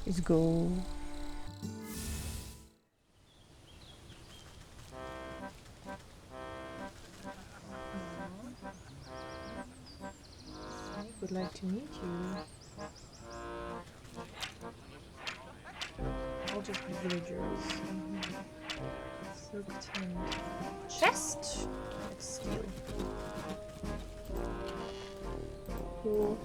Let's go. I would like to meet you. All just villagers. Silk tent. Chest! Let's steal. Cool.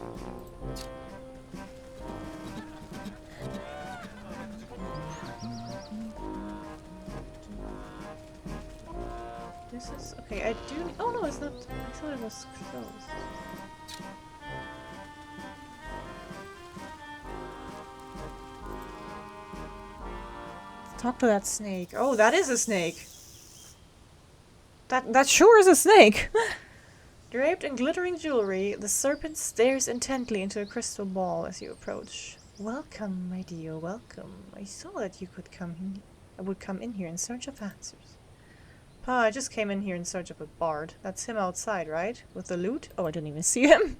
This is okay. I do. Oh no, it's not. I thought it was closed. Talk to that snake. Oh, that is a snake. That sure is a snake. Draped in glittering jewelry, the serpent stares intently into a crystal ball as you approach. Welcome, my dear, welcome. I saw that you would come in here in search of answers. Pa, I just came in here in search of a bard. That's him outside, right? With the loot? Oh, I didn't even see him.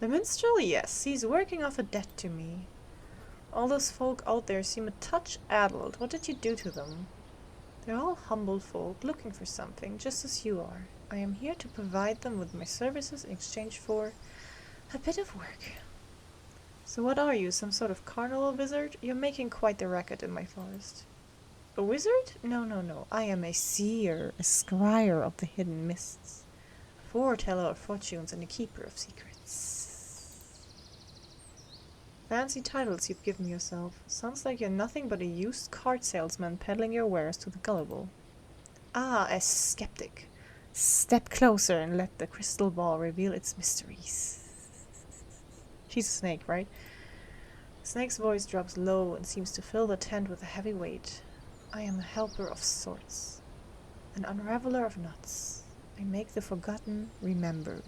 The minstrel? Yes, he's working off a debt to me. All those folk out there seem a touch addled. What did you do to them? They're all humble folk, looking for something, just as you are. I am here to provide them with my services in exchange for a bit of work. So what are you, some sort of carnival wizard? You're making quite the racket in my forest. A wizard? No. I am a seer, a scryer of the hidden mists, a foreteller of fortunes and a keeper of secrets. Fancy titles you've given yourself. Sounds like you're nothing but a used card salesman peddling your wares to the gullible. Ah, a skeptic. Step closer and let the crystal ball reveal its mysteries. She's a snake, right? The snake's voice drops low and seems to fill the tent with a heavy weight. I am a helper of sorts. An unraveler of knots. I make the forgotten remembered.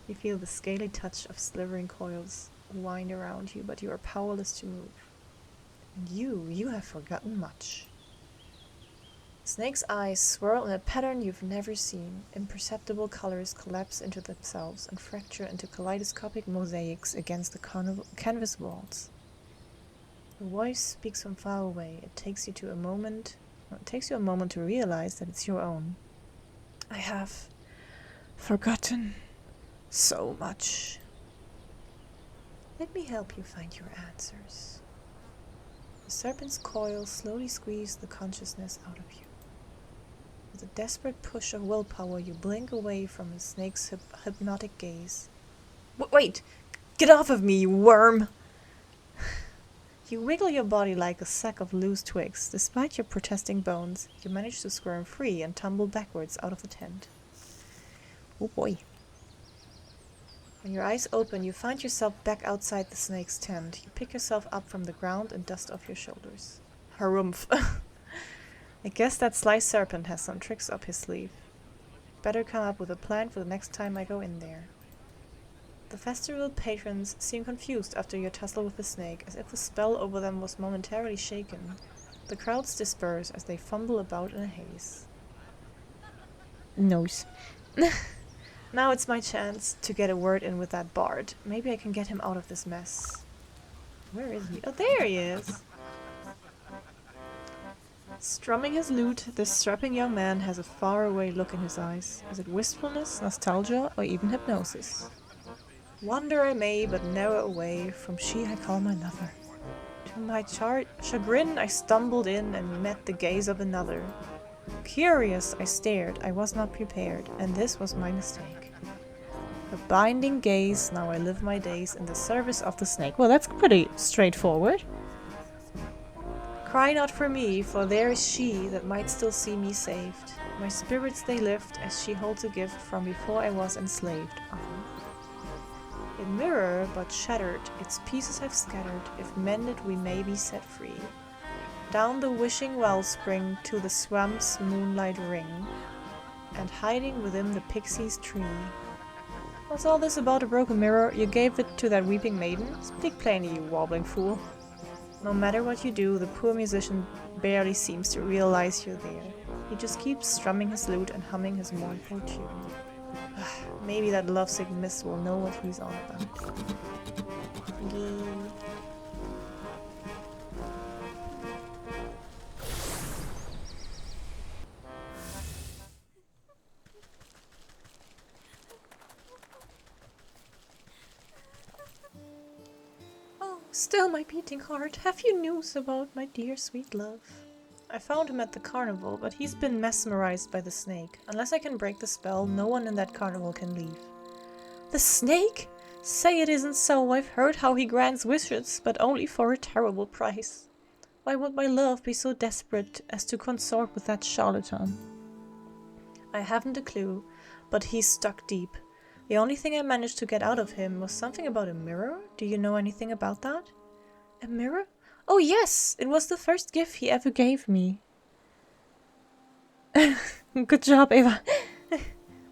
You feel the scaly touch of slithering coils wind around you, but you are powerless to move. And you have forgotten much. Snake's eyes swirl in a pattern you've never seen. Imperceptible colors collapse into themselves and fracture into kaleidoscopic mosaics against the canvas walls. The voice speaks from far away. It takes you a moment to realize that it's your own. I have forgotten so much. Let me help you find your answers. The serpent's coils slowly squeeze the consciousness out of you. With a desperate push of willpower, you blink away from the snake's hypnotic gaze. Wait! Get off of me, you worm! You wiggle your body like a sack of loose twigs. Despite your protesting bones, you manage to squirm free and tumble backwards out of the tent. Oh boy. When your eyes open, you find yourself back outside the snake's tent. You pick yourself up from the ground and dust off your shoulders. Harumph. I guess that sly serpent has some tricks up his sleeve. Better come up with a plan for the next time I go in there. The festival patrons seem confused after your tussle with the snake, as if the spell over them was momentarily shaken. The crowds disperse as they fumble about in a haze. Nose. Now it's my chance to get a word in with that bard. Maybe I can get him out of this mess. Where is he? Oh, there he is! Strumming his lute, this strapping young man has a faraway look in his eyes. Is it wistfulness, nostalgia, or even hypnosis? Wander I may, but never away from she I call my lover. To my chagrin I stumbled in and met the gaze of another. Curious I stared, I was not prepared, and this was my mistake. A binding gaze, now I live my days in the service of the snake. Well, that's pretty straightforward. Cry not for me, for there is she that might still see me saved. My spirits they lift, as she holds a gift from before I was enslaved. It mirror, but shattered, its pieces have scattered. If mended, we may be set free. Down the wishing wellspring to the swamp's moonlight ring, and hiding within the pixie's tree. What's all this about a broken mirror? You gave it to that weeping maiden? Speak plainly, you wobbling fool. No matter what you do, the poor musician barely seems to realize you're there. He just keeps strumming his lute and humming his mournful tune. Maybe that lovesick miss will know what he's on about. Oh, still my beating heart, have you news about my dear sweet love? I found him at the carnival, but he's been mesmerized by the snake. Unless I can break the spell, no one in that carnival can leave. The snake? Say it isn't so. I've heard how he grants wishes, but only for a terrible price. Why would my love be so desperate as to consort with that charlatan? I haven't a clue, but he's stuck deep. The only thing I managed to get out of him was something about a mirror. Do you know anything about that? A mirror? Oh yes! It was the first gift he ever gave me. Good job, Eva.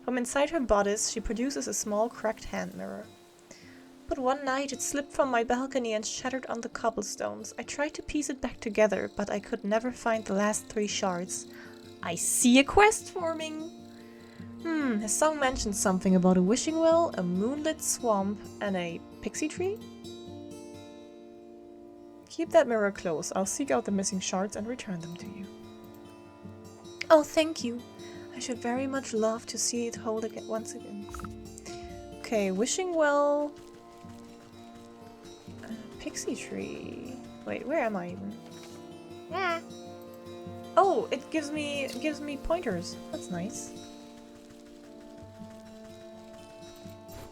From inside her bodice, she produces a small cracked hand mirror. But one night it slipped from my balcony and shattered on the cobblestones. I tried to piece it back together, but I could never find the last 3 shards. I see a quest forming! His song mentioned something about a wishing well, a moonlit swamp, and a pixie tree? Keep that mirror close. I'll seek out the missing shards and return them to you. Oh, thank you. I should very much love to see it hold again once again. Okay, wishing well. Pixie tree. Wait, where am I even? Yeah. Oh, it gives me pointers. That's nice.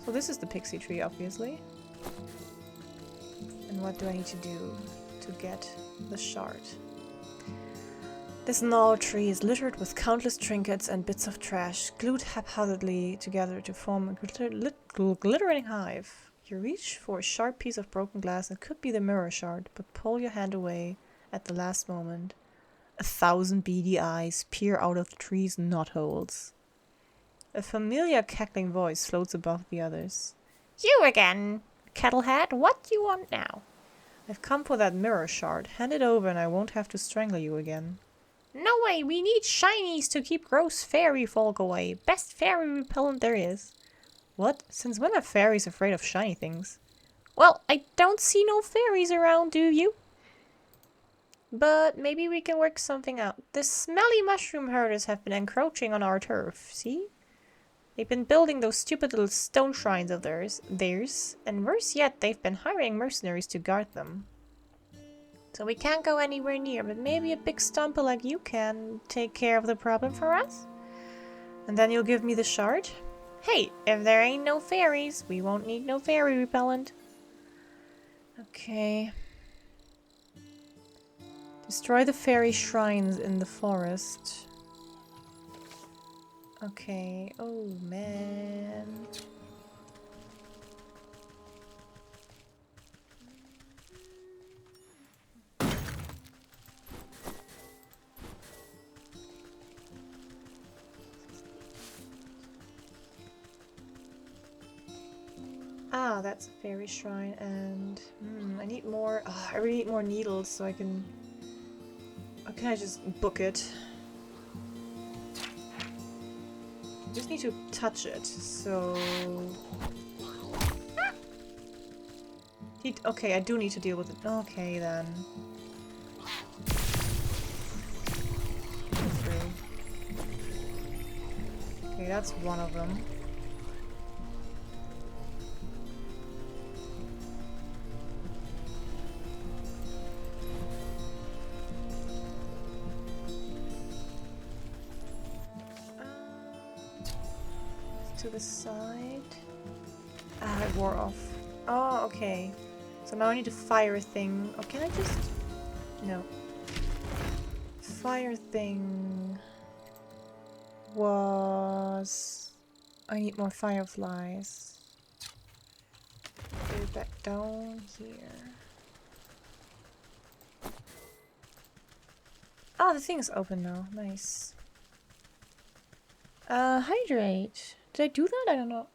So this is the pixie tree, obviously. And what do I need to do to get the shard? This gnarled tree is littered with countless trinkets and bits of trash, glued haphazardly together to form a glittering hive. You reach for a sharp piece of broken glass. It could be the mirror shard, but pull your hand away at the last moment. 1,000 beady eyes peer out of the tree's knotholes. A familiar cackling voice floats above the others. You again, Kettlehead, what do you want now? I've come for that mirror shard. Hand it over and I won't have to strangle you again. No way, we need shinies to keep gross fairy folk away. Best fairy repellent there is. What? Since when are fairies afraid of shiny things? Well, I don't see no fairies around, do you? But maybe we can work something out. The smelly mushroom herders have been encroaching on our turf, see? They've been building those stupid little stone shrines of theirs, and worse yet, they've been hiring mercenaries to guard them. So we can't go anywhere near, but maybe a big stomper like you can take care of the problem for us? And then you'll give me the shard? Hey, if there ain't no fairies, we won't need no fairy repellent. Okay. Destroy the fairy shrines in the forest. Okay, oh man. Ah, that's a fairy shrine, and I need more. Oh, I really need more needles so I can. Or can I just book it? I just need to touch it, so... Okay, I do need to deal with it. Okay, then. Through. Okay, that's one of them. To the side. Ah, it wore off. Oh, okay. So now I need to fire a thing. Or can I just... No. Fire thing... was... I need more fireflies. Put it back down here. Ah, the thing is open now. Nice. Hydrate. Did I do that? I don't know.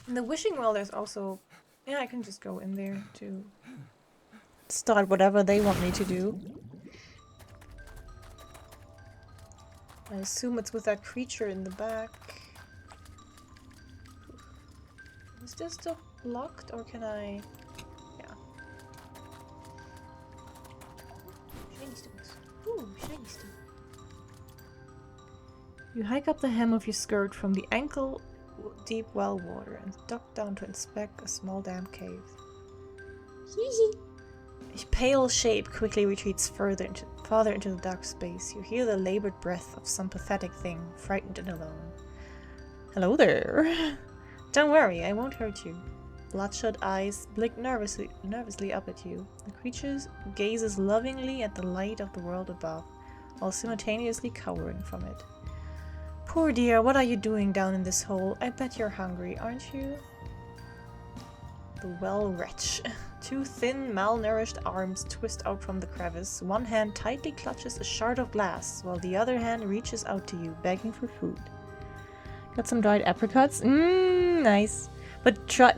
In the wishing well, there's also... Yeah, I can just go in there to start whatever they want me to do. I assume it's with that creature in the back. Is this still locked, or can I... Yeah. Shiny stones. Ooh, shiny stone. You hike up the hem of your skirt from the ankle-deep well water and duck down to inspect a small damp cave. Hee. A pale shape quickly retreats farther into the dark space. You hear the labored breath of some pathetic thing, frightened and alone. Hello there. Don't worry, I won't hurt you. Bloodshot eyes blink nervously up at you. The creature gazes lovingly at the light of the world above, while simultaneously cowering from it. Poor dear, what are you doing down in this hole? I bet you're hungry, aren't you? The well wretch. Two thin, malnourished arms twist out from the crevice. One hand tightly clutches a shard of glass, while the other hand reaches out to you, begging for food. Got some dried apricots? Nice. But try,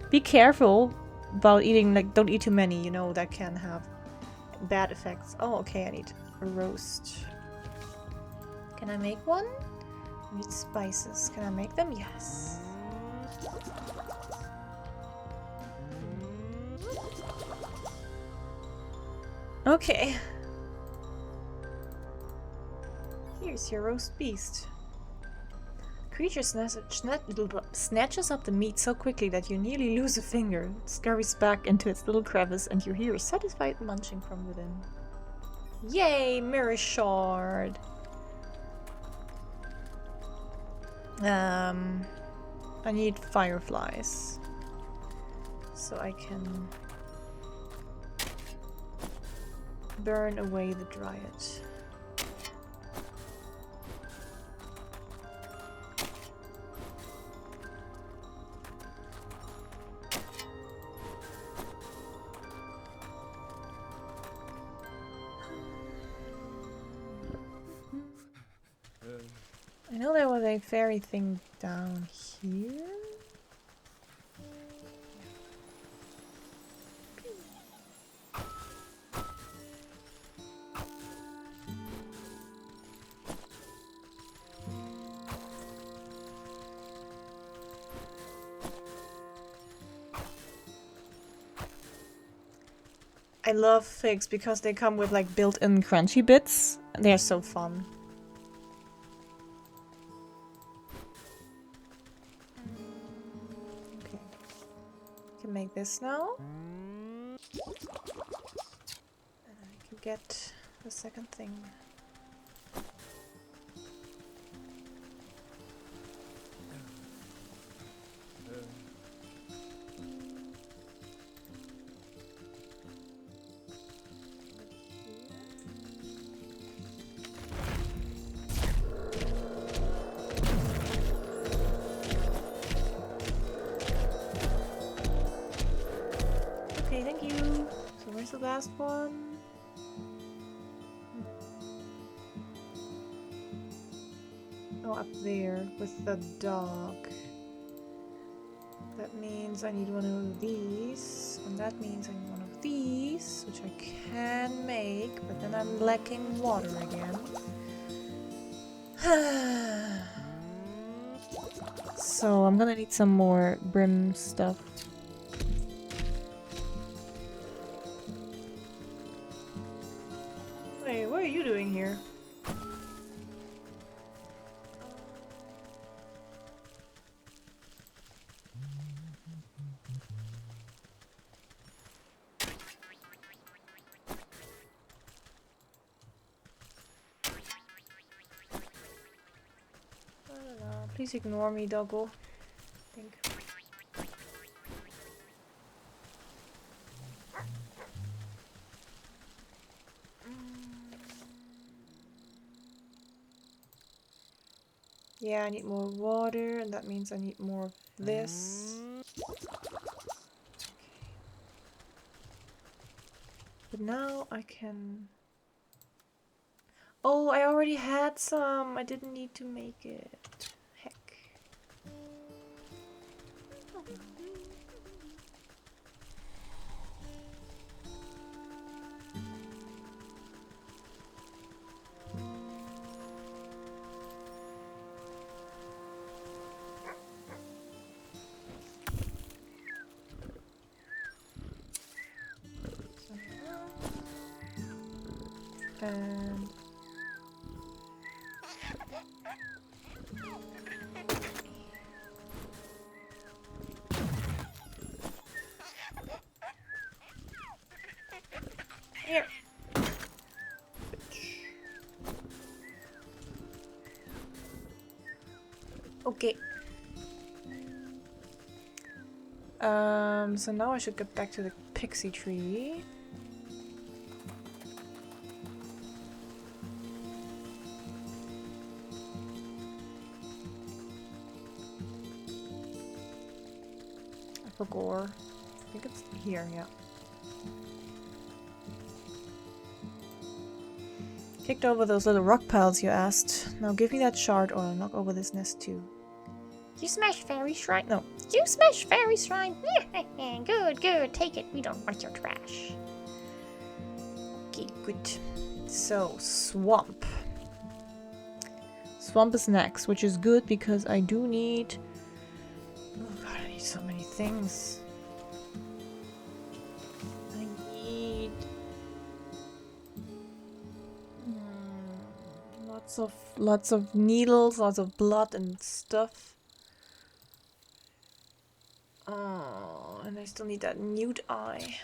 be careful about eating, don't eat too many, you know, that can have bad effects. Oh, okay, I need a roast. Can I make one? I need spices. Can I make them? Yes. Okay. Here's your roast beast. Creature snatches up the meat so quickly that you nearly lose a finger. It scurries back into its little crevice and you hear a satisfied munching from within. Yay, mirror shard! I need fireflies. So I can burn away the dryad. I know there was a fairy thing down here. I love figs because they come with built-in crunchy bits. They're so fun. Okay. I can make this now. And I can get the second thing. Okay, thank you. So where's the last one? Oh, up there with the dog. That means I need one of these, and that means I need one of these, which I can make, but then I'm lacking water again. So I'm gonna need some more brim stuff. Wait, what are you doing here? I don't know. Please ignore me, doggo. Think. Yeah, I need more water, and that means I need more of this. But now I can... Oh, I already had some. I didn't need to make it. Heck. And here. Okay. So now I should get back to the pixie tree. For gore. I think it's here, yeah. Kicked over those little rock piles you asked. Now give me that shard or I'll knock over this nest too. You smashed fairy shrine. No. You smashed fairy shrine. Good, good. Take it. We don't want your trash. Okay, good. So, swamp. Swamp is next, which is good because I do need... Oh god, I need so many things. I need... lots of needles, lots of blood and stuff. Oh, and I still need that newt eye.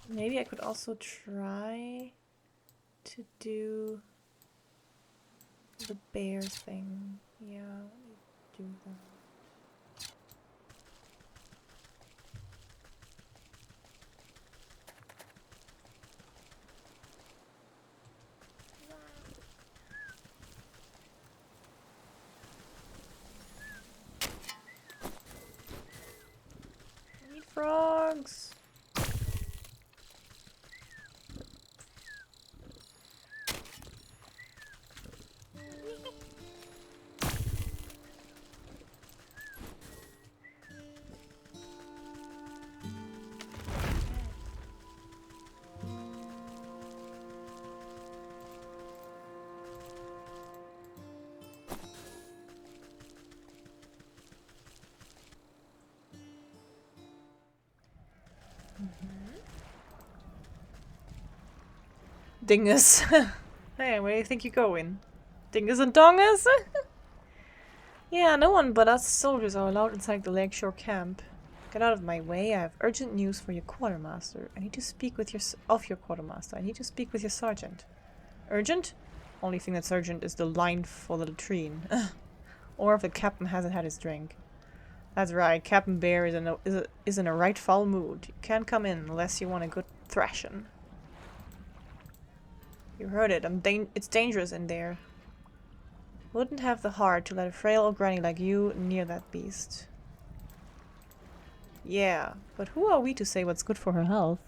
Maybe I could also try to do the bear thing. Yeah, let me do that. I need frogs. Dingus. Hey, where do you think you're going? Dingus and dongus? Yeah, no one but us soldiers are allowed inside the lakeshore camp. Get out of my way. I have urgent news for your quartermaster. I need to speak with your quartermaster. I need to speak with your sergeant. Urgent? Only thing that's urgent is the line for the latrine. Or if the captain hasn't had his drink. That's right, Captain Bear is in a right foul mood. You can't come in unless you want a good thrashing. You heard it. It's dangerous in there. Wouldn't have the heart to let a frail old granny like you near that beast. Yeah, but who are we to say what's good for her health?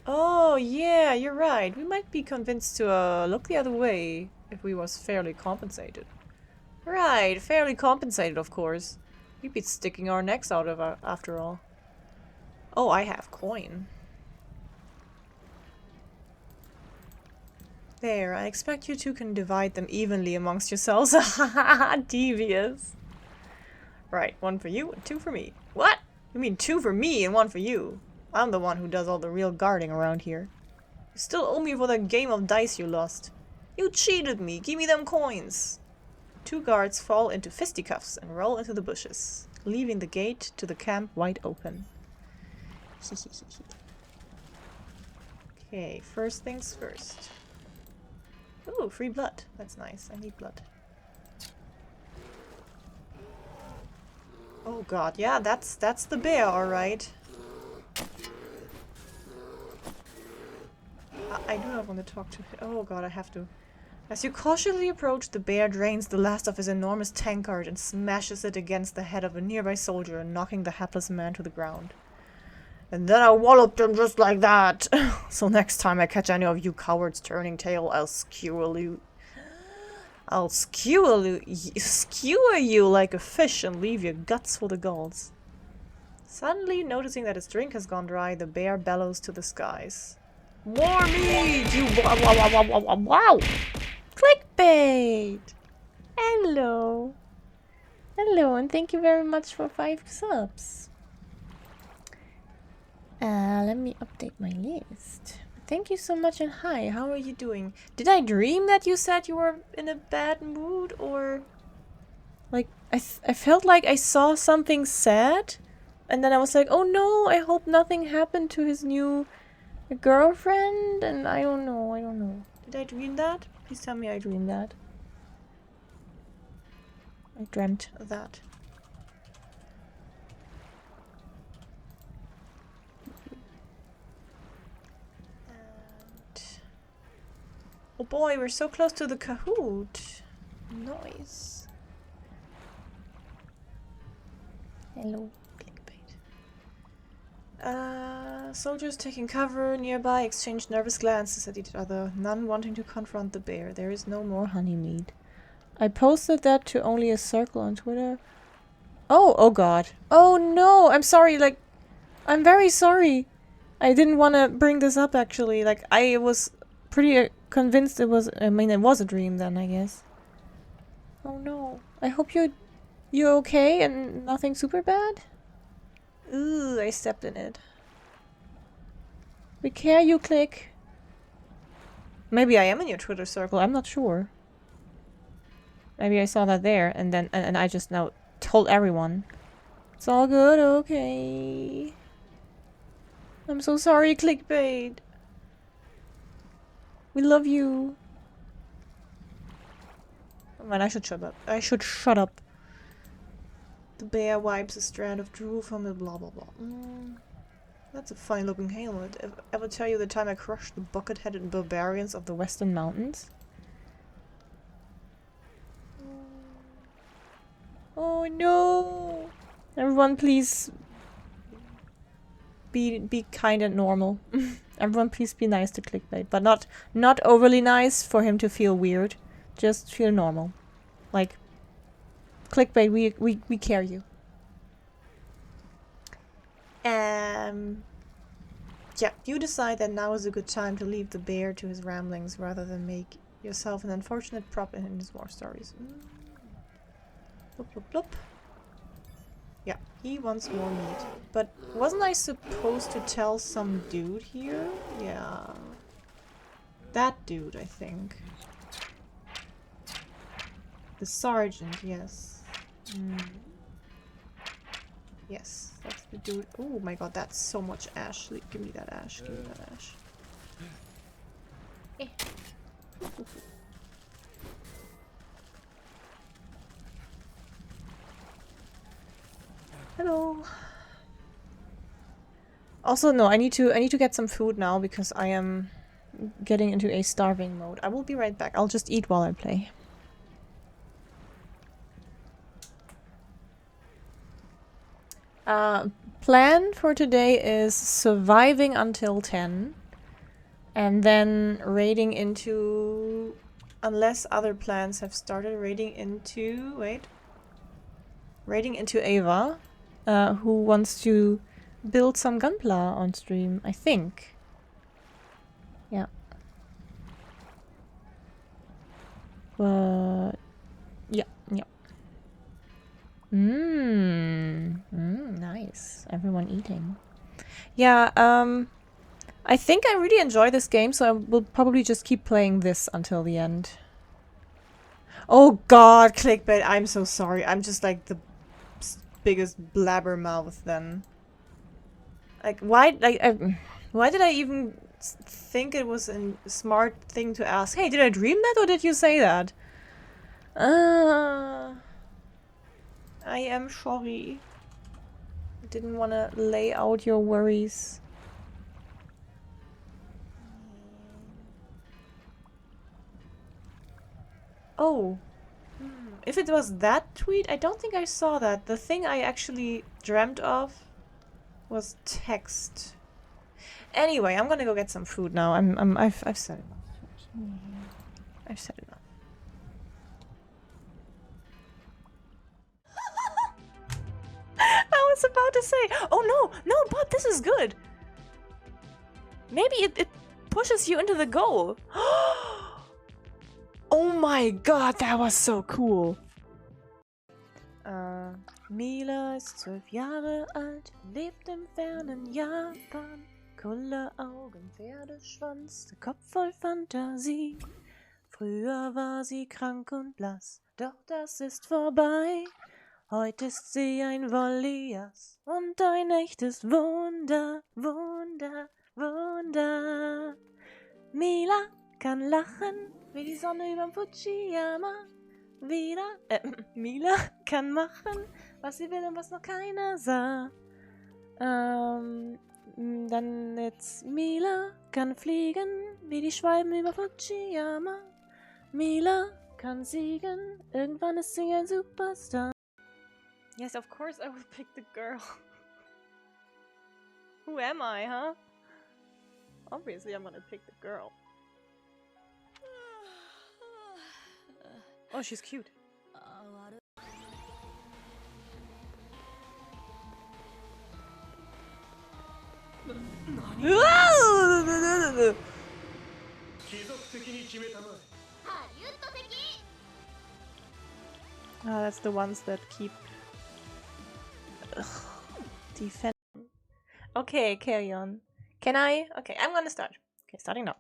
Oh, yeah, you're right. We might be convinced to look the other way if we was fairly compensated. Right, fairly compensated, of course. We'd be sticking our necks out of after all. Oh, I have coin. There, I expect you two can divide them evenly amongst yourselves. Devious. Right, 1 for you and 2 for me. What? You mean 2 for me and 1 for you? I'm the one who does all the real guarding around here. You still owe me for that game of dice you lost. You cheated me. Give me them coins. 2 guards fall into fisticuffs and roll into the bushes, leaving the gate to the camp wide open. Okay, first things first. Ooh, free blood. That's nice. I need blood. Oh god, yeah, that's the bear, alright. I do not want to talk to him. Oh god, I have to. As you cautiously approach, the bear drains the last of his enormous tankard and smashes it against the head of a nearby soldier, knocking the hapless man to the ground. And then I walloped him just like that. So next time I catch any of you cowards turning tail, I'll skewer you like a fish and leave your guts for the gulls. Suddenly, noticing that his drink has gone dry, the bear bellows to the skies. More meat! You wow! Clickbait! Hello! Hello, and thank you very much for 5 subs. Let me update my list. Thank you so much and hi, how are you doing? Did I dream that you said you were in a bad mood or... Like, I felt like I saw something sad and then I was like, oh no, I hope nothing happened to his new girlfriend and I don't know. Did I dream that? Please tell me I dreamed that. I dreamt that. Oh boy, we're so close to the Kahoot. Noise. Hello, clickbait. Soldiers taking cover nearby exchange nervous glances at each other, none wanting to confront the bear. There is no more honey mead. I posted that to only a circle on Twitter. Oh god. Oh no, I'm sorry, like, I'm very sorry. I didn't want to bring this up actually, like, I was pretty convinced it was, I mean, it was a dream then, I guess. Oh no. I hope you're okay and nothing super bad? Ooh, I stepped in it. We care, you click. Maybe I am in your Twitter circle, I'm not sure. Maybe I saw that there and then, and I just now told everyone. It's all good, okay. I'm so sorry, clickbait. We love you. Oh man, I should shut up. I should shut up. The bear wipes a strand of drool from it, blah blah blah. That's a fine looking helmet. Ever tell you the time I crushed the bucket-headed barbarians of the Western Mountains? Oh no! Everyone please be kind and normal. Everyone please be nice to clickbait, but not overly nice for him to feel weird. Just feel normal. Like, clickbait, we care you. Yeah, you decide that now is a good time to leave the bear to his ramblings rather than make yourself an unfortunate prop in his war stories. Bloop, bloop, bloop. Yeah, he wants more meat. But wasn't I supposed to tell some dude here? Yeah. That dude, I think. The sergeant, yes. Yes, that's the dude. Oh my god, that's so much ash. Give me that ash. Give me that ash. Eh. Hello. Also, no, I need to get some food now because I am getting into a starving mode. I will be right back. I'll just eat while I play. Plan for today is surviving until 10 and then raiding into, unless other plans have started, raiding into Ava, who wants to build some gunpla on stream, I think. Yeah. But yeah, yeah. Nice. Everyone eating. Yeah, I think I really enjoy this game, so I will probably just keep playing this until the end. Oh god, clickbait. I'm so sorry. I'm just like the biggest blabbermouth then. Like, why did I even think it was a smart thing to ask? Hey, did I dream that or did you say that? I am sorry. Didn't want to lay out your worries. Oh. If it was that tweet, I don't think I saw that. The thing I actually dreamt of was text. Anyway, I'm gonna go get some food now. I've said enough. I've said enough. I was about to say, oh no, but this is good. Maybe it pushes you into the goal. Oh my god, that was so cool. Mila ist 12 Jahre alt, lebt im fernen Japan. Kulleraugen, Pferdeschwanz, der Kopf voll Fantasie. Früher war sie krank und blass, doch das ist vorbei. Heute ist sie ein Vollias und ein echtes Wunder, Wunder, Wunder. Mila kann lachen wie die Sonne überm Fujiyama. Mila kann machen, was sie will und was noch keiner sah. Dann jetzt Mila kann fliegen wie die Schwalben über Fujiyama. Mila kann siegen, irgendwann ist sie ein Superstar. Yes, of course I will pick the girl. Who am I, huh? Obviously I'm gonna pick the girl. Oh, she's cute. Ah, that's the ones that keep defending. Okay, carry on. Can I? Okay, I'm gonna start. Okay, starting now.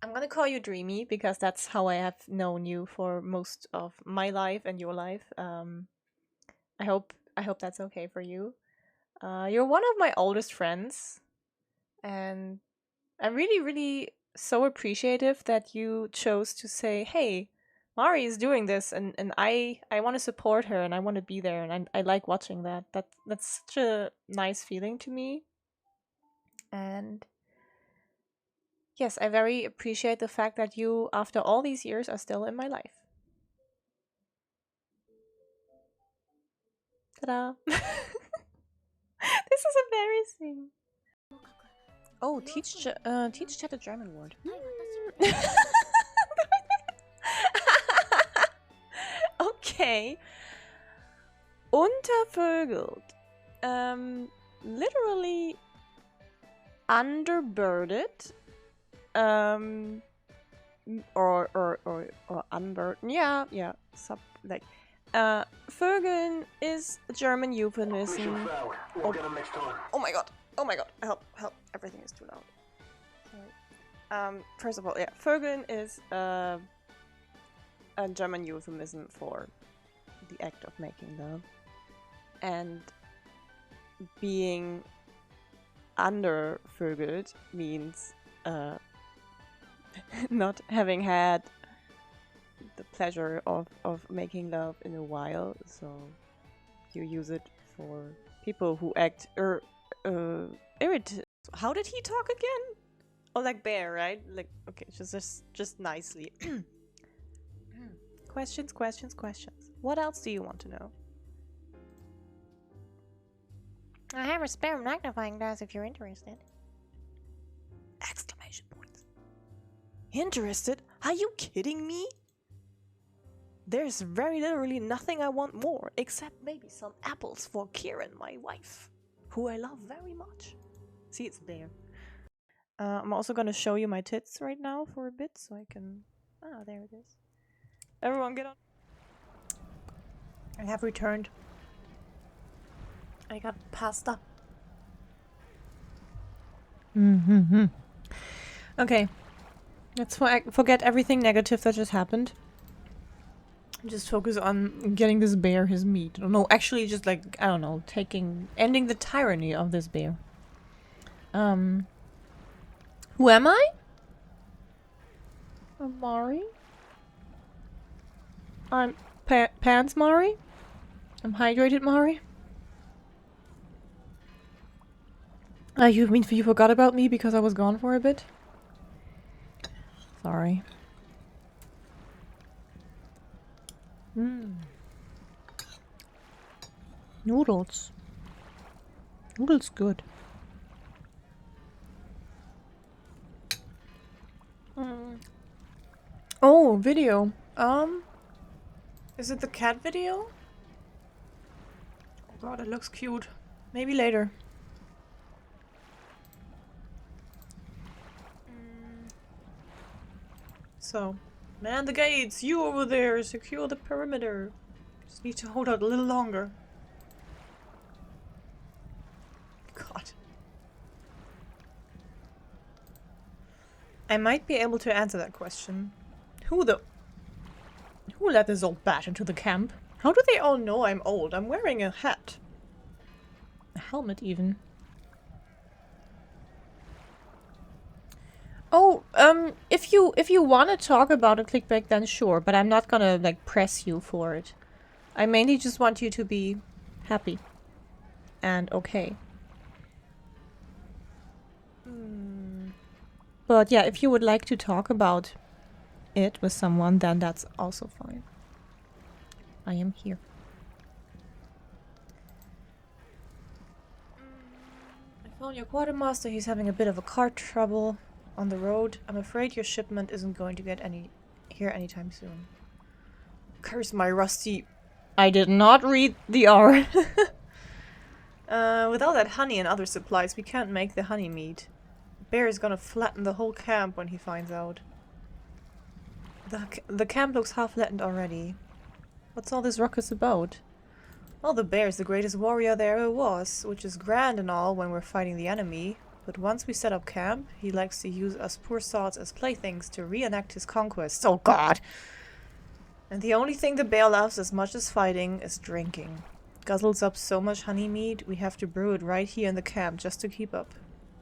I'm gonna call you Dreamy because that's how I have known you for most of my life and your life. I hope that's okay for you. You're one of my oldest friends, and I'm really so appreciative that you chose to say, "Hey, Mari is doing this, and I want to support her, and I want to be there, and I like watching that. That's such a nice feeling to me, and." Yes, I very appreciate the fact that you, after all these years, are still in my life. Ta-da! This is embarrassing. Oh, teach chat a German word. Okay. Untervögelt. Literally underbirded. Or unburdened. Yeah. Like, Vögeln is a German euphemism. Oh my god. Help. Everything is too loud. Sorry. First of all, yeah. Vögeln is a German euphemism for the act of making love. And being undervögelt means not having had the pleasure of making love in a while, so you use it for people who act irritated. How did he talk again? Oh, like bear, right? Like, okay, just nicely. Questions. What else do you want to know? I have a spare magnifying glass if you're interested. Exclamation points. Interested? Are you kidding me? There's very literally nothing I want more, except maybe some apples for Kieran, my wife, who I love very much. See, it's there. I'm also gonna show you my tits right now for a bit, so I can... Ah, there it is. Everyone get on. I have returned. I got pasta. Mm-hmm. Okay. Let's forget everything negative that just happened. Just focus on getting this bear his meat. No, actually just like, I don't know, ending the tyranny of this bear. Who am I? I'm Mari. I'm Pants Mari. I'm Hydrated Mari. You mean you forgot about me because I was gone for a bit? Sorry. Noodles. Noodles good. Oh, video. Is it the cat video? Oh god, it looks cute. Maybe later. So, man the gates! You over there! Secure the perimeter! Just need to hold out a little longer. God. I might be able to answer that question. Who let this old bat into the camp? How do they all know I'm old? I'm wearing a hat. A helmet, even. Oh, if you want to talk about a clickbait, then sure, but I'm not gonna, like, press you for it. I mainly just want you to be happy. And okay. But yeah, if you would like to talk about it with someone, then that's also fine. I am here. I found your quartermaster. He's having a bit of a cart trouble on the road. I'm afraid your shipment isn't going to get here anytime soon. Curse my rusty... I did not read the R. With all that honey and other supplies, we can't make the honey mead. The bear is gonna flatten the whole camp when he finds out. The camp looks half flattened already. What's all this ruckus about? Well, the bear is the greatest warrior there ever was, which is grand and all when we're fighting the enemy. But once we set up camp, he likes to use us poor sods as playthings to reenact his conquests. Oh god! And the only thing the bear loves as much as fighting is drinking. Guzzles up so much honey mead, we have to brew it right here in the camp just to keep up.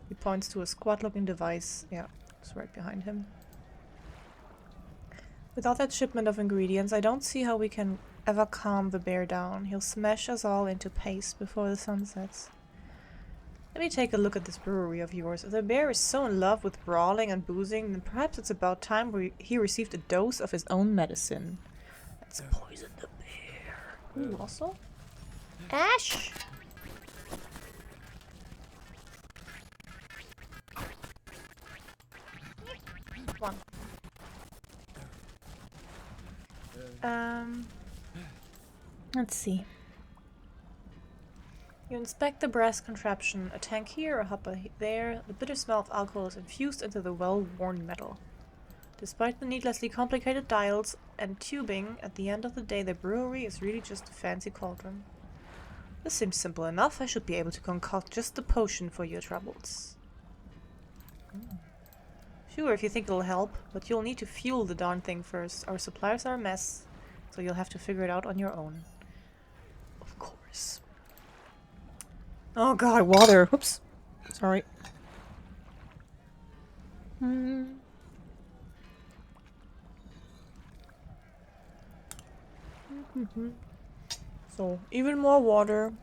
He points to a squat-looking device. Yeah, it's right behind him. Without that shipment of ingredients, I don't see how we can ever calm the bear down. He'll smash us all into paste before the sun sets. Let me take a look at this brewery of yours. If the bear is so in love with brawling and boozing, then perhaps it's about time he received a dose of his own medicine. Let's poison the bear. Ooh, also? Ash! One. Let's see. You inspect the brass contraption, a tank here, a hopper there. The bitter smell of alcohol is infused into the well-worn metal. Despite the needlessly complicated dials and tubing, at the end of the day the brewery is really just a fancy cauldron. This seems simple enough. I should be able to concoct just the potion for your troubles. Sure, if you think it'll help, but you'll need to fuel the darn thing first. Our supplies are a mess, so you'll have to figure it out on your own. Of course. Oh god, water. Whoops. Sorry. So, even more water.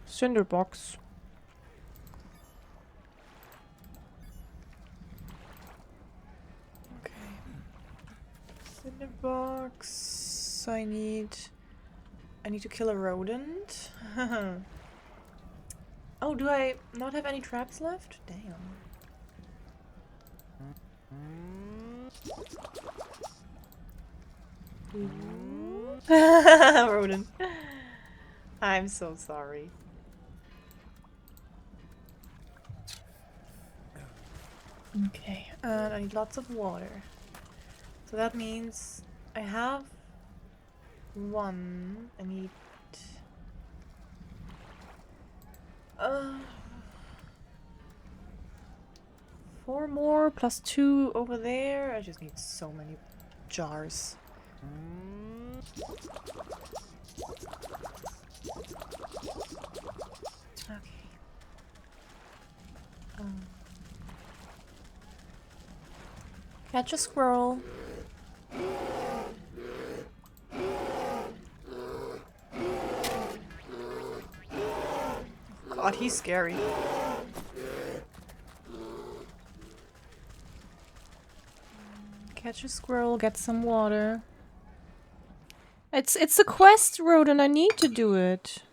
Cinder box. Okay. Cinder box. I need to kill a rodent. Oh, do I not have any traps left? Damn. Rodent. I'm so sorry. Okay, and I need lots of water. So that means I have one. I need... Uh, 4 more plus 2 over there. I just need so many jars. Okay. Catch a squirrel. God, he's scary. Catch a squirrel, get some water. It's a quest road and I need to do it.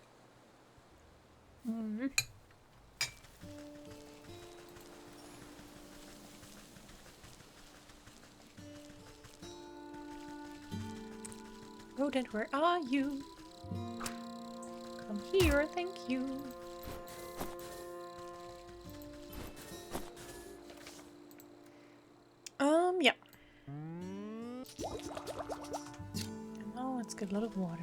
Rodent, where are you? Come here, thank you. Yeah. Oh, let's get a lot of water.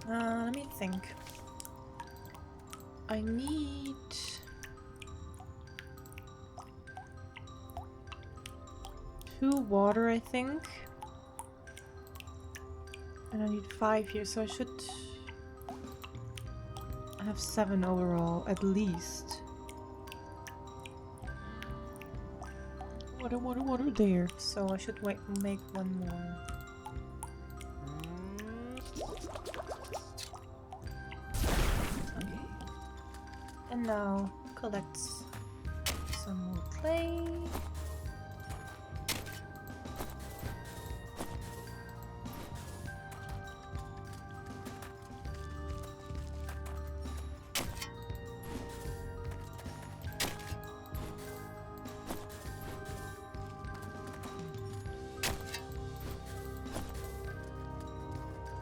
Let me think. I need... two water, I think. And I need 5 here, so I should have 7 overall, at least. Water there. So I should make one more. And now collect some more clay.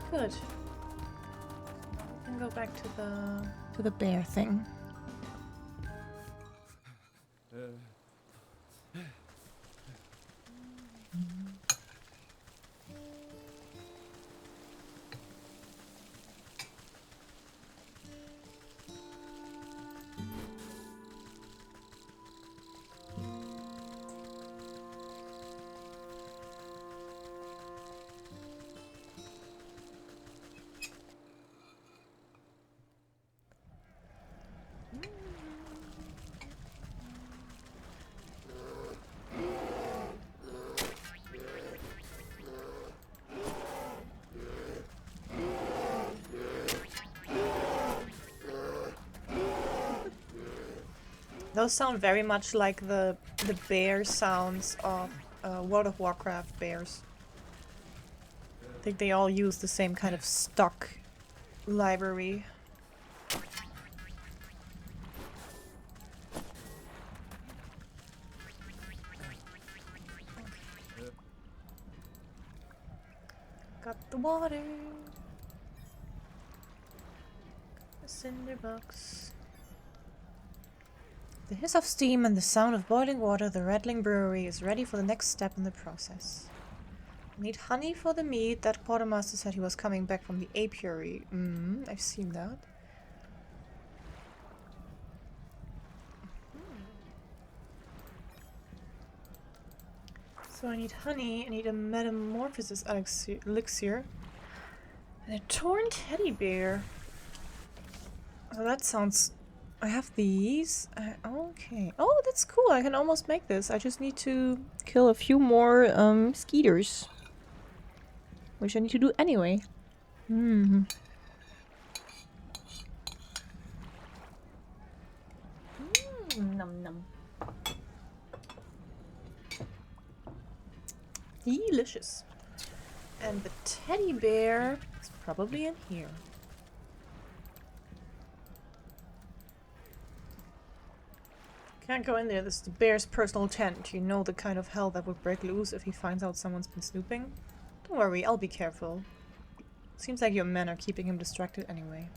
Good. We can go back to the bear thing. Those sound very much like the bear sounds of World of Warcraft bears. I think they all use the same kind of stock library. Got the water. A cinder box. The hiss of steam and the sound of boiling water, the rattling brewery is ready for the next step in the process. I need honey for the meat. That quartermaster said he was coming back from the apiary. I've seen that. So I need honey, I need a metamorphosis elixir, and a torn teddy bear. So that sounds... I have these. Okay. Oh, that's cool. I can almost make this. I just need to kill a few more skeeters. Which I need to do anyway. Num num. Delicious. And the teddy bear is probably in here. Can't go in there. This is the bear's personal tent. You know the kind of hell that would break loose if he finds out someone's been snooping. Don't worry, I'll be careful. Seems like your men are keeping him distracted anyway.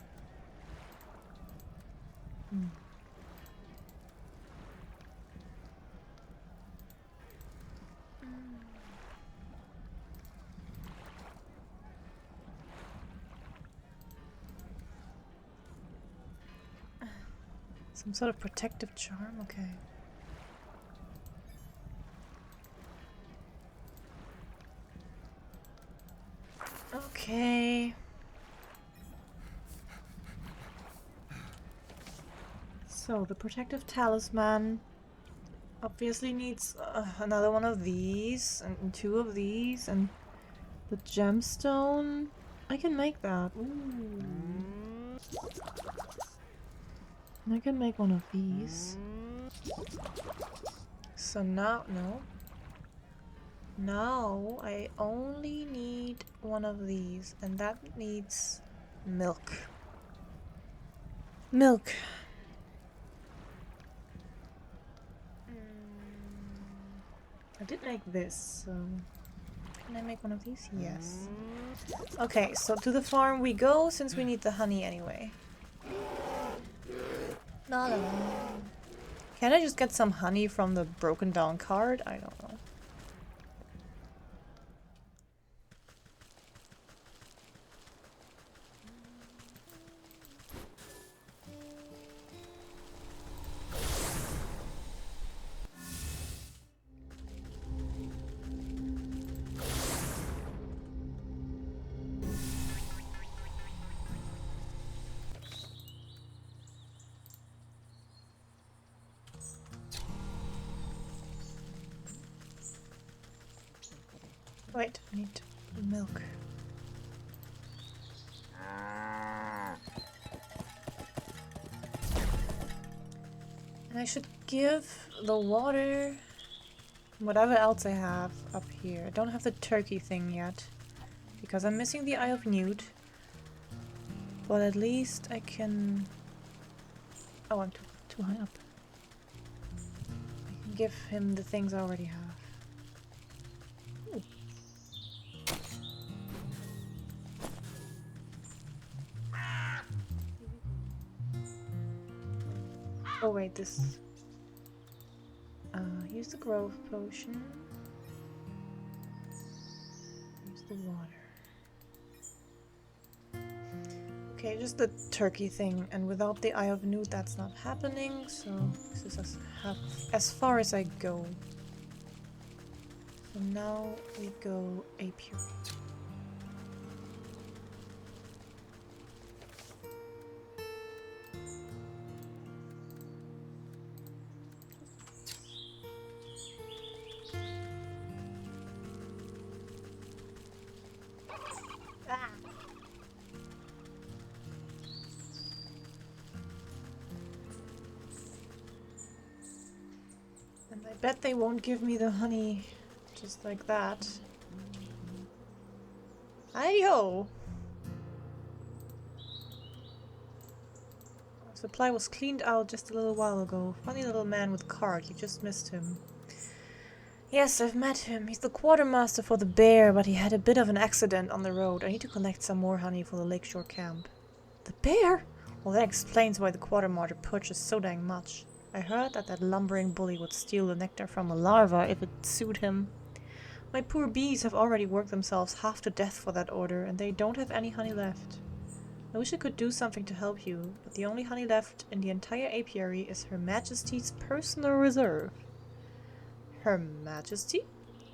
Some sort of protective charm? Okay. Okay. So, the protective talisman obviously needs another one of these, and two of these, and the gemstone. I can make that. Ooh. And I can make one of these. So now, no. Now I only need one of these, and that needs milk. Milk. I did make this, so can I make one of these? Yes. Okay, so to the farm we go since we need the honey anyway. La la la. Can I just get some honey from the broken down cart? I don't know. Wait, I need milk. And I should give the water whatever else I have up here. I don't have the turkey thing yet because I'm missing the Eye of Newt. But at least I can... Oh, I'm too high up. I can give him the things I already have. Ooh. Oh wait, this... use the growth potion. Use the water. Okay, just the turkey thing, and without the Eye of Newt that's not happening, so this is as far as I go. So now we go apiary. And I bet they won't give me the honey just like that. Hi-ho! Our supply was cleaned out just a little while ago. Funny little man with cart, you just missed him. Yes, I've met him. He's the quartermaster for the bear, but he had a bit of an accident on the road. I need to collect some more honey for the lakeshore camp. The bear? Well, that explains why the quartermaster purchased so dang much. I heard that that lumbering bully would steal the nectar from a larva if it suited him. My poor bees have already worked themselves half to death for that order, and they don't have any honey left. I wish I could do something to help you, but the only honey left in the entire apiary is Her Majesty's personal reserve. Her Majesty?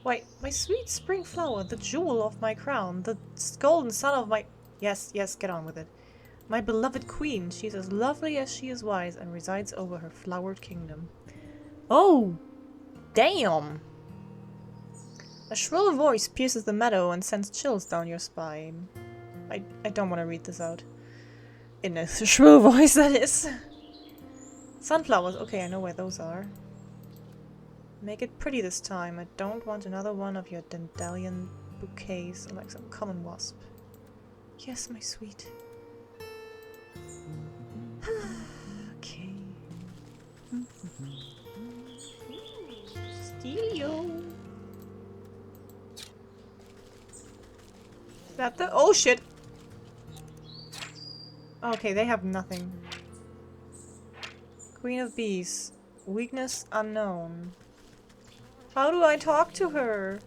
Why, my sweet spring flower, the jewel of my crown, the golden son of my... Yes, get on with it. My beloved queen, she's as lovely as she is wise and resides over her flowered kingdom. Oh! Damn! A shrill voice pierces the meadow and sends chills down your spine. I don't want to read this out. In a shrill voice, that is. Sunflowers, okay, I know where those are. Make it pretty this time. I don't want another one of your dandelion bouquets like some common wasp. Yes, my sweet. Okay. steal you. Is that the— oh shit! Okay, they have nothing. Queen of Bees. Weakness unknown. How do I talk to her?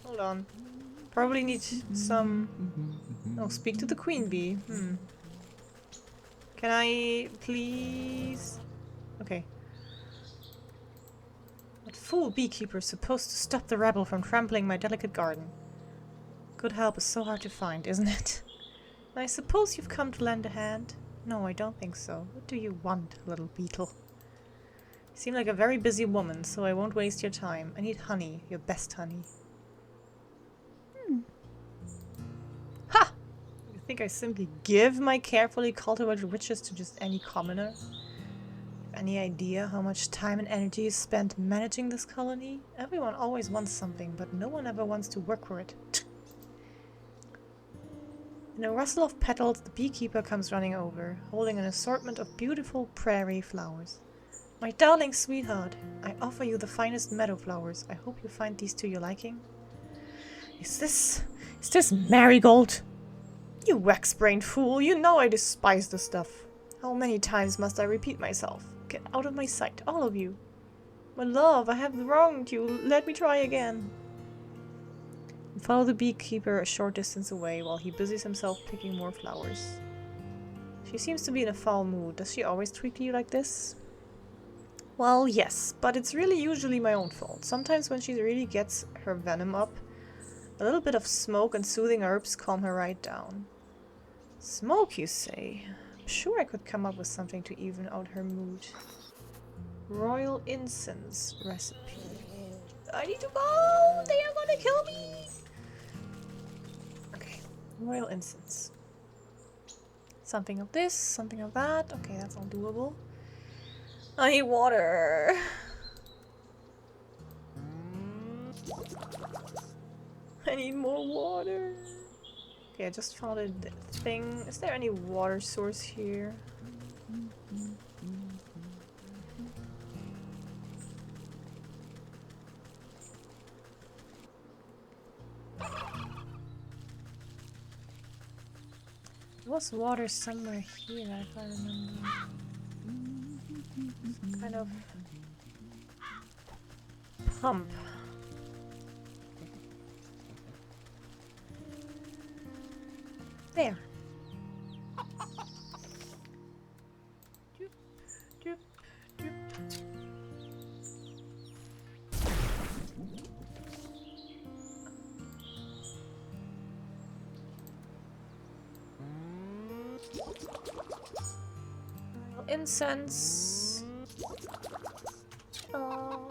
Hold on. Probably need some... oh, speak to the queen bee. Can I please... okay. What fool beekeeper is supposed to stop the rebel from trampling my delicate garden? Good help is so hard to find, isn't it? I suppose you've come to lend a hand? No, I don't think so. What do you want, little beetle? You seem like a very busy woman, so I won't waste your time. I need honey, your best honey. Ha! You think I simply give my carefully cultivated witches to just any commoner? Any idea how much time and energy is spent managing this colony? Everyone always wants something, but no one ever wants to work for it. In a rustle of petals, the beekeeper comes running over, holding an assortment of beautiful prairie flowers. My darling sweetheart, I offer you the finest meadow flowers. I hope you find these to your liking. Is this marigold? You wax-brained fool, you know I despise the stuff. How many times must I repeat myself? Get out of my sight, all of you. My love, I have wronged you. Let me try again. Follow the beekeeper a short distance away while he busies himself picking more flowers. She seems to be in a foul mood. Does she always treat you like this? Well, yes, but it's really usually my own fault. Sometimes when she really gets her venom up, a little bit of smoke and soothing herbs calm her right down. Smoke, you say? I'm sure I could come up with something to even out her mood. Royal incense recipe. I need to go! They are gonna kill me! Okay, royal incense. Something of this, something of that. Okay, that's all doable. I need water. I need more water. Okay, I just found a thing. Is there any water source here? There was water somewhere here, if I remember. Some kind of pump. There. Doop, doop, doop. Incense. Oh.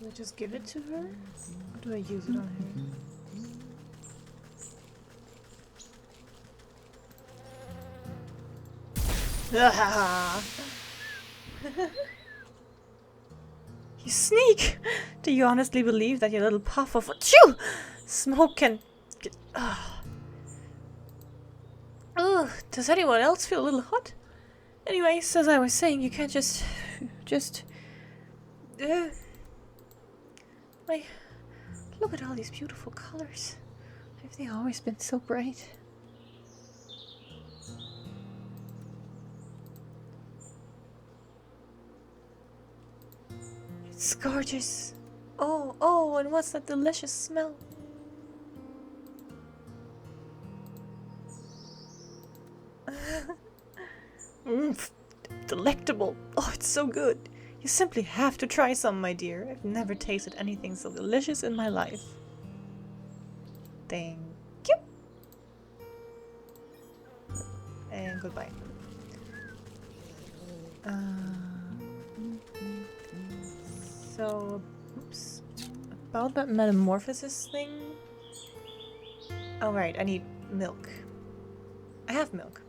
Do I just give it to her? Or do I use it on her? You sneak! Do you honestly believe that your little puff of achoo! Smoke can... Ugh, does anyone else feel a little hot? Anyways, as I was saying, you can't just... Look at all these beautiful colors. Have they always been so bright? It's gorgeous. Oh, and what's that delicious smell? Delectable. Oh, it's so good. You simply have to try some, my dear. I've never tasted anything so delicious in my life. Thank you. And and goodbye. So, oops. About that metamorphosis thing. Oh right, I need milk. I have milk.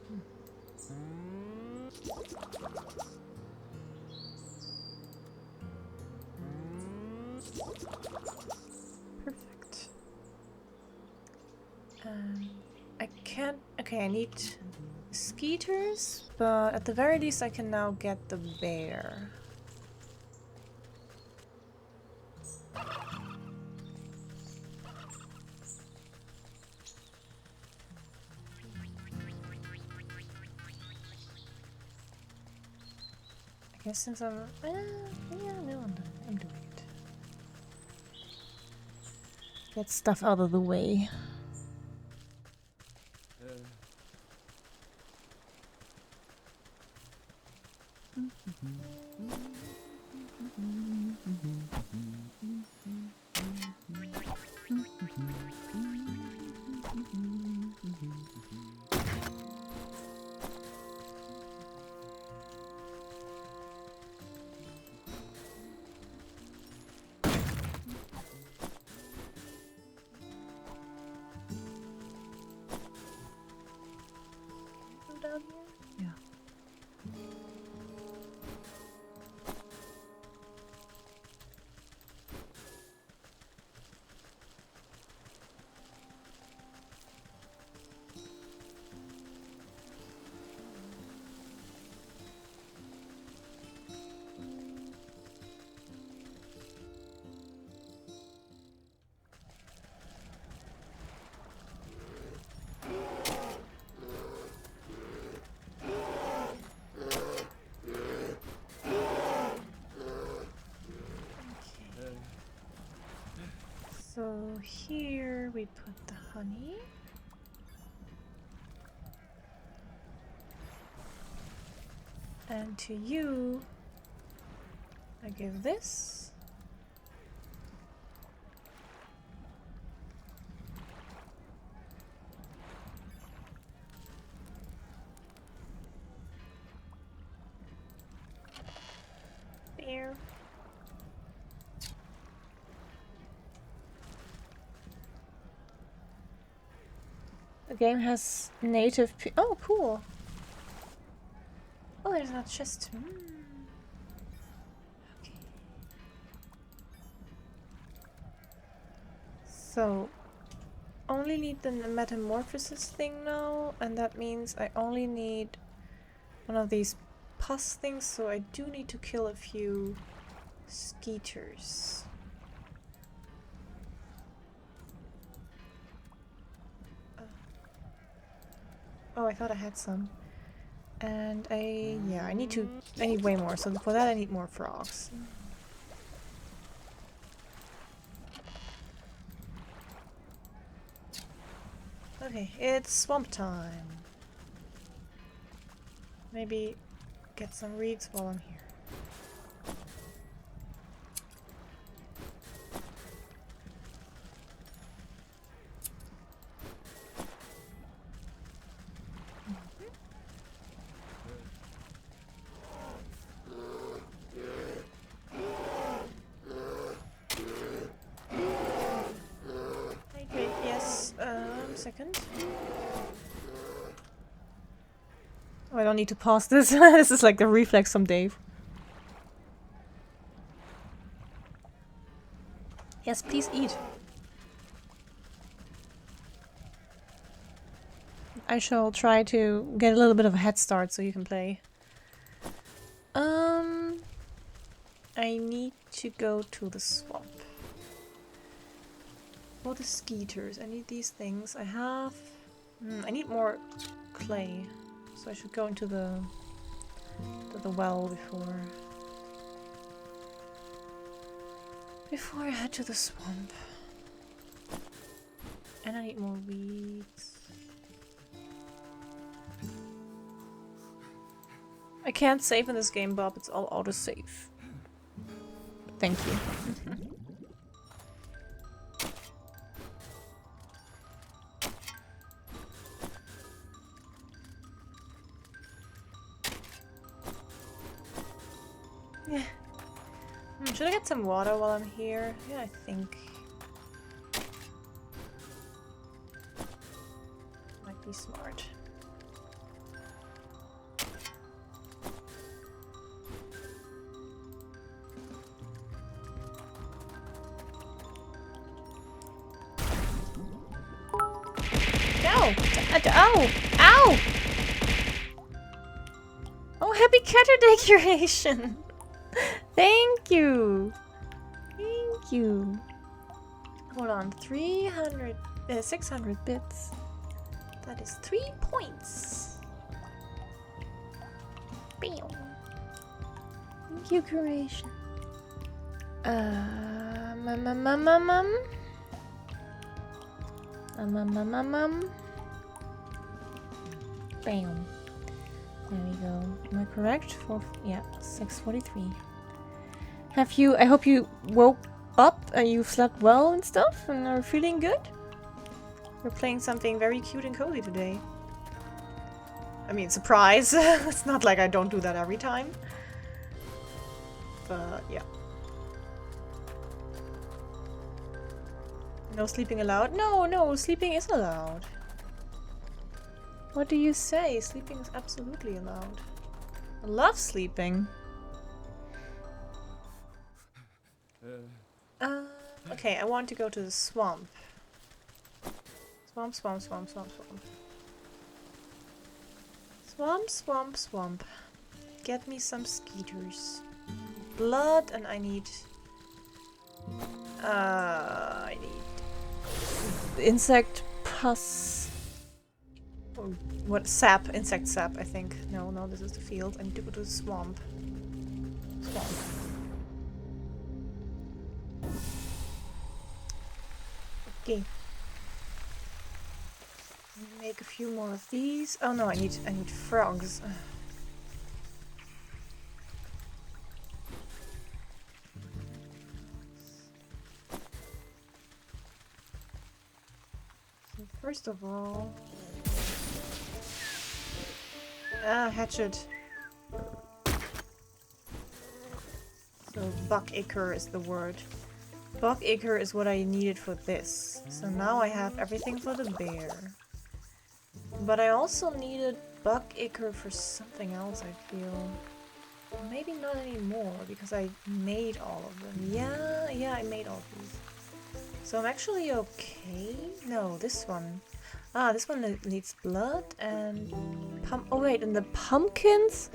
Perfect. I can't... Okay, I need skeeters, but at the very least I can now get the bear. I guess since I'm... yeah, no, I'm doing it. Get stuff out of the way. Down here? Yeah. So here we put the honey. And to you, I give this. There. The game has native oh, cool. Oh, there's not chest. Okay. So, only need the metamorphosis thing now, and that means I only need one of these pus things, so I do need to kill a few skeeters. Oh, I thought I had some. And I need way more, so for that I need more frogs. Okay, it's swamp time. Maybe get some reeds while I'm here. Second. Oh, I don't need to pause this. This is like the reflex from Dave. Yes, please eat. I shall try to get a little bit of a head start so you can play. I need to go to the swamp. For the skeeters, I need these things. I have... I need more clay. So I should go into the well before I head to the swamp. And I need more weeds. I can't save in this game, Bob. It's all autosave. Thank you. Yeah. Should I get some water while I'm here? Yeah, I think. Might be smart. Ow! Ow! Ow! Oh, happy cutter decoration! Thank you! Thank you! Hold on, 600 bits. That is 3 points. Bam! Thank you, creation. Bam. There we go. Am I correct? Yeah, 6:43. Have you? I hope you woke up and you slept well and stuff and are feeling good. We're playing something very cute and cozy today. I mean, surprise! It's not like I don't do that every time. But yeah. No sleeping allowed? No, no, sleeping is allowed. What do you say? Sleeping is absolutely allowed. I love sleeping. Okay, I want to go to the swamp. Swamp, swamp, swamp, swamp, swamp. Swamp, swamp, swamp. Get me some skeeters. Blood, and I need insect pus. Oh, what? Sap. Insect sap, I think. No, no, this is the field. I need to go to the swamp. Swamp. Okay. Make a few more of these. Oh no, I need frogs. So first of all, hatchet. So buckacre is the word. Buckacre is what I needed for this. So now I have everything for the bear. But I also needed buckacre for something else, I feel. Maybe not anymore, because I made all of them. Yeah, I made all of these. So I'm actually okay. No, this one. Ah, this one needs blood and... Oh wait, and the pumpkins?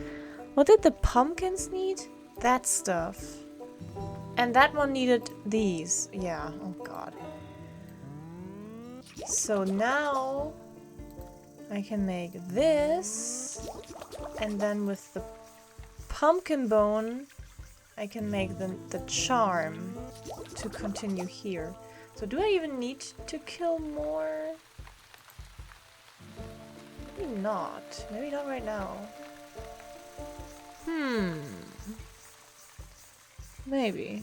What did the pumpkins need? That stuff. And that one needed these. Yeah, oh god. So now... I can make this, and then with the pumpkin bone, I can make the charm to continue here. So do I even need to kill more? Maybe not. Maybe not right now. Maybe.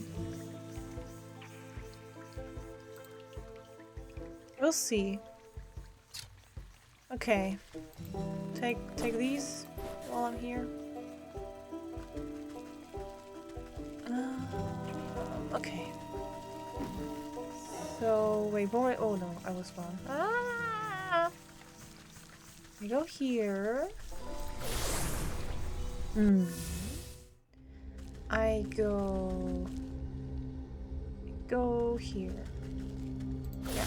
We'll see. Okay, take these while I'm here. Okay. So wait, boy. Oh no, I was wrong. Ah! We go here. I go here. Yeah.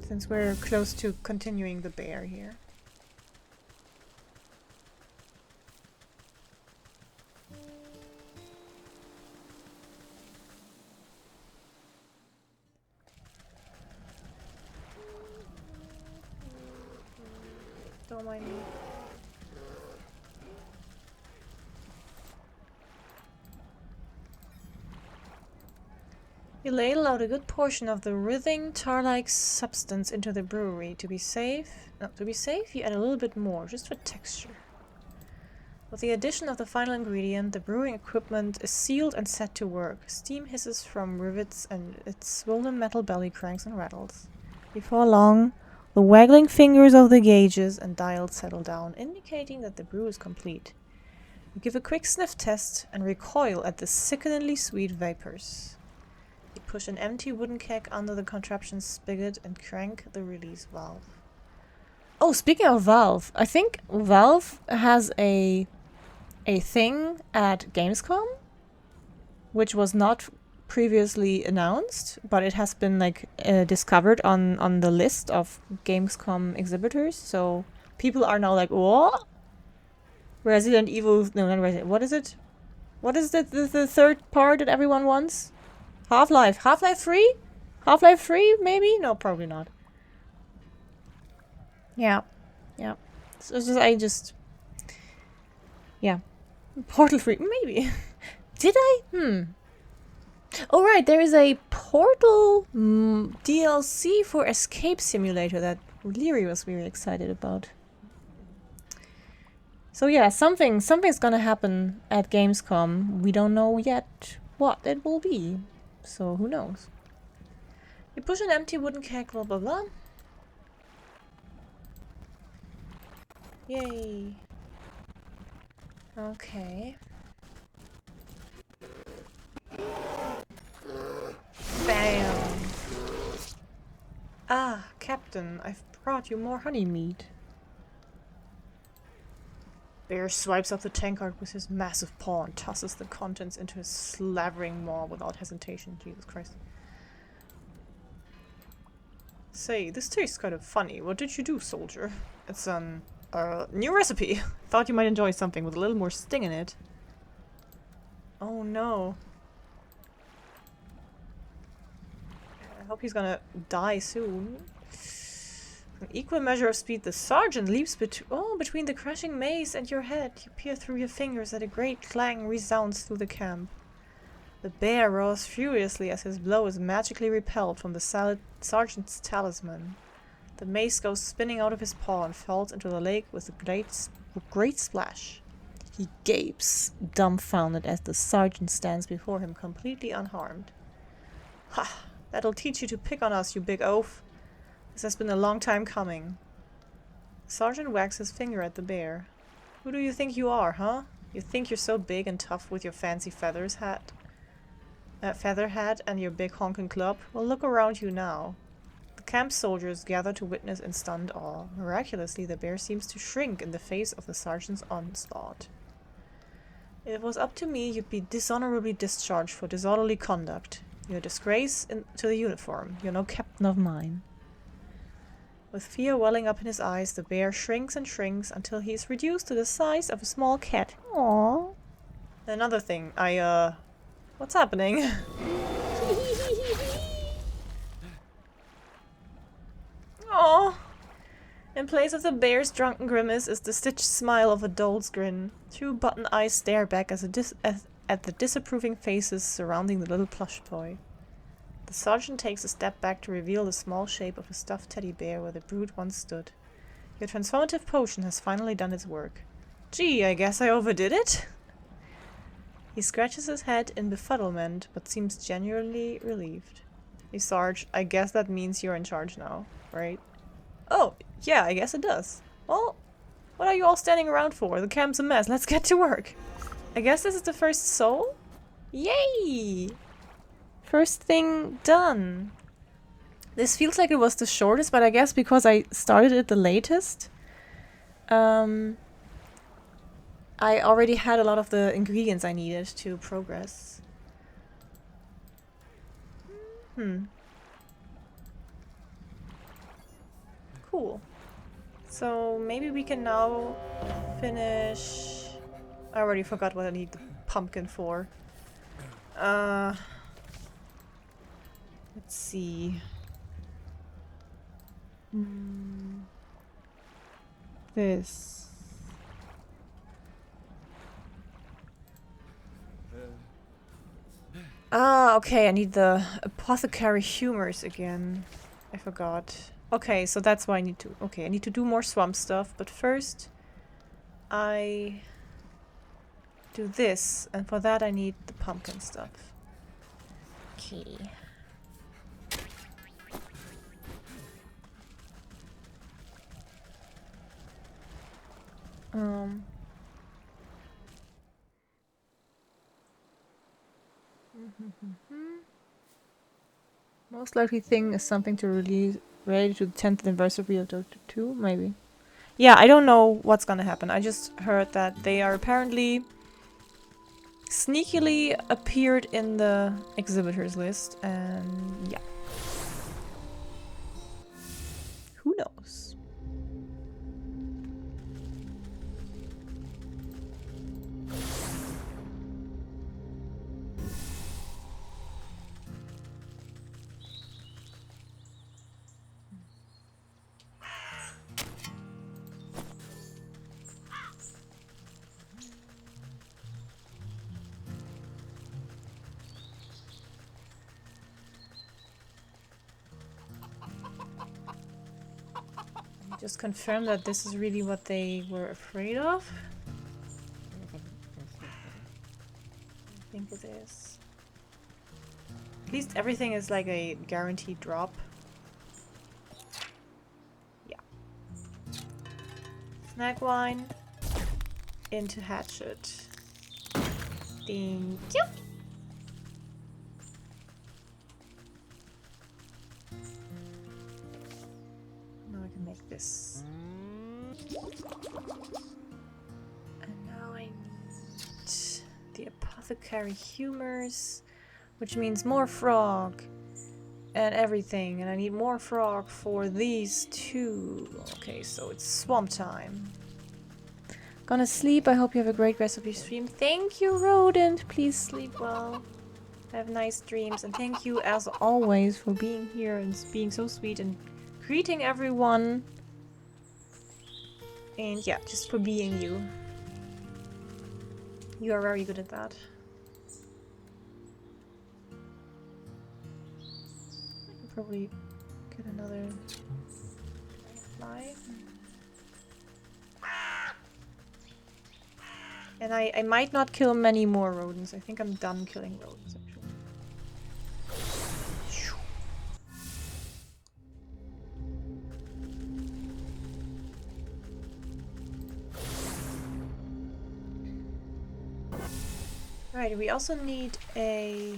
Since we're close to continuing the bear here. Don't mind me. You ladle out a good portion of the writhing, tar-like substance into the brewery. To be safe, you add a little bit more, just for texture. With the addition of the final ingredient, the brewing equipment is sealed and set to work. Steam hisses from rivets and its swollen metal belly cranks and rattles. Before long, the waggling fingers of the gauges and dials settle down, indicating that the brew is complete. You give a quick sniff test and recoil at the sickeningly sweet vapors. You push an empty wooden keg under the contraption's spigot and crank the release valve. Oh, speaking of Valve, I think Valve has a thing at Gamescom, which was not previously announced, but it has been like discovered on the list of Gamescom exhibitors. So people are now like, what? Resident Evil? No, not Resident. What is it? What is the third part that everyone wants? Half-Life. Half-Life 3? Half-Life 3, maybe? No, probably not. Yeah. Yeah. So it's just yeah. Portal 3, maybe. Did I? Oh right, there is a Portal DLC for Escape Simulator that Leary was very excited about. So yeah, something's gonna happen at Gamescom. We don't know yet what it will be. So who knows? You push an empty wooden keg, blah blah blah. Yay. Okay. Bam. Ah, Captain, I've brought you more honey meat. Bear swipes up the tankard with his massive paw and tosses the contents into his slavering maw without hesitation. Jesus Christ. Say, this tastes kind of funny. What did you do, soldier? It's new recipe. Thought you might enjoy something with a little more sting in it. Oh no. I hope he's gonna die soon. An equal measure of speed, the sergeant leaps between the crashing maze and your head. You peer through your fingers and a great clang resounds through the camp. The bear roars furiously as his blow is magically repelled from the sergeant's talisman. The mace goes spinning out of his paw and falls into the lake with a great splash. He gapes, dumbfounded, as the sergeant stands before him completely unharmed. Ha! That'll teach you to pick on us, you big oaf. This has been a long time coming. The sergeant wags his finger at the bear. Who do you think you are, huh? You think you're so big and tough with your fancy feather hat and your big honking club? Well, look around you now. The camp soldiers gather to witness in stunned awe. Miraculously, the bear seems to shrink in the face of the sergeant's onslaught. If it was up to me, you'd be dishonorably discharged for disorderly conduct. You're a disgrace to the uniform. You're no captain of mine. With fear welling up in his eyes, the bear shrinks and shrinks until he is reduced to the size of a small cat. Aww. Another thing, what's happening? Aww. In place of the bear's drunken grimace is the stitched smile of a doll's grin. Two button eyes stare back at the disapproving faces surrounding the little plush toy. The sergeant takes a step back to reveal the small shape of a stuffed teddy bear where the brute once stood. Your transformative potion has finally done its work. Gee, I guess I overdid it? He scratches his head in befuddlement, but seems genuinely relieved. Hey, Sarge, I guess that means you're in charge now, right? Oh, yeah, I guess it does. Well, what are you all standing around for? The camp's a mess. Let's get to work. I guess this is the first soul? Yay! First thing done. This feels like it was the shortest, but I guess because I started it the latest, I already had a lot of the ingredients I needed to progress. Cool. So maybe we can now finish... I already forgot what I need the pumpkin for. Let's see. This. Ah, okay, I need the apothecary humors again. I forgot. Okay, so that's why I need to... Okay, I need to do more swamp stuff, but first I do this, and for that I need the pumpkin stuff. Okay. Most likely thing is something to release related to the 10th anniversary of Dota 2, maybe. Yeah, I don't know what's gonna happen. I just heard that they are apparently sneakily appeared in the exhibitors list, and yeah. Who knows? Just confirm that this is really what they were afraid of. I think it is. At least everything is like a guaranteed drop. Yeah. Snack wine into hatchet. Thank you. Now I can make this. And now I need the apothecary humors, which means more frog and everything. And I need more frog for these two. Okay, so it's swamp time. Gonna sleep. I hope you have a great rest of your stream. Thank you, Rodent. Please sleep well. Have nice dreams. And thank you, as always, for being here and being so sweet and greeting everyone. And yeah, just for being you. You are very good at that. I can probably get another fly. And I might not kill many more rodents. I think I'm done killing rodents, actually. Right, we also need a...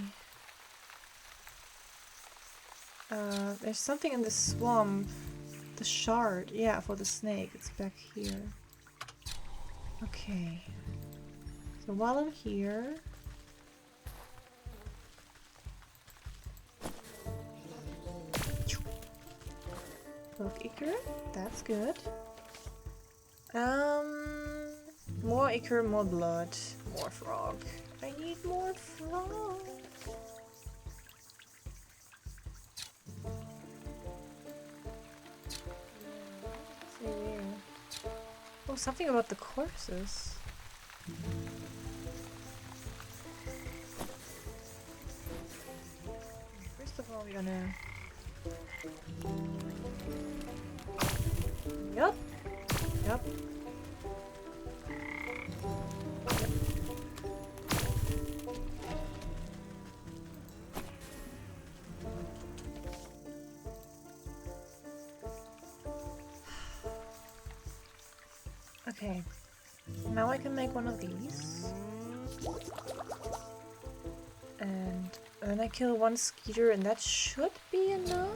there's something in the swamp. The shard. Yeah, for the snake. It's back here. Okay. So while I'm here... 12 ichor. That's good. More ichor, more blood, more frog. I need more frog. See where? Oh, something about the corpses. First of all, we're gonna... Yup. Yup. Okay. Now I can make one of these. And then I kill one skeeter and that should be enough.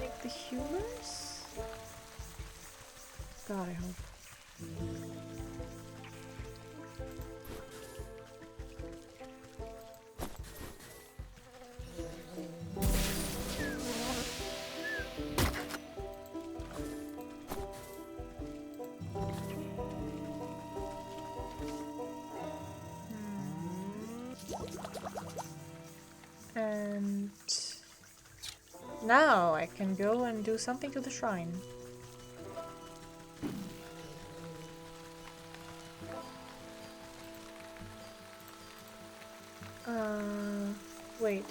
Make the humors? God, I hope. And now I can go and do something to the shrine. Wait.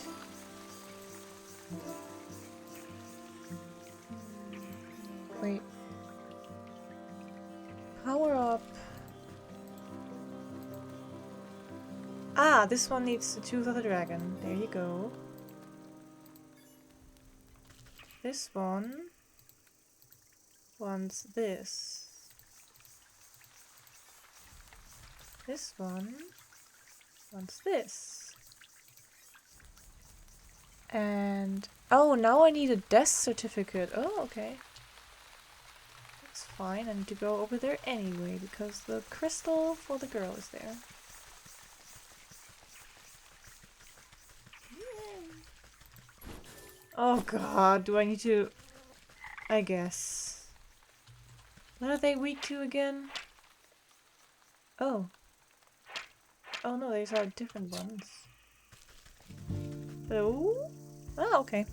Wait. Power up. Ah, this one needs the tooth of the dragon. There you go. This one wants this. This one wants this. And oh, now I need a death certificate. Oh, okay. That's fine. I need to go over there anyway because the crystal for the girl is there. Oh god, do I need to... I guess. What are they weak to again? Oh. Oh no, these are different ones. Oh? Oh, okay.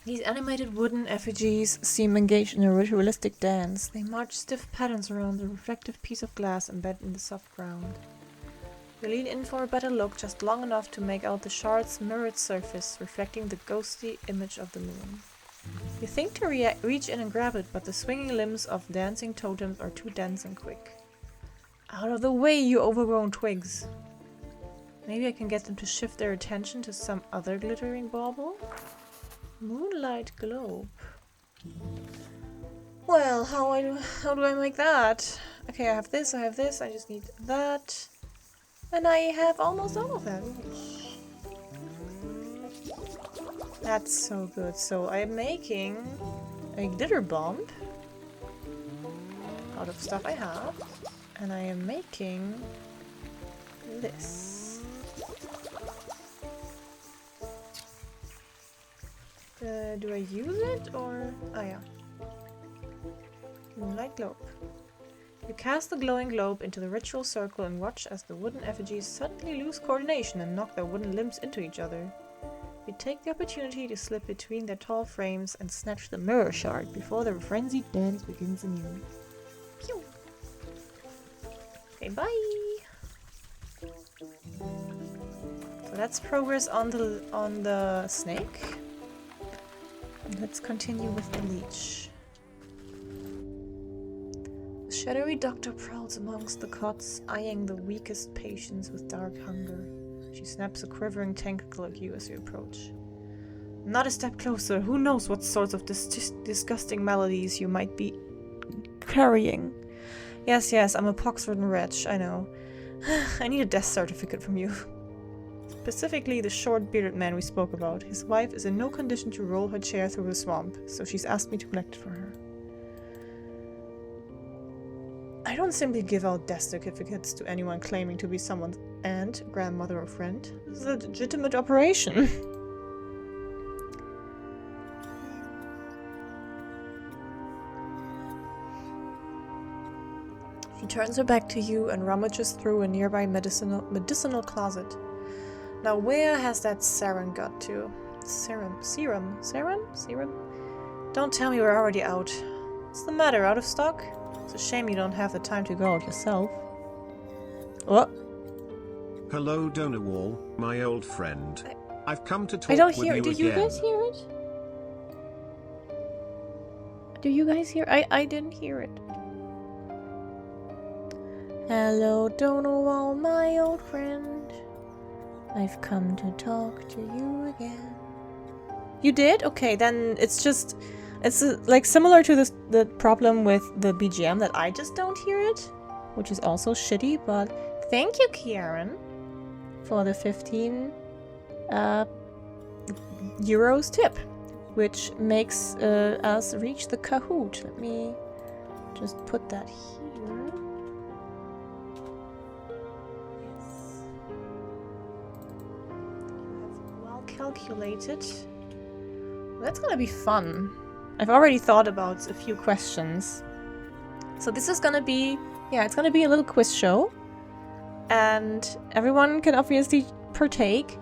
These animated wooden effigies seem engaged in a ritualistic dance. They march stiff patterns around the reflective piece of glass embedded in the soft ground. You lean in for a better look, just long enough to make out the shard's mirrored surface, reflecting the ghostly image of the moon. You think to reach in and grab it, but the swinging limbs of dancing totems are too dense and quick. Out of the way, you overgrown twigs! Maybe I can get them to shift their attention to some other glittering bauble? Moonlight globe. Well, how do I make that? Okay, I have this, I just need that. And I have almost all of that. That's so good. So I'm making a glitter bomb out of stuff I have. And I am making this. Do I use it or... Oh yeah. Moonlight globe. You cast the glowing globe into the ritual circle and watch as the wooden effigies suddenly lose coordination and knock their wooden limbs into each other. You take the opportunity to slip between their tall frames and snatch the mirror shard before the frenzied dance begins anew. Pew! Okay, bye! So that's progress on the snake. Let's continue with the leech. The shadowy doctor prowls amongst the cots, eyeing the weakest patients with dark hunger. She snaps a quivering tentacle at you as you approach. Not a step closer. Who knows what sorts of disgusting maladies you might be carrying. Yes, I'm a pox-ridden wretch, I know. I need a death certificate from you. Specifically the short-bearded man we spoke about. His wife is in no condition to roll her chair through the swamp, so she's asked me to collect it for her. I don't simply give out death certificates to anyone claiming to be someone's aunt, grandmother, or friend. This is a legitimate operation. She turns her back to you and rummages through a nearby medicinal closet. Now where has that serum got to? Serum? Don't tell me we're already out. What's the matter, out of stock? It's a shame you don't have the time to go out yourself. What? Hello Donawall, my old friend. I've come to talk I don't with hear you it. Do again. you guys hear it? Do you guys hear? I didn't hear it. Hello Donawall, my old friend. I've come to talk to you again. You did? Okay, then it's just... It's like similar to the problem with the BGM that I just don't hear it. Which is also shitty, but... Thank you, Kieran, for the 15 euros tip. Which makes us reach the Kahoot. Let me just put that here. Yes. Calculated. That's gonna be fun. I've already thought about a few questions. So this is gonna be, yeah, it's gonna be a little quiz show. And everyone can obviously partake.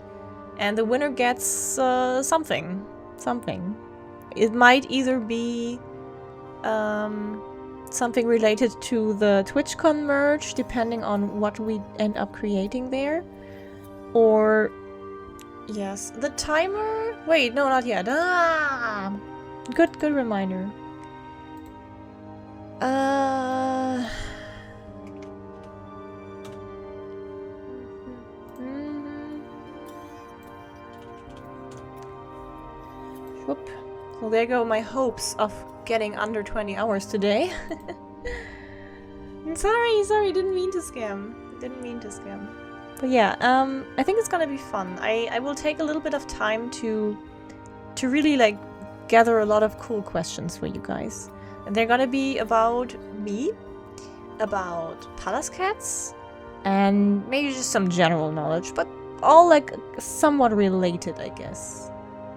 And the winner gets something. It might either be something related to the TwitchCon merch, depending on what we end up creating there. Or... Yes, the timer? Wait, no, not yet. Ah! Good reminder. Whoop. Well, there go my hopes of getting under 20 hours today. Sorry, didn't mean to scam. Didn't mean to scam. But yeah, I think it's gonna be fun. I will take a little bit of time to really like gather a lot of cool questions for you guys. And they're gonna be about me, about palace cats, and maybe just some general knowledge, but all like somewhat related, I guess.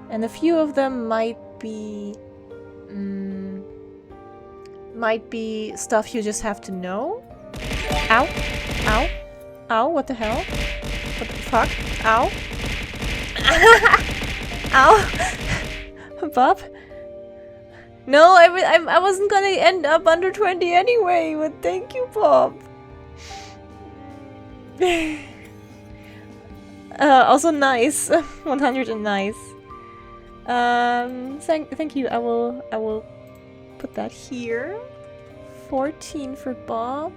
And a few of them might be stuff you just have to know. Ow. Ow. Ow, what the hell? What the fuck? Ow. Ow. Bob? No, I wasn't gonna end up under 20 anyway, but thank you, Bob. Also nice. 100 and nice. Thank you. I will put that here. 14 for Bob.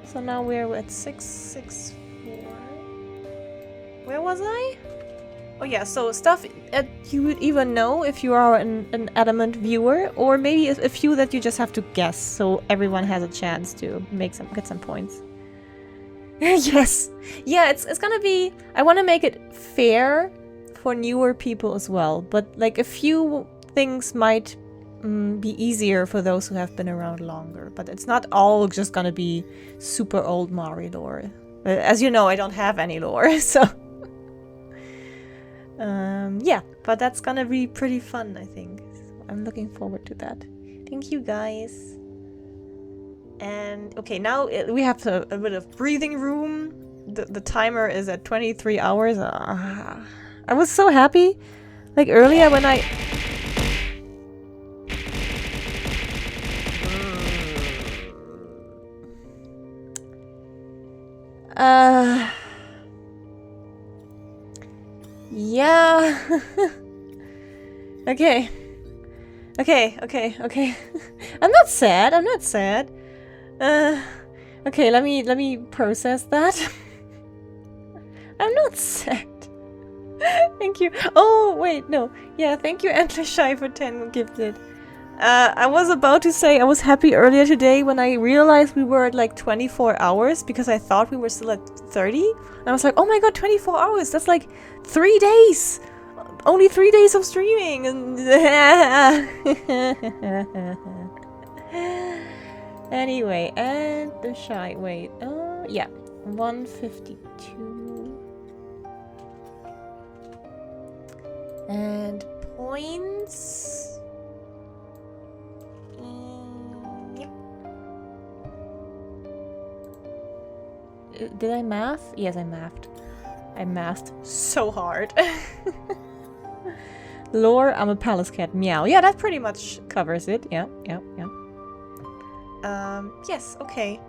So now we're at 664. Where was I? Oh yeah, so stuff you would even know if you are an adamant viewer, or maybe a few that you just have to guess, so everyone has a chance to get some points. Yes! Yeah, it's gonna be... I want to make it fair for newer people as well, but like a few things might be easier for those who have been around longer, but it's not all just gonna be super old Mari lore. As you know, I don't have any lore, so... yeah, but that's gonna be pretty fun, I think. I'm looking forward to that. Thank you, guys. And okay, now we have a bit of breathing room. The timer is at 23 hours. I was so happy, like earlier when I... Yeah. Okay. I'm not sad. Okay, let me process that. I'm not sad. Thank you. Oh, wait, no. Yeah, thank you, Antler Shy, for 10 gifted. I was about to say I was happy earlier today when I realized we were at like 24 hours because I thought we were still at 30. And I was like, oh my god, 24 hours. That's like 3 days. Only 3 days of streaming. And anyway, and the Shy. Wait. Yeah. 152. And points. Yep. Did I math? Yes, I mathed. I mathed so hard. Lore, I'm a palace cat. Meow. Yeah, that pretty much covers it. Yeah. Yes, okay.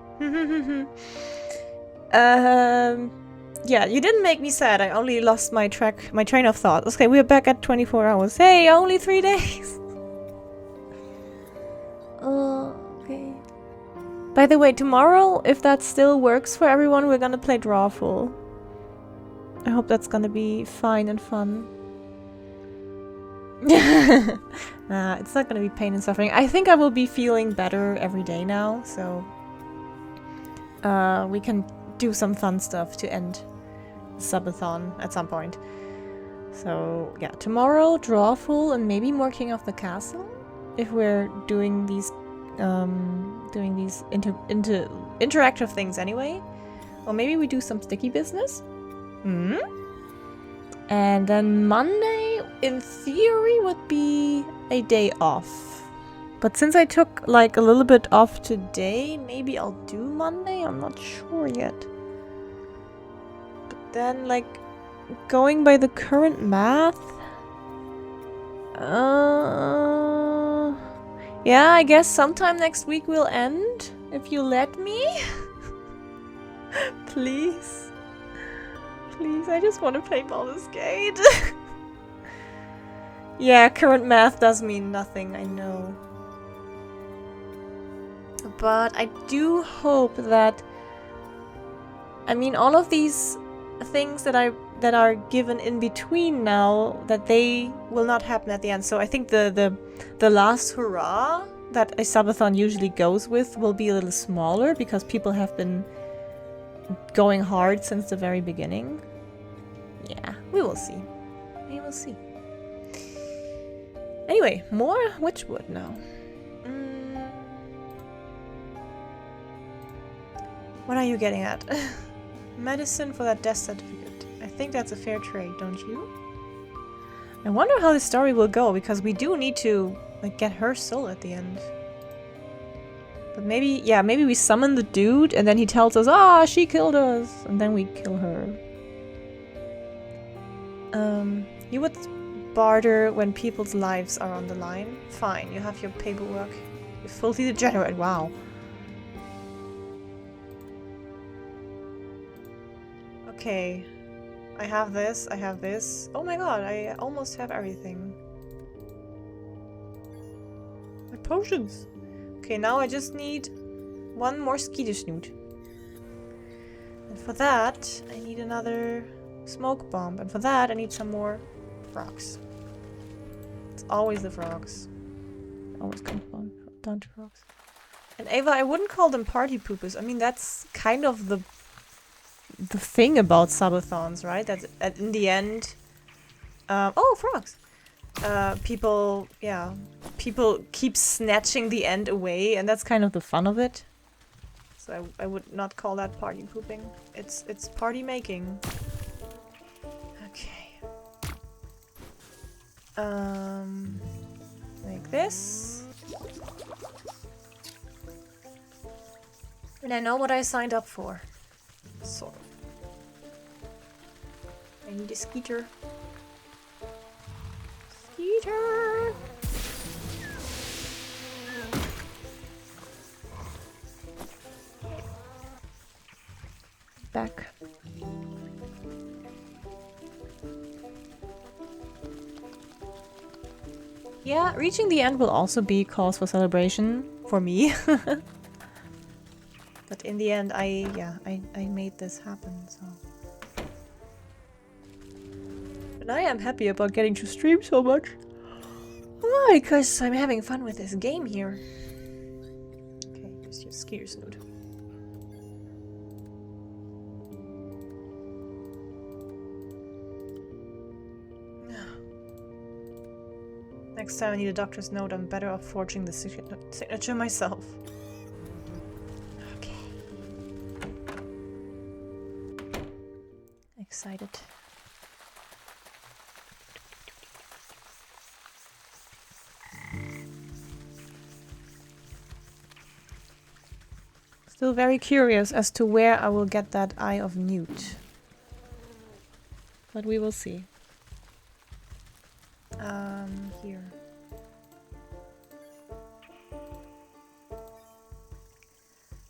Yeah, you didn't make me sad. I only lost my train of thought. Okay, we're back at 24 hours. Hey, only 3 days. Okay. By the way, tomorrow, if that still works for everyone, we're gonna play Drawful. I hope that's gonna be fine and fun. Nah, it's not gonna be pain and suffering. I think I will be feeling better every day now, so... we can do some fun stuff to end the subathon at some point. So, yeah, tomorrow, Drawful, and maybe more King of the Castle? If we're doing these interactive things anyway. Or maybe we do some sticky business. And then Monday, in theory, would be a day off. But since I took like a little bit off today, maybe I'll do Monday? I'm not sure yet. But then, like, going by the current math... yeah, I guess sometime next week will end, if you let me. Please. Please, I just want to play Baldur's Gate. Yeah, current math does mean nothing, I know. But I do hope that... I mean, all of these things that are given in between now, that they will not happen at the end. So I think the last hurrah that a subathon usually goes with will be a little smaller because people have been going hard since the very beginning. Yeah, we will see. We will see. Anyway, more Wytchwood now. What are you getting at? Medicine for that death certificate. I think that's a fair trade, don't you? I wonder how the story will go, because we do need to like get her soul at the end. But maybe, yeah, maybe we summon the dude and then he tells us, ah, she killed us, and then we kill her. You would barter when people's lives are on the line? Fine, you have your paperwork. You're fully degenerate, wow. Okay. I have this, I have this. Oh my god, I almost have everything. My potions! Okay, now I just need one more Skeeter-snoot. And for that, I need another smoke bomb. And for that, I need some more frogs. It's always the frogs. Always comes down to frogs. And Ava, I wouldn't call them party poopers. I mean, that's kind of the thing about subathons, right? That in the end... oh, frogs! People keep snatching the end away, and that's kind of the fun of it. So I would not call that party pooping. It's party making. Okay. Like this. And I know what I signed up for. Sort of. I need a Skeeter. Skeeter! Back. Yeah, reaching the end will also be cause for celebration for me. But in the end, I made this happen, so. And I am happy about getting to stream so much. Why? Because I'm having fun with this game here. Okay, just your Skeeter-snoot. Next time I need a doctor's note, I'm better off forging the signature myself. Okay. Excited. Still very curious as to where I will get that Eye of Newt. But we will see. Here.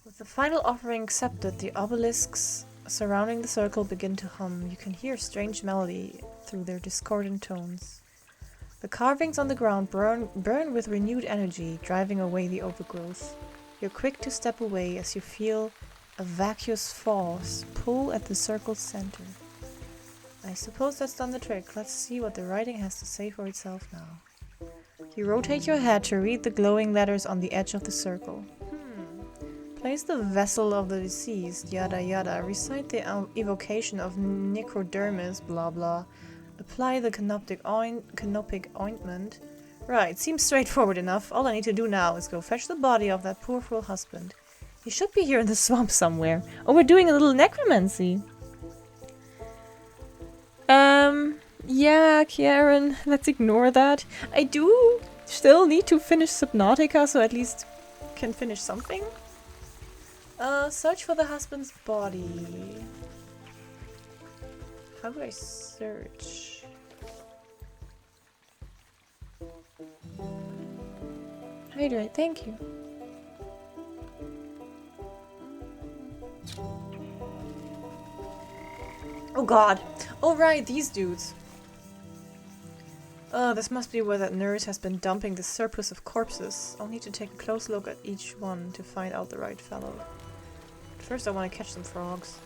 With the final offering accepted, the obelisks surrounding the circle begin to hum. You can hear a strange melody through their discordant tones. The carvings on the ground burn with renewed energy, driving away the overgrowth. You're quick to step away as you feel a vacuous force pull at the circle's center. I suppose that's done the trick. Let's see what the writing has to say for itself now. You rotate your head to read the glowing letters on the edge of the circle. Place the vessel of the deceased, yada yada. Recite the evocation of Necrodermis, blah blah. Apply the canopic ointment. Right, seems straightforward enough. All I need to do now is go fetch the body of that poor fool husband. He should be here in the swamp somewhere. Oh, we're doing a little necromancy. Yeah, Kieran, let's ignore that. I do still need to finish Subnautica, so at least can finish something. Search for the husband's body. How do I search? Hydrate, thank you. Oh god. Oh right, these dudes. This must be where that nurse has been dumping the surplus of corpses. I'll need to take a close look at each one to find out the right fellow. But first I want to catch some frogs.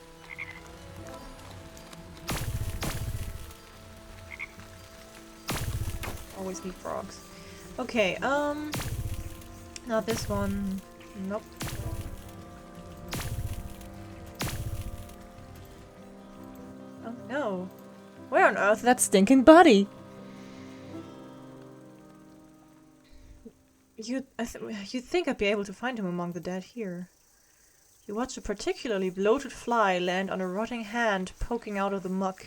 Always need frogs. Okay, not this one. Nope. No. Where on earth is that stinking body? You'd think I'd be able to find him among the dead here. You watch a particularly bloated fly land on a rotting hand poking out of the muck.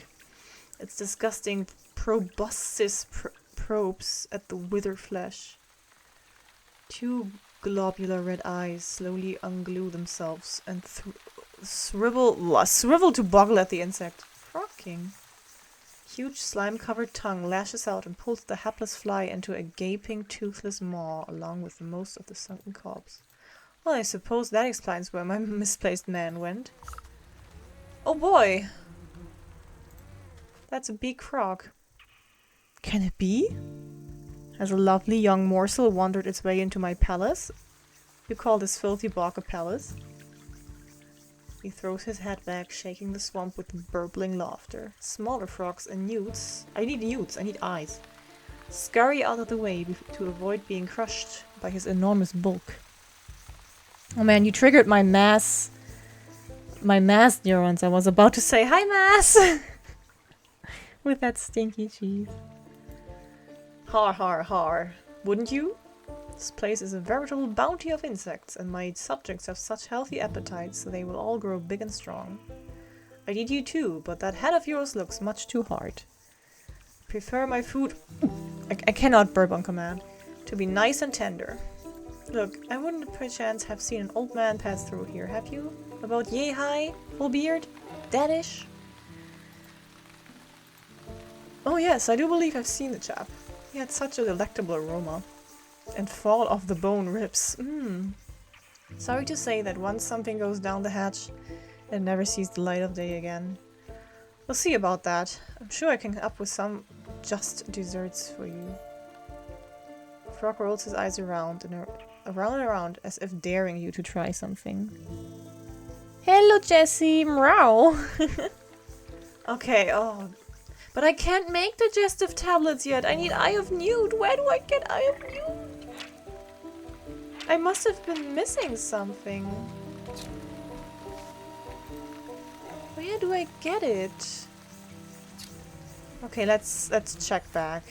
Its disgusting proboscis probes at the withered flesh. Two globular red eyes slowly unglue themselves and swivel to boggle at the insect. Frog King. Huge slime-covered tongue lashes out and pulls the hapless fly into a gaping, toothless maw along with most of the sunken corpse. Well, I suppose that explains where my misplaced man went. Oh boy! That's a big frog. Can it be? Has a lovely young morsel wandered its way into my palace? You call this filthy bog a palace? He throws his head back, shaking the swamp with burbling laughter. Smaller frogs and newts. I need eyes. Scurry out of the way to avoid being crushed by his enormous bulk. Oh man, you triggered my mass neurons. I was about to say, hi mass! With that stinky cheese. Har har har. Wouldn't you? This place is a veritable bounty of insects, and my subjects have such healthy appetites, so they will all grow big and strong. I'd eat you too, but that head of yours looks much too hard. Prefer my food... I cannot burp on command. To be nice and tender. Look, I wouldn't perchance have seen an old man pass through here, have you? About yay high? Full beard? Deadish? Oh yes, I do believe I've seen the chap. He had such a delectable aroma. And fall off the bone ribs. Sorry to say that once something goes down the hatch, it never sees the light of day again. We'll see about that. I'm sure I can come up with some just desserts for you. Frog rolls his eyes around and around as if daring you to try something. Hello, Jessie! Meow! Okay, oh. But I can't make digestive tablets yet. I need Eye of Newt. Where do I get Eye of Newt? I must have been missing something. Where do I get it? Okay, let's check back.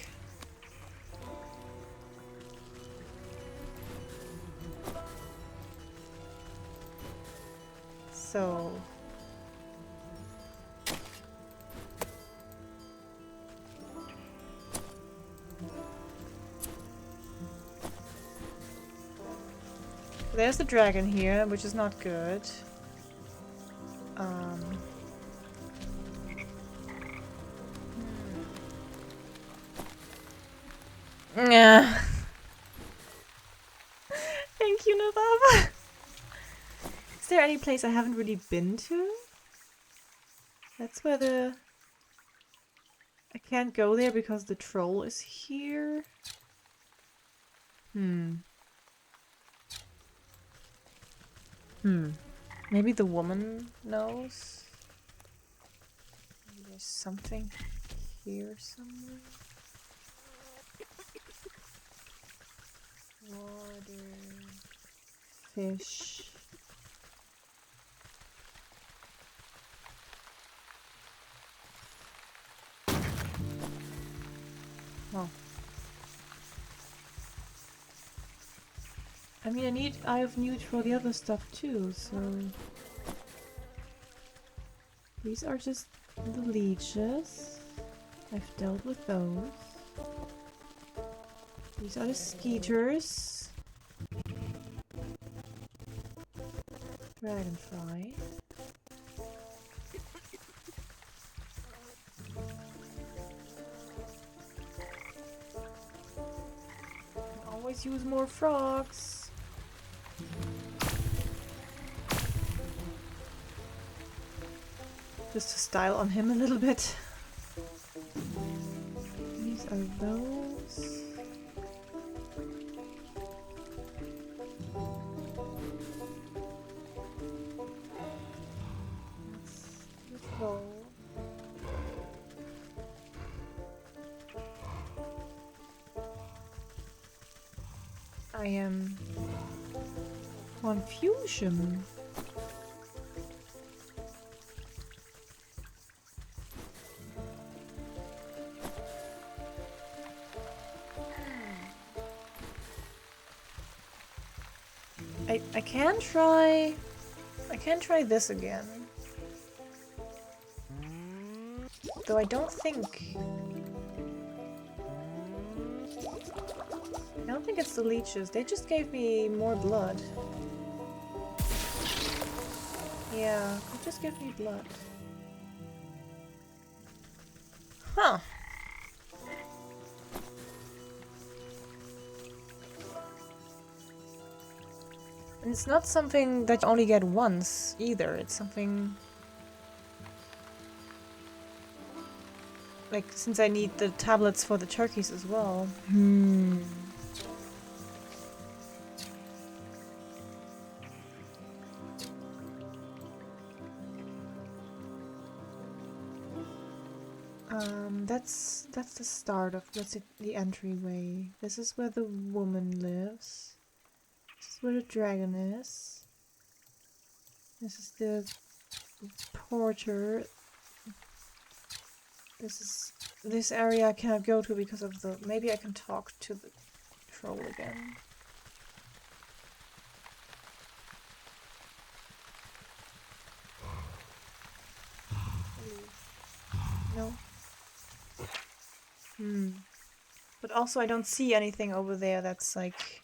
So there's the dragon here, which is not good. Yeah. Thank you, Nababa. Is there any place I haven't really been to? That's where the... I can't go there because the troll is here. Maybe the woman knows? Maybe there's something here somewhere. Water. Fish. Oh. I mean, I need Eye of Newt for the other stuff too, so... These are just the leeches. I've dealt with those. These are the skeeters. Dragonfly. Always use more frogs. Just to style on him a little bit. These are those. Let's go. I am confusion. I can try... I can try this again. Though I don't think... I don't think it's the leeches. They just gave me more blood. Yeah, they just gave me blood. Huh. And it's not something that you only get once either. It's something... Like, since I need the tablets for the turkeys as well. That's the start of the entryway. This is where the woman lives. This is where the dragon is. This is the porter. This area I cannot go to because of the... Maybe I can talk to the troll again. No. But also I don't see anything over there that's like...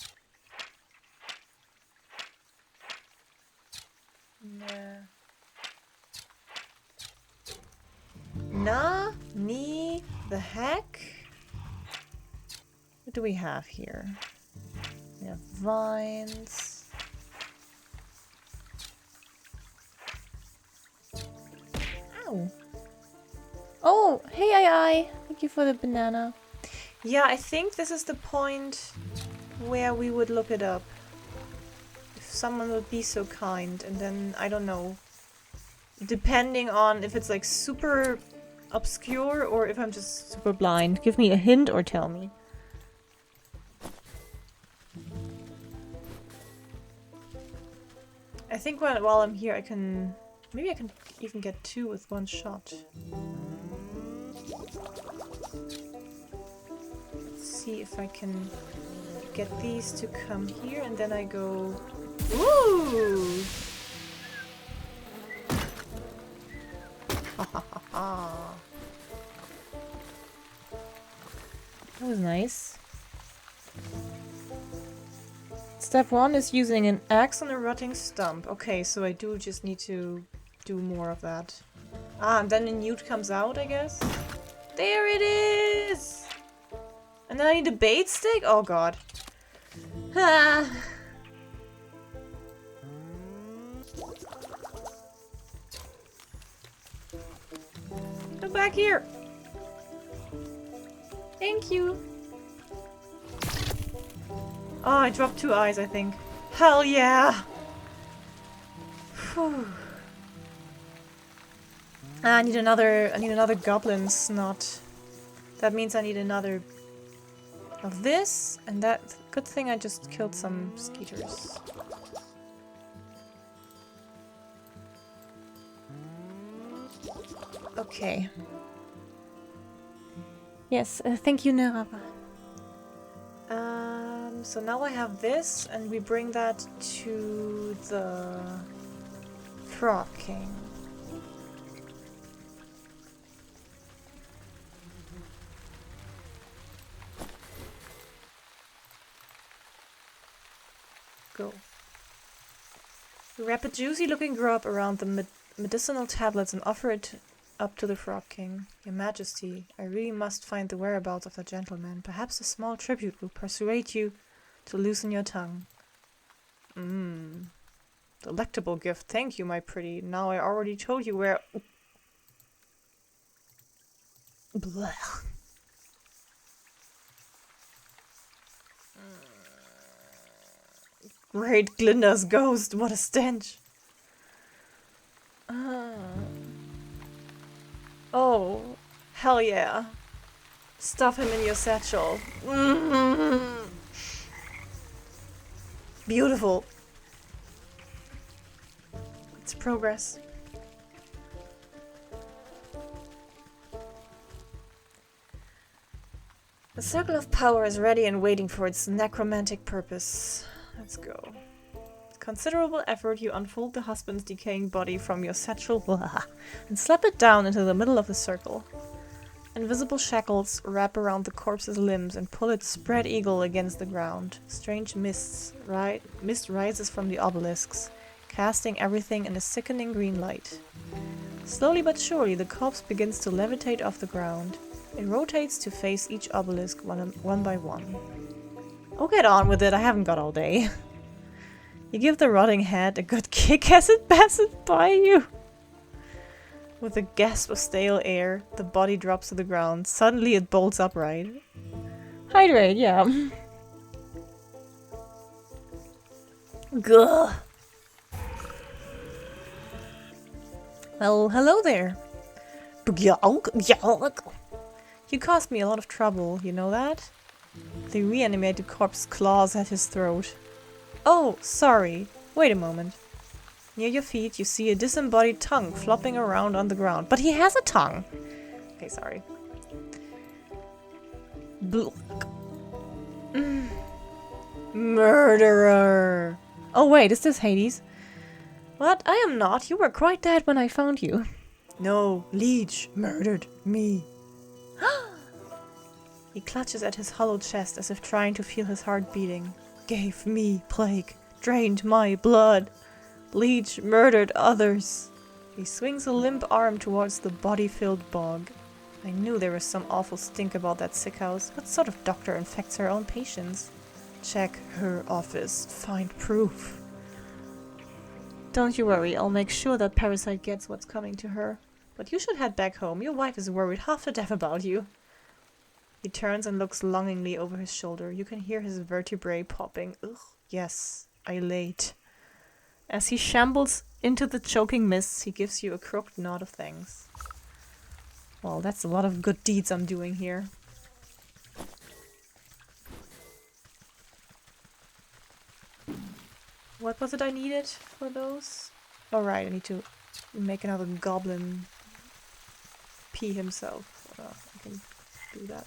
Nah. Ni the heck? What do we have here? We have vines. Ow. Oh, hey, I. Thank you for the banana. Yeah, I think this is the point where we would look it up. If someone would be so kind, and then, I don't know. Depending on if it's like super obscure or if I'm just super blind. Give me a hint or tell me. I think while I'm here I can... Maybe I can even get 2 with one shot. Let's see if I can get these to come here and then I go... Ooh! Ha ha ha ha. That was nice. Step 1 is using an axe on a rotting stump. Okay, so I do just need to do more of that. Ah, and then a newt comes out, I guess? There it is! And then I need a bait stick? Oh god. Ah. Come back here! Thank you! Oh, I dropped 2 eyes, I think. Hell yeah! Whew. I need another goblin snot. That means I need another of this, and that... Good thing I just killed some skeeters. Okay. Yes, thank you, Nerava. So now I have this, and we bring that to the Frog King. Go. Wrap a juicy-looking grub around the medicinal tablets and offer it up to the Frog King. Your Majesty, I really must find the whereabouts of the gentleman. Perhaps a small tribute will persuade you to loosen your tongue. Delectable gift. Thank you, my pretty. Now I already told you where... Blech. Great Glinda's ghost. What a stench. Oh, hell yeah. Stuff him in your satchel. Beautiful. It's progress. The circle of power is ready and waiting for its necromantic purpose. Let's go. considerable effort, you unfold the husband's decaying body from your satchel and slap it down into the middle of the circle. Invisible shackles wrap around the corpse's limbs and pull it spread eagle against the ground. Strange mist rises from the obelisks, casting everything in a sickening green light. Slowly but surely, the corpse begins to levitate off the ground. It rotates to face each obelisk one by one. Oh, get on with it, I haven't got all day. You give the rotting head a good kick as it passes by you. With a gasp of stale air, the body drops to the ground. Suddenly it bolts upright. Hydrate, yeah. Gah. Well, hello there. You caused me a lot of trouble, you know that? The reanimated corpse claws at his throat. Oh, sorry. Wait a moment. Near your feet, you see a disembodied tongue flopping around on the ground. But he has a tongue! Okay, sorry. Murderer! Oh wait, is this Hades? What? I am not. You were quite dead when I found you. No, Leech murdered me. He clutches at his hollow chest as if trying to feel his heart beating. Gave me plague. Drained my blood. Leech murdered others. He swings a limp arm towards the body-filled bog. I knew there was some awful stink about that sick house. What sort of doctor infects her own patients? Check her office. Find proof. Don't you worry, I'll make sure that Parasite gets what's coming to her. But you should head back home. Your wife is worried half to death about you. He turns and looks longingly over his shoulder. You can hear his vertebrae popping. Ugh, yes, I late. As he shambles into the choking mists, he gives you a crooked nod of thanks. Well, that's a lot of good deeds I'm doing here. What was it I needed for those? Oh right, I need to make another goblin pee himself. I can do that.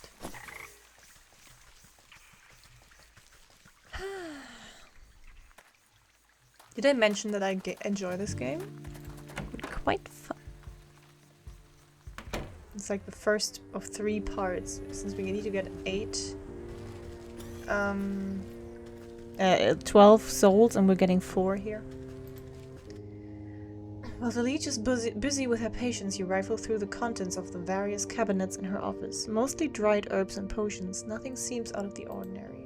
Did I mention that I enjoy this game? Quite fun. It's like the first of 3 parts, since we need to get 8. 12 souls, and we're getting 4 here. While the leech is busy with her patients, you rifle through the contents of the various cabinets in her office. Mostly dried herbs and potions. Nothing seems out of the ordinary.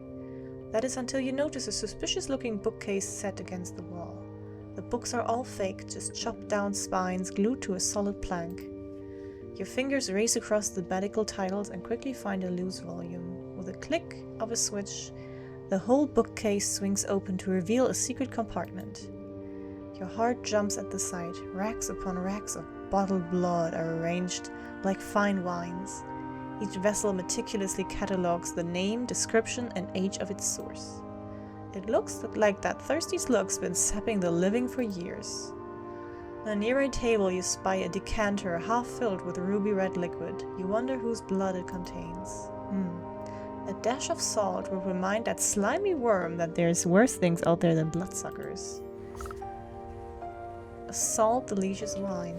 That is until you notice a suspicious-looking bookcase set against the wall. The books are all fake, just chopped down spines glued to a solid plank. Your fingers race across the medical titles and quickly find a loose volume. With a click of a switch, the whole bookcase swings open to reveal a secret compartment. Your heart jumps at the sight. Racks upon racks of bottled blood are arranged like fine wines. Each vessel meticulously catalogues the name, description, and age of its source. It looks like that thirsty slug's been sapping the living for years. On a nearby table you spy a decanter half filled with ruby red liquid. You wonder whose blood it contains. A dash of salt will remind that slimy worm that there's worse things out there than bloodsuckers. A salt, delicious wine.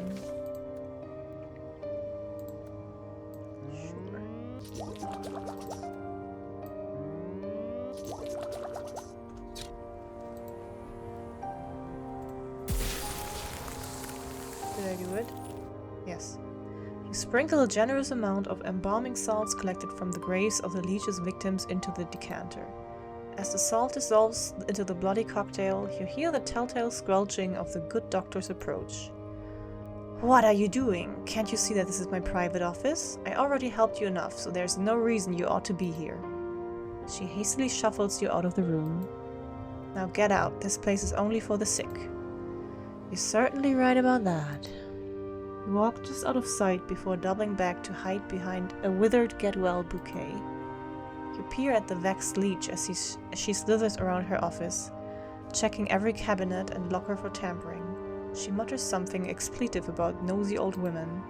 Did I do it? Yes. You sprinkle a generous amount of embalming salts collected from the graves of the leech's victims into the decanter. As the salt dissolves into the bloody cocktail, you hear the telltale squelching of the good doctor's approach. What are you doing? Can't you see that this is my private office? I already helped you enough, so there's no reason you ought to be here. She hastily shuffles you out of the room. Now get out. This place is only for the sick. You're certainly right about that. You walk just out of sight before doubling back to hide behind a withered get-well bouquet. You peer at the vexed leech as she slithers around her office, checking every cabinet and locker for tampering. She mutters something expletive about nosy old women.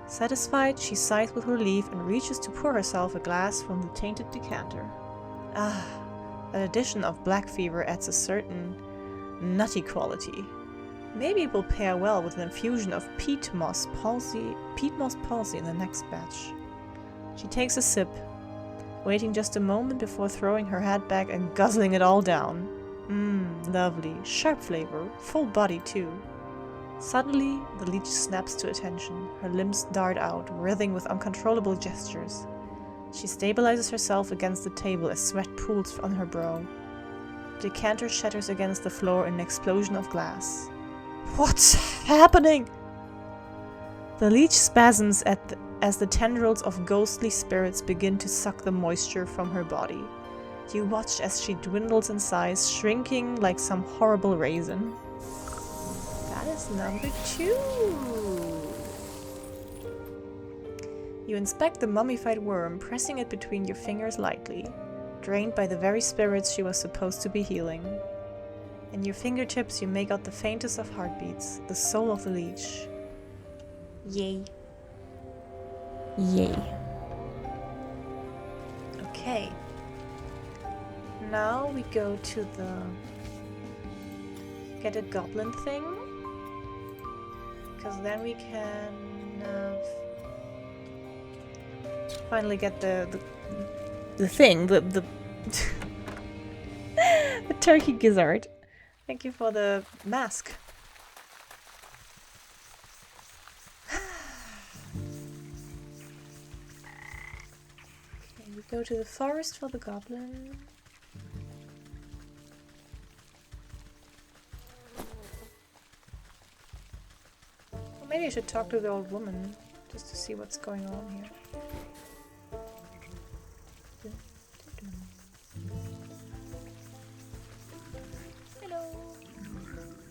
Satisfied, she sighs with relief and reaches to pour herself a glass from the tainted decanter. Ah, that addition of black fever adds a certain nutty quality. Maybe it will pair well with an infusion of peat moss palsy in the next batch. She takes a sip, waiting just a moment before throwing her head back and guzzling it all down. Lovely. Sharp flavor. Full body too. Suddenly, the leech snaps to attention. Her limbs dart out, writhing with uncontrollable gestures. She stabilizes herself against the table as sweat pools on her brow. The decanter shatters against the floor in an explosion of glass. What's happening? The leech spasms as the tendrils of ghostly spirits begin to suck the moisture from her body. You watch as she dwindles in size, shrinking like some horrible raisin. That is number 2. You inspect the mummified worm, pressing it between your fingers lightly, drained by the very spirits she was supposed to be healing. In your fingertips you make out the faintest of heartbeats, the soul of the leech. Yay. Yay. Okay. Now we go to the... get a goblin thing. Because then we can finally get the thing, the the turkey gizzard. Thank you for the mask. Okay, we go to the forest for the goblin. Well, maybe I should talk to the old woman just to see what's going on here.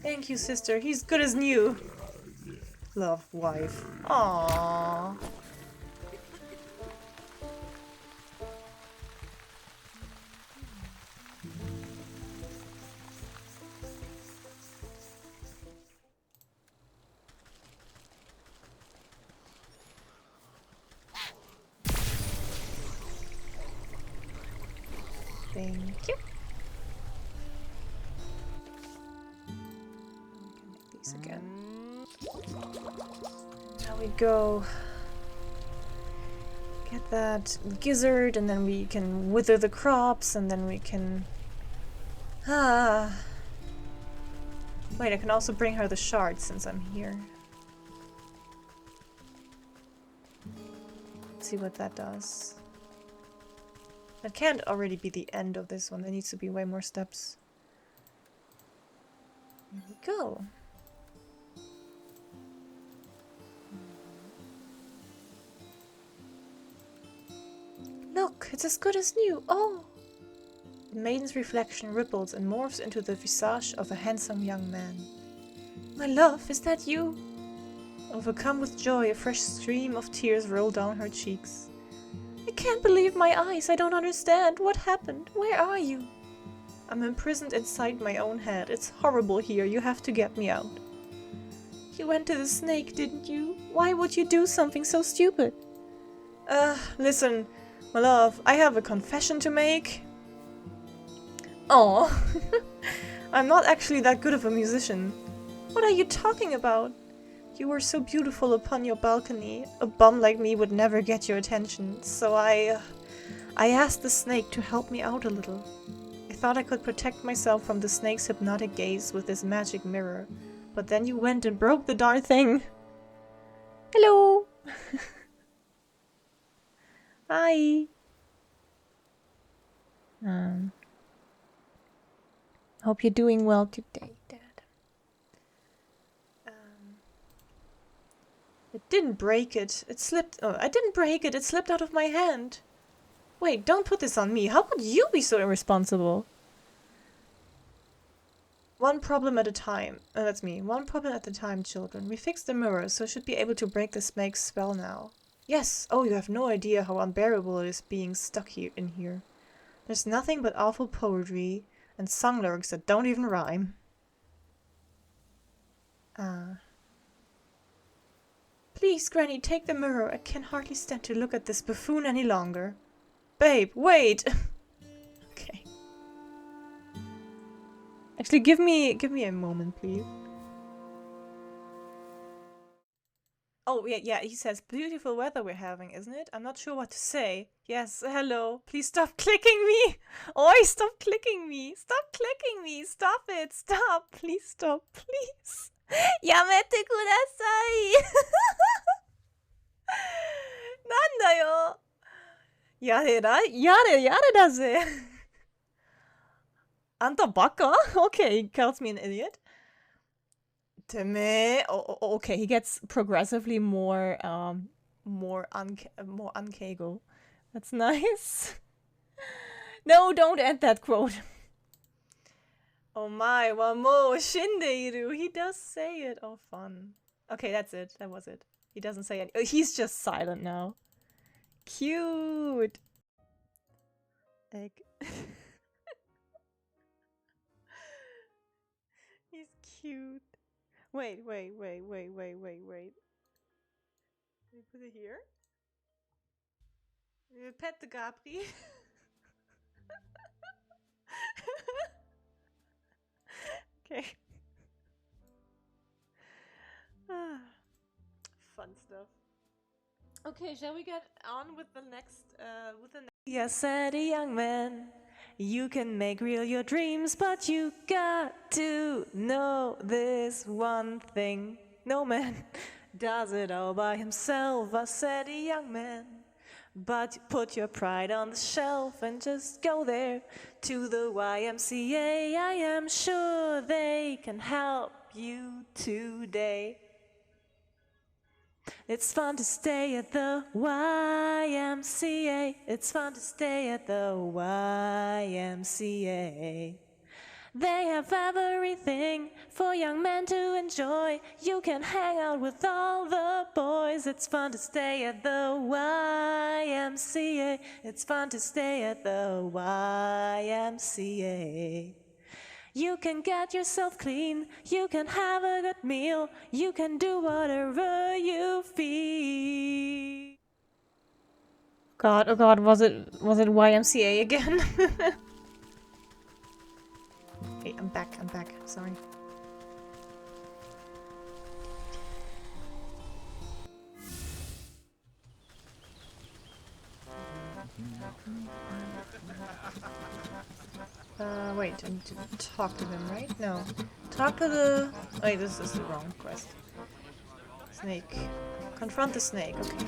Thank you, sister. He's good as new. Love, wife. Aww. Thank you. Again. Now we go get that gizzard, and then we can wither the crops, and then we can... Wait, I can also bring her the shards since I'm here. Let's see what that does. That can't already be the end of this one. There needs to be way more steps. Here we go. Look, it's as good as new. Oh! The maiden's reflection ripples and morphs into the visage of a handsome young man. My love, is that you? Overcome with joy, a fresh stream of tears roll down her cheeks. I can't believe my eyes. I don't understand. What happened? Where are you? I'm imprisoned inside my own head. It's horrible here. You have to get me out. You went to the snake, didn't you? Why would you do something so stupid? Listen... My love, I have a confession to make. Oh, I'm not actually that good of a musician. What are you talking about? You were so beautiful upon your balcony. A bum like me would never get your attention, so I asked the snake to help me out a little. I thought I could protect myself from the snake's hypnotic gaze with this magic mirror, but then you went and broke the darn thing. Hello! Hi. Hope you're doing well today, Dad. It didn't break it. It slipped. Oh, I didn't break it. It slipped out of my hand. Wait, don't put this on me. How could you be so irresponsible? One problem at a time. That's me. One problem at a time, children. We fixed the mirror, so should be able to break the snake's spell now. Yes! Oh, you have no idea how unbearable it is being stuck here in here. There's nothing but awful poetry and song lyrics that don't even rhyme. Please, Granny, take the mirror. I can hardly stand to look at this buffoon any longer. Babe, wait! Okay. Actually, give me a moment, please. Oh, yeah, he says, beautiful weather we're having, isn't it? I'm not sure what to say. Yes, hello. Please stop clicking me. Oi, stop clicking me. Stop clicking me. Stop it. Stop. Please stop. Please. Yamete kudasai. なんだよ。やれだぜ。あんたバカ? Okay, he calls me an idiot. Okay, he gets progressively more unkego. That's nice. No, don't end that quote. Oh my, wa mo shindeiru. He does say it. Oh, fun. Okay, that's it. That was it. He doesn't say it. He's just silent now. Cute. Egg. He's cute. Wait. Can we put it here? Pet the Gapri. Okay. Fun stuff. Okay, shall we get on with the next, Yes, said a young man, you can make real your dreams, but you got to know this one thing. No man does it all by himself, I said a young man. But put your pride on the shelf and just go there to the YMCA. I am sure they can help you today. It's fun to stay at the YMCA. It's fun to stay at the YMCA. They have everything for young men to enjoy. You can hang out with all the boys. It's fun to stay at the YMCA. It's fun to stay at the YMCA. You can get yourself clean, you can have a good meal, you can do whatever you feel. God, oh God, was it YMCA again? Okay, I'm back, sorry. Wait, I need to talk to him, right? No. Talk to the... Wait, this is the wrong quest. Snake. Confront the snake, okay.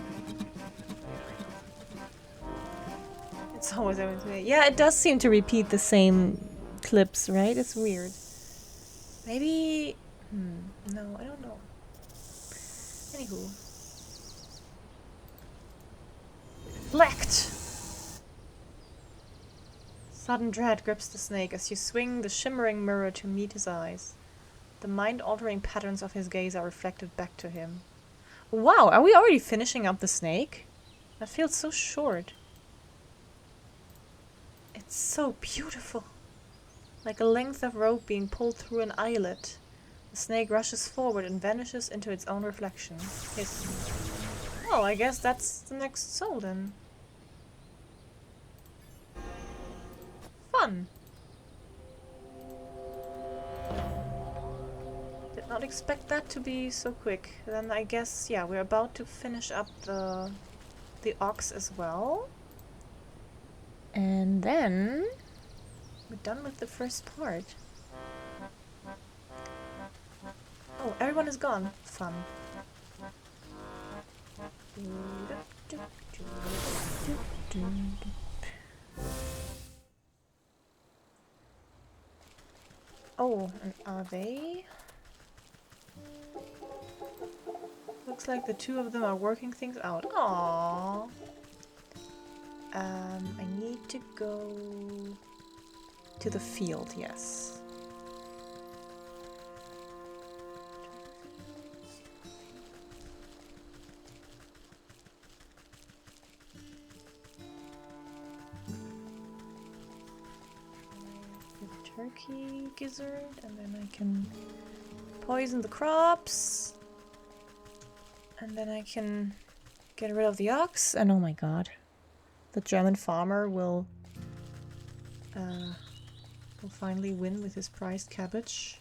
It's always everything. Yeah, it does seem to repeat the same clips, right? It's weird. Maybe... no, I don't know. Anywho. Reflect! Sudden dread grips the snake as you swing the shimmering mirror to meet his eyes. The mind-altering patterns of his gaze are reflected back to him. Wow, are we already finishing up the snake? That feels so short. It's so beautiful. Like a length of rope being pulled through an eyelet. The snake rushes forward and vanishes into its own reflection. Yes. Well, I guess that's the next soul then. Fun. Did not expect that to be so quick. Then I guess, yeah, we're about to finish up the ox as well. And then we're done with the first part. Oh, everyone is gone. Fun. Oh, and are they? Looks like the two of them are working things out. Aww. I need to go to the field, yes. Turkey gizzard, and then I can poison the crops, and then I can get rid of the ox, and oh my god, the German farmer will will finally win with his prized cabbage.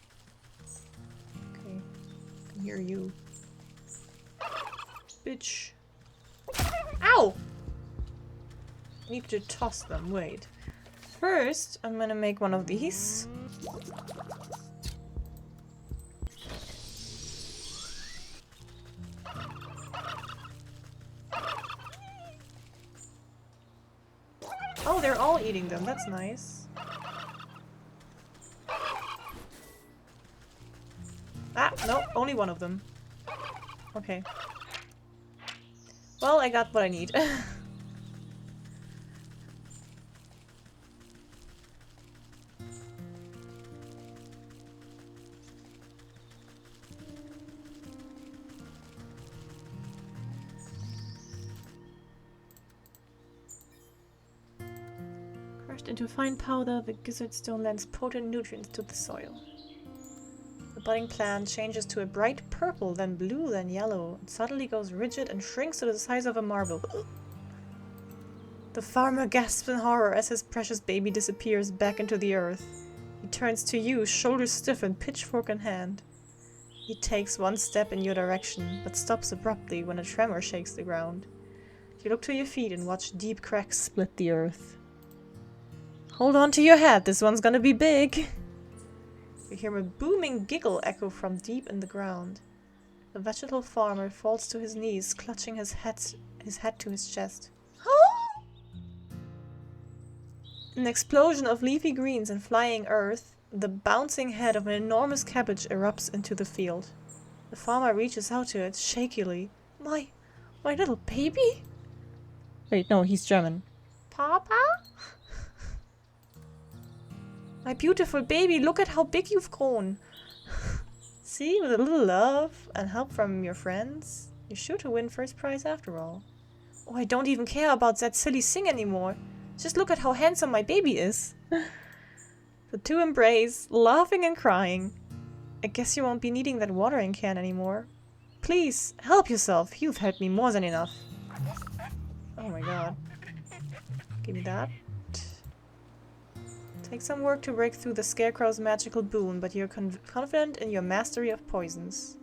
Okay, I can hear you. Bitch. Ow! I need to toss them, wait. First, I'm gonna make one of these. Oh, they're all eating them, that's nice. Ah, no, only one of them. Okay. Well, I got what I need. Crushed into fine powder, the gizzard stone lends potent nutrients to the soil. The budding plant changes to a bright purple, then blue, then yellow. It suddenly goes rigid and shrinks to the size of a marble. The farmer gasps in horror as his precious baby disappears back into the earth. He turns to you, shoulders stiffened, pitchfork in hand. He takes one step in your direction, but stops abruptly when a tremor shakes the ground. You look to your feet and watch deep cracks split the earth. Hold on to your hat, this one's gonna be big! You hear a booming giggle echo from deep in the ground. The vegetable farmer falls to his knees, clutching his head to his chest. An explosion of leafy greens and flying earth, the bouncing head of an enormous cabbage erupts into the field. The farmer reaches out to it, shakily. My little baby? Wait, no, he's German. Papa? My beautiful baby, look at how big you've grown. See, with a little love and help from your friends, you're sure to win first prize after all. Oh, I don't even care about that silly thing anymore. Just look at how handsome my baby is. The two embrace, laughing and crying. I guess you won't be needing that watering can anymore. Please, help yourself. You've helped me more than enough. Oh my god. Give me that. Take some work to break through the scarecrow's magical boon, but you're confident in your mastery of poisons.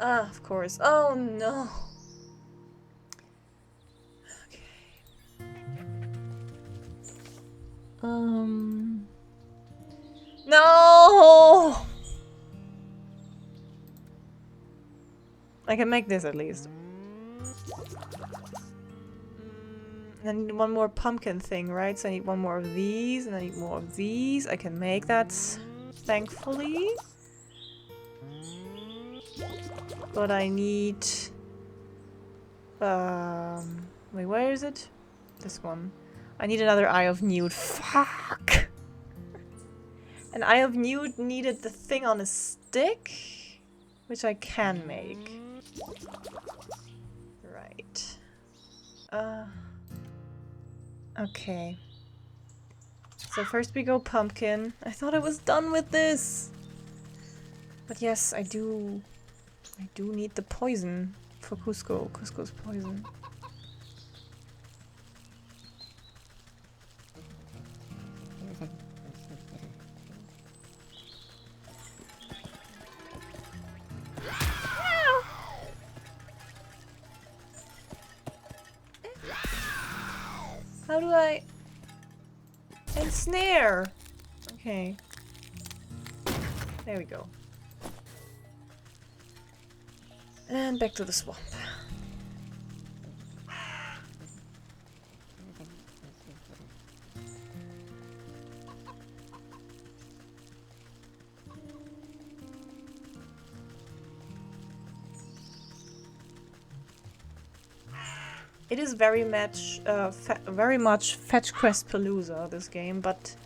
Ah, of course. Oh no. Okay. No! I can make this at least. I need one more pumpkin thing, right? So I need one more of these, and I need more of these. I can make that, thankfully. But I need... wait, where is it? This one. I need another Eye of Newt. Fuck! An Eye of Newt needed the thing on a stick, which I can make. Right. Okay. So first we go pumpkin. I thought I was done with this. But yes, I do need the poison for Cusco. Cusco's poison. How do I... Ensnare! Okay. There we go. And back to the swamp. It is very much Fetch Quest Palooza, this game, but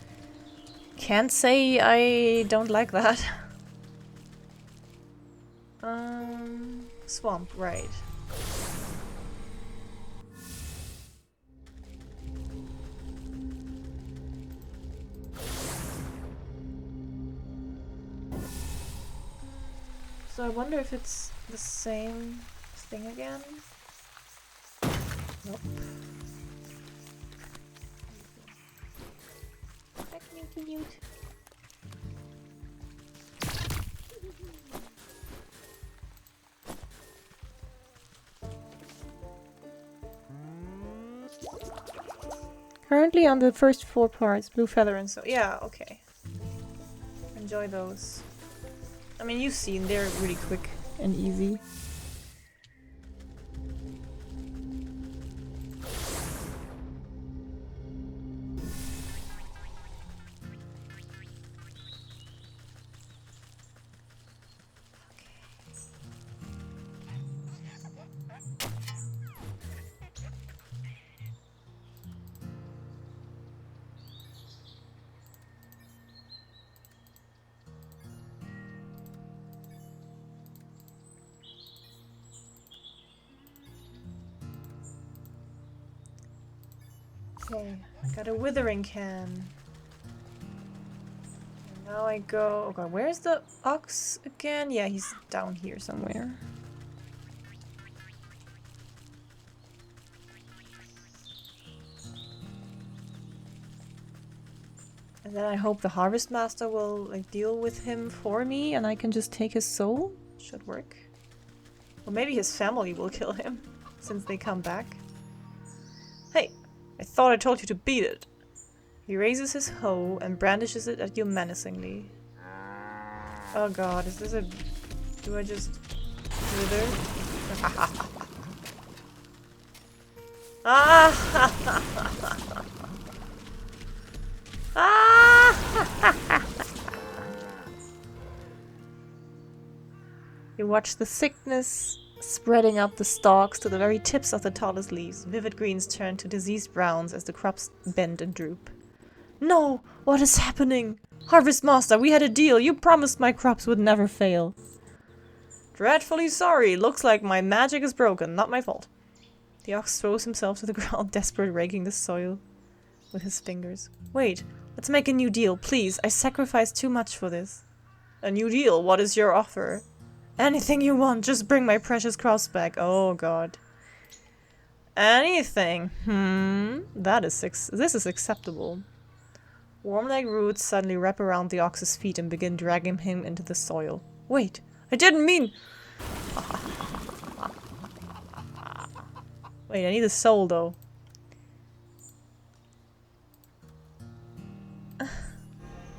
can't say I don't like that. Swamp, right. So I wonder if it's the same thing again. Nope. Back, Newt. Currently on the first 4 parts, Blue Feather and so. Yeah, okay. Enjoy those. I mean, you've seen, they're really quick and easy. Okay, got a withering can. And now I go. Oh god, where's the ox again? Yeah, he's down here somewhere. And then I hope the Harvest Master will like deal with him for me and I can just take his soul. Should work. Or maybe his family will kill him since they come back. Hey, I thought I told you to beat it. He raises his hoe and brandishes it at you menacingly. Oh god, is this a... Do I just... wither? Ah! Ah! You watch the sickness spreading up the stalks to the very tips of the tallest leaves. Vivid greens turn to diseased browns as the crops bend and droop. No! What is happening? Harvest Master, we had a deal. You promised my crops would never fail. Dreadfully sorry. Looks like my magic is broken. Not my fault. The ox throws himself to the ground, desperate, raking the soil with his fingers. Wait, let's make a new deal, please. I sacrificed too much for this. A new deal? What is your offer? Anything you want, just bring my precious crops back. Oh god. Anything. This is acceptable. Worm-like roots suddenly wrap around the ox's feet and begin dragging him into the soil. Wait, I didn't mean... Wait, I need a soul though.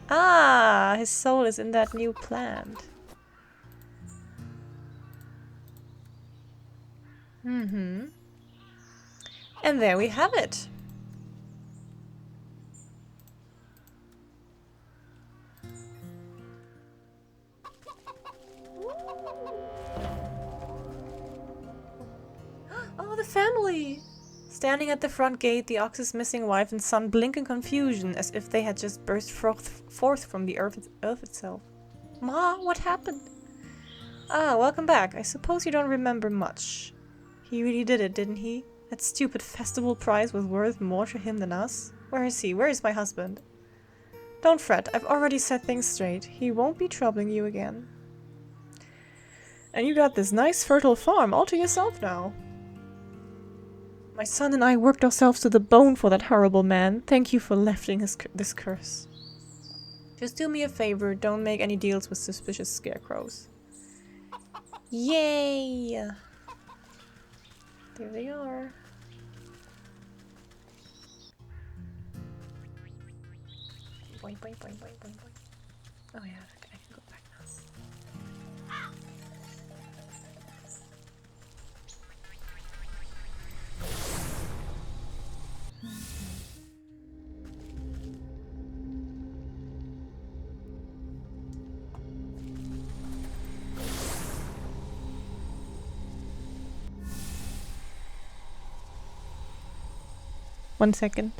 Ah, his soul is in that new plant. And there we have it. Oh, the family! Standing at the front gate, the ox's missing wife and son blink in confusion as if they had just burst forth from the earth itself. Ma, what happened? Ah, welcome back. I suppose you don't remember much. He really did it, didn't he? That stupid festival prize was worth more to him than us. Where is he? Where is my husband? Don't fret, I've already set things straight. He won't be troubling you again. And you got this nice fertile farm all to yourself now. My son and I worked ourselves to the bone for that horrible man. Thank you for lifting this curse. Just do me a favor, don't make any deals with suspicious scarecrows. Yay! There they are. Boing, boing, boing, boing, boing, boing. Oh yeah, I can go back now. One second.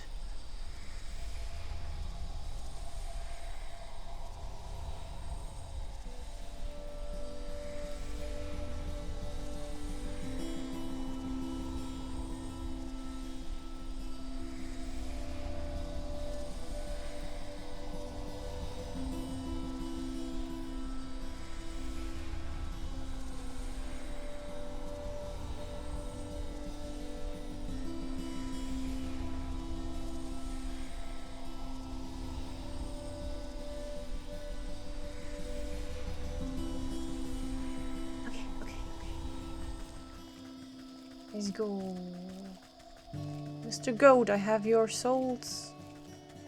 Let's go. Mr. Goat, I have your souls.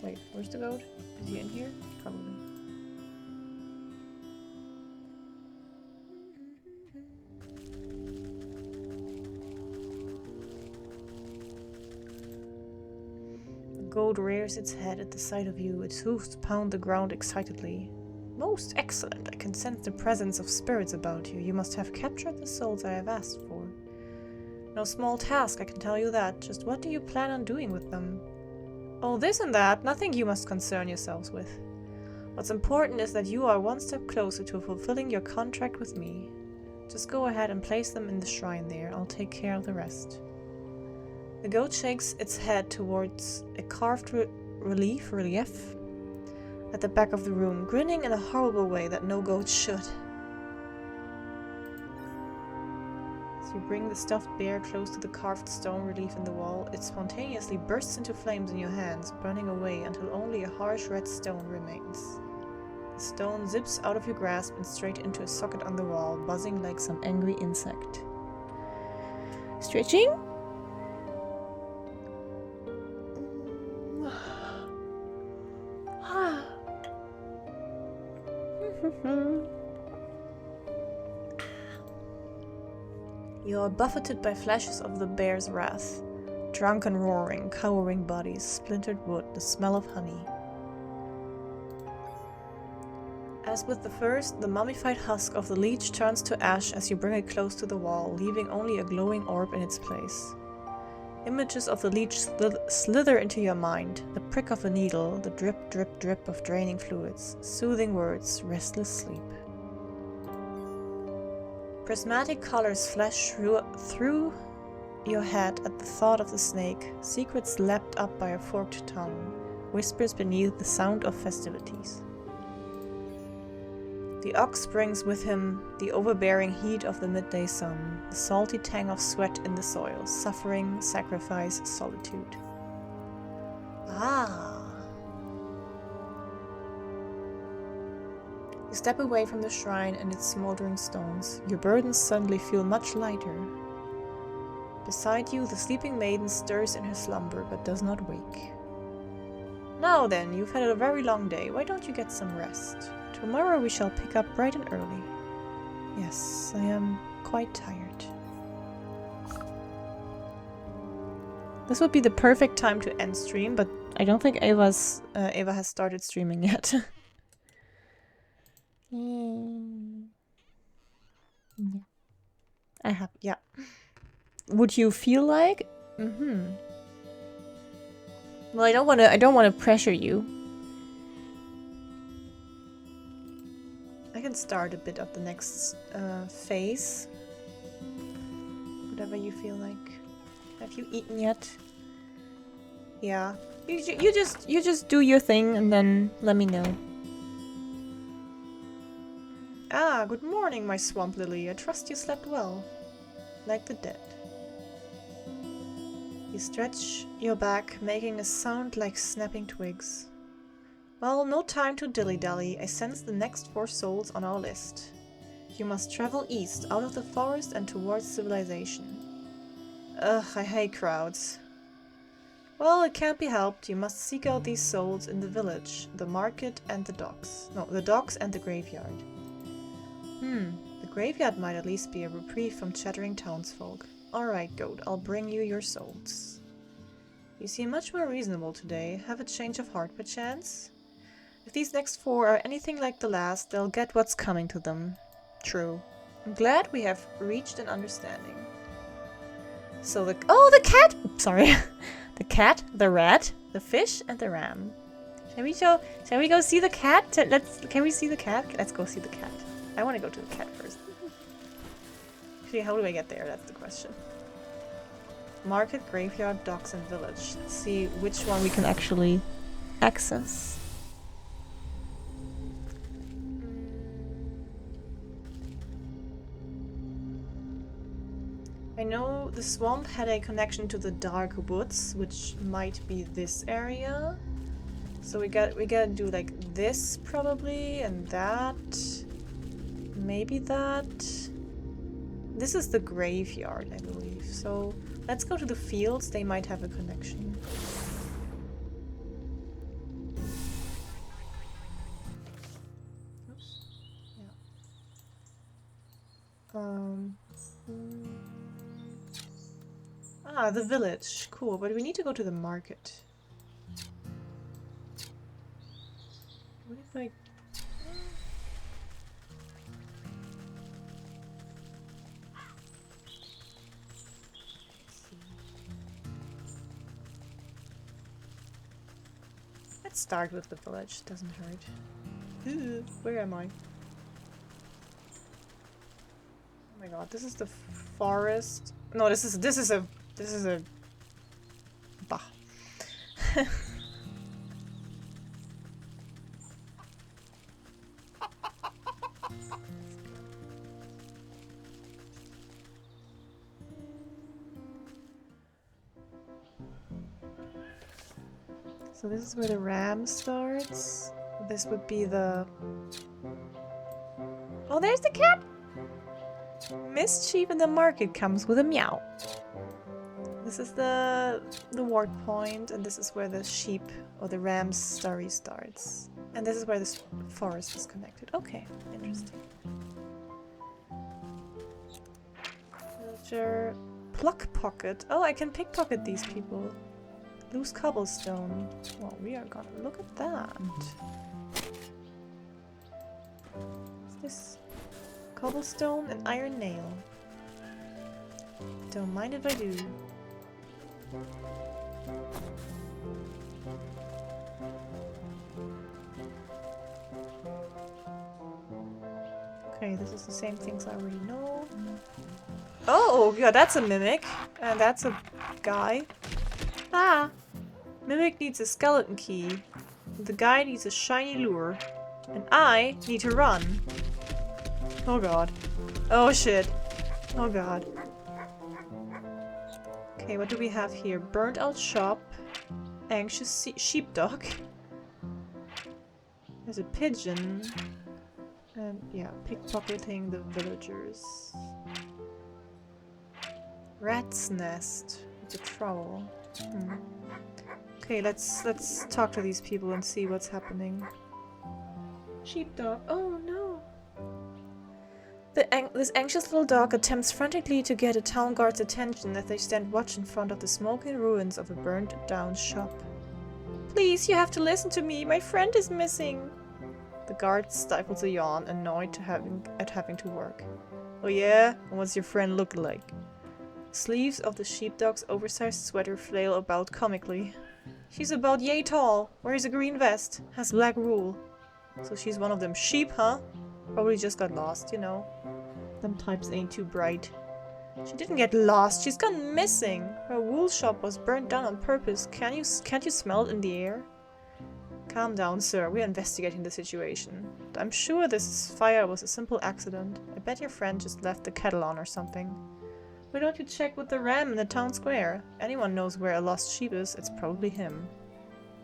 Wait, where's the goat? Is he in here? Probably. The goat rears its head at the sight of you. Its hoofs pound the ground excitedly. Most excellent. I can sense the presence of spirits about you. You must have captured the souls I have asked for. No small task, I can tell you that. Just what do you plan on doing with them? Oh, this and that. Nothing you must concern yourselves with. What's important is that you are one step closer to fulfilling your contract with me. Just go ahead and place them in the shrine there. I'll take care of the rest. The goat shakes its head towards a carved relief at the back of the room, grinning in a horrible way that no goat should. As you bring the stuffed bear close to the carved stone relief in the wall, it spontaneously bursts into flames in your hands, burning away until only a harsh red stone remains. The stone zips out of your grasp and straight into a socket on the wall, buzzing like some angry insect. Stretching? You are buffeted by flashes of the bear's wrath. Drunken roaring, cowering bodies, splintered wood, the smell of honey. As with the first, the mummified husk of the leech turns to ash as you bring it close to the wall, leaving only a glowing orb in its place. Images of the leech slither into your mind. The prick of a needle, the drip, drip, drip of draining fluids, soothing words, restless sleep. Prismatic colors flash through your head at the thought of the snake, secrets lapped up by a forked tongue, whispers beneath the sound of festivities. The ox brings with him the overbearing heat of the midday sun, the salty tang of sweat in the soil, suffering, sacrifice, solitude. Ah! You step away from the shrine and its smoldering stones. Your burdens suddenly feel much lighter. Beside you, the sleeping maiden stirs in her slumber, but does not wake. Now then, you've had a very long day. Why don't you get some rest? Tomorrow we shall pick up bright and early. Yes, I am quite tired. This would be the perfect time to end stream, but I don't think Ava has started streaming yet. I have, yeah. Would you feel like? Well, I don't wanna pressure you. I can start a bit of the next phase. Whatever you feel like. Have you eaten yet? Yeah. You just do your thing and then let me know. Ah, good morning, my swamp lily. I trust you slept well. Like the dead. You stretch your back, making a sound like snapping twigs. Well, no time to dilly-dally. I sense the next 4 souls on our list. You must travel east, out of the forest and towards civilization. Ugh, I hate crowds. Well, it can't be helped. You must seek out these souls in the village, the market and the docks. No, the docks and the graveyard. The graveyard might at least be a reprieve from chattering townsfolk. Alright, goat, I'll bring you your souls. You seem much more reasonable today. Have a change of heart, perchance? If these next 4 are anything like the last, they'll get what's coming to them. True. I'm glad we have reached an understanding. So the cat! Sorry. The cat, the rat, the fish, and the ram. Shall we go see the cat? Can we see the cat? Let's go see the cat. I want to go to the cat first. Actually, how do I get there? That's the question. Market, graveyard, docks, and village. Let's see which one we can actually access. I know the swamp had a connection to the dark woods, which might be this area. So we gotta do like this probably, and that. Maybe that. This is the graveyard, I believe. So Let's go to the fields. They might have a connection. Oops. Yeah. Ah, the village. Cool, but we need to go to the market. What if I... Let's start with the village. Doesn't hurt. Ooh, where am I? Oh my god, this is the forest. No, this is a bah. So this is where the ram starts. This would be the... Oh, there's the cat! Mischief in the market comes with a meow. This is the ward point, and this is where the sheep or the ram's story starts. And this is where the forest is connected. Okay, interesting. Villager... Pluck pocket. Oh, I can pickpocket these people. Loose cobblestone. Well, we are gonna look at that. What's this? Cobblestone and iron nail. Don't mind if I do. Okay, this is the same things I already know. Oh, yeah, that's a mimic. And that's a guy. Ah! Mimic needs a skeleton key. The guy needs a shiny lure. And I need to run. Oh god. Oh shit. Oh god. Okay, what do we have here? Burnt out shop. Anxious sheepdog. There's a pigeon. And yeah, pickpocketing the villagers. Rat's nest. It's a trowel. Okay, let's talk to these people and see what's happening. Sheepdog. Oh no. This anxious little dog attempts frantically to get a town guard's attention as they stand watch in front of the smoking ruins of a burned down shop. Please, you have to listen to me. My friend is missing. The guard stifles a yawn, annoyed at having to work. Oh yeah? And what's your friend look like? Sleeves of the sheepdog's oversized sweater flail about comically. She's about yay tall, wears a green vest, has black wool. So she's one of them sheep, huh? Probably just got lost, you know. Them types ain't too bright. She didn't get lost, she's gone missing. Her wool shop was burnt down on purpose. Can't you smell it in the air? Calm down, sir. We're investigating the situation. I'm sure this fire was a simple accident. I bet your friend just left the kettle on or something. Why don't you check with the ram in the town square? Anyone knows where a lost sheep is, it's probably him.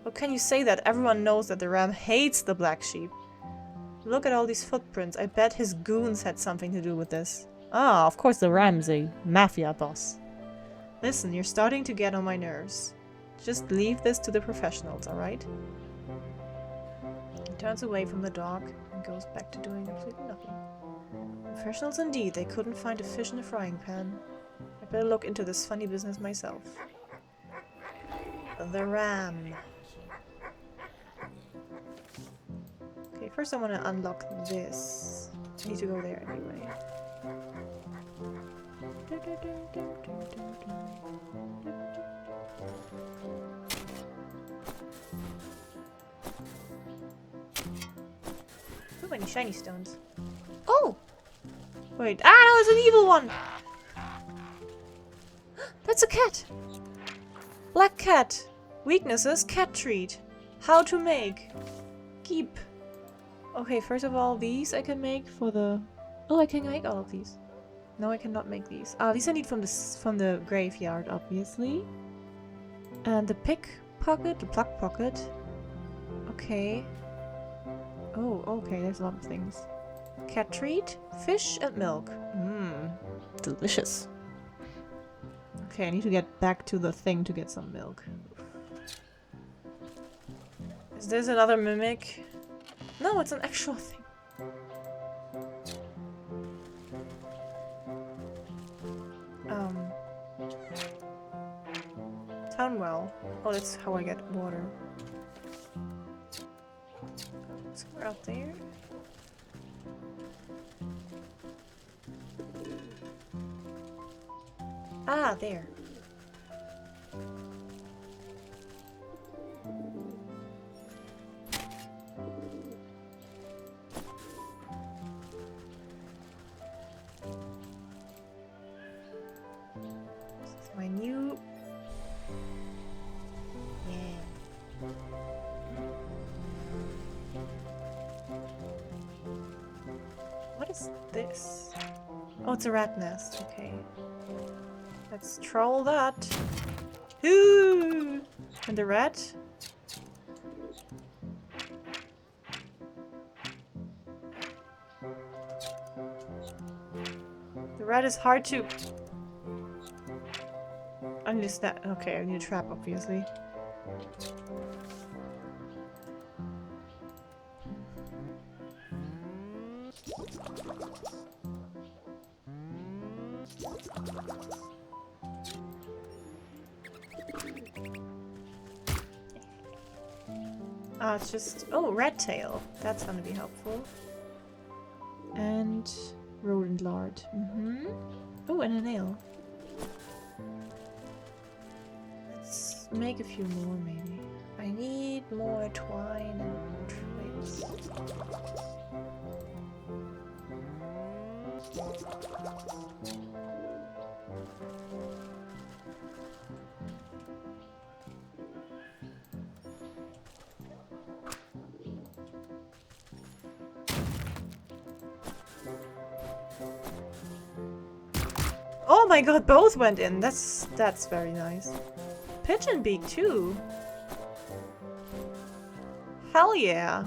How can you say that? Everyone knows that the ram hates the black sheep. Look at all these footprints. I bet his goons had something to do with this. Ah, of course the ram's a mafia boss. Listen, you're starting to get on my nerves. Just leave this to the professionals, alright? He turns away from the dog and goes back to doing absolutely nothing. Professionals indeed. They couldn't find a fish in a frying pan. I better look into this funny business myself. The ram. Okay, first I want to unlock this. I need to go there anyway. Too many shiny stones. Oh! Wait. Ah, no, there's an evil one! That's a cat! Black cat. Weaknesses, cat treat. How to make. Keep. Okay, first of all, these I can make for the... Oh, I can make all of these. No, I cannot make these. Ah, these I need from the graveyard, obviously. And the pickpocket, the pluck pocket. Okay. Oh, okay, there's a lot of things. Cat treat, fish and milk. Mmm, delicious. Okay, I need to get back to the thing to get some milk. Is this another mimic? No, it's an actual thing. Town well. Oh, that's how I get water. Somewhere out there. Ah, there. This is my new... Yeah. What is this? Oh, it's a rat nest. Okay. Let's troll that. Ooh! And the rat? The rat is hard to... I need a snap. Okay, I need a trap, obviously. Ah, it's just... Oh, rat tail. That's gonna be helpful. And rodent lard. Mm-hmm. Oh, and a nail. Let's make a few more, maybe. I need more twine and twigs. Oh my god, both went in. That's very nice. Pigeon beak too. Hell yeah.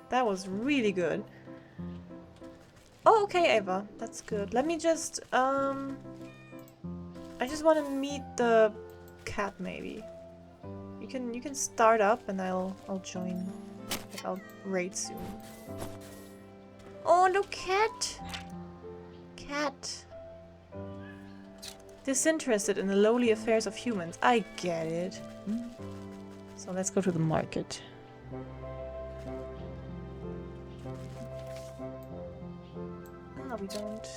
That was really good. Oh, okay, Ava. That's good. Let me just I just want to meet the cat maybe. You can start up and I'll join. Like, I'll raid soon. Oh, no cat. Cat. Disinterested in the lowly affairs of humans. I get it. So let's go to the market. Ah, we don't.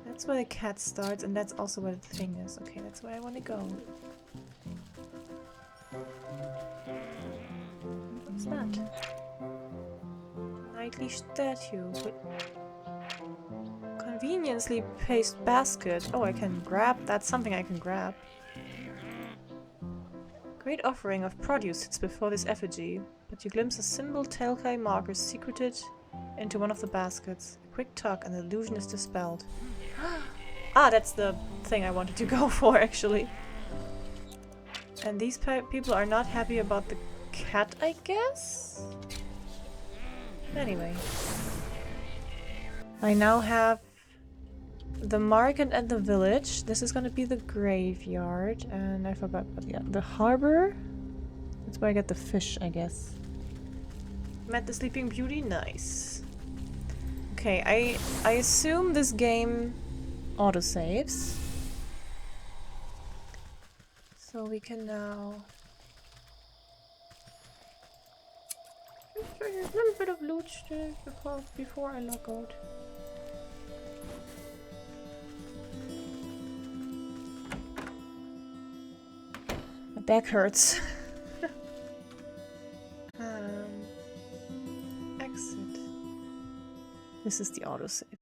That's where the cat starts, and that's also where the thing is. Okay, that's where I want to go. What's that? Knightly statue. Conveniently placed basket. Oh, I can grab. That's something I can grab. Great offering of produce sits before this effigy, but you glimpse a symbol Telkai marker secreted into one of the baskets. A quick tug and the illusion is dispelled. Ah, that's the thing I wanted to go for, actually. And these people are not happy about the cat, I guess? Anyway. I now have the market and the village. This is gonna be the graveyard. And I forgot, but yeah, the harbor. That's where I get the fish, I guess. Met the Sleeping Beauty? Nice. Okay, I assume this game autosaves. So we can now... A little bit of loot before I log out. My back hurts. Exit. This is the autosave.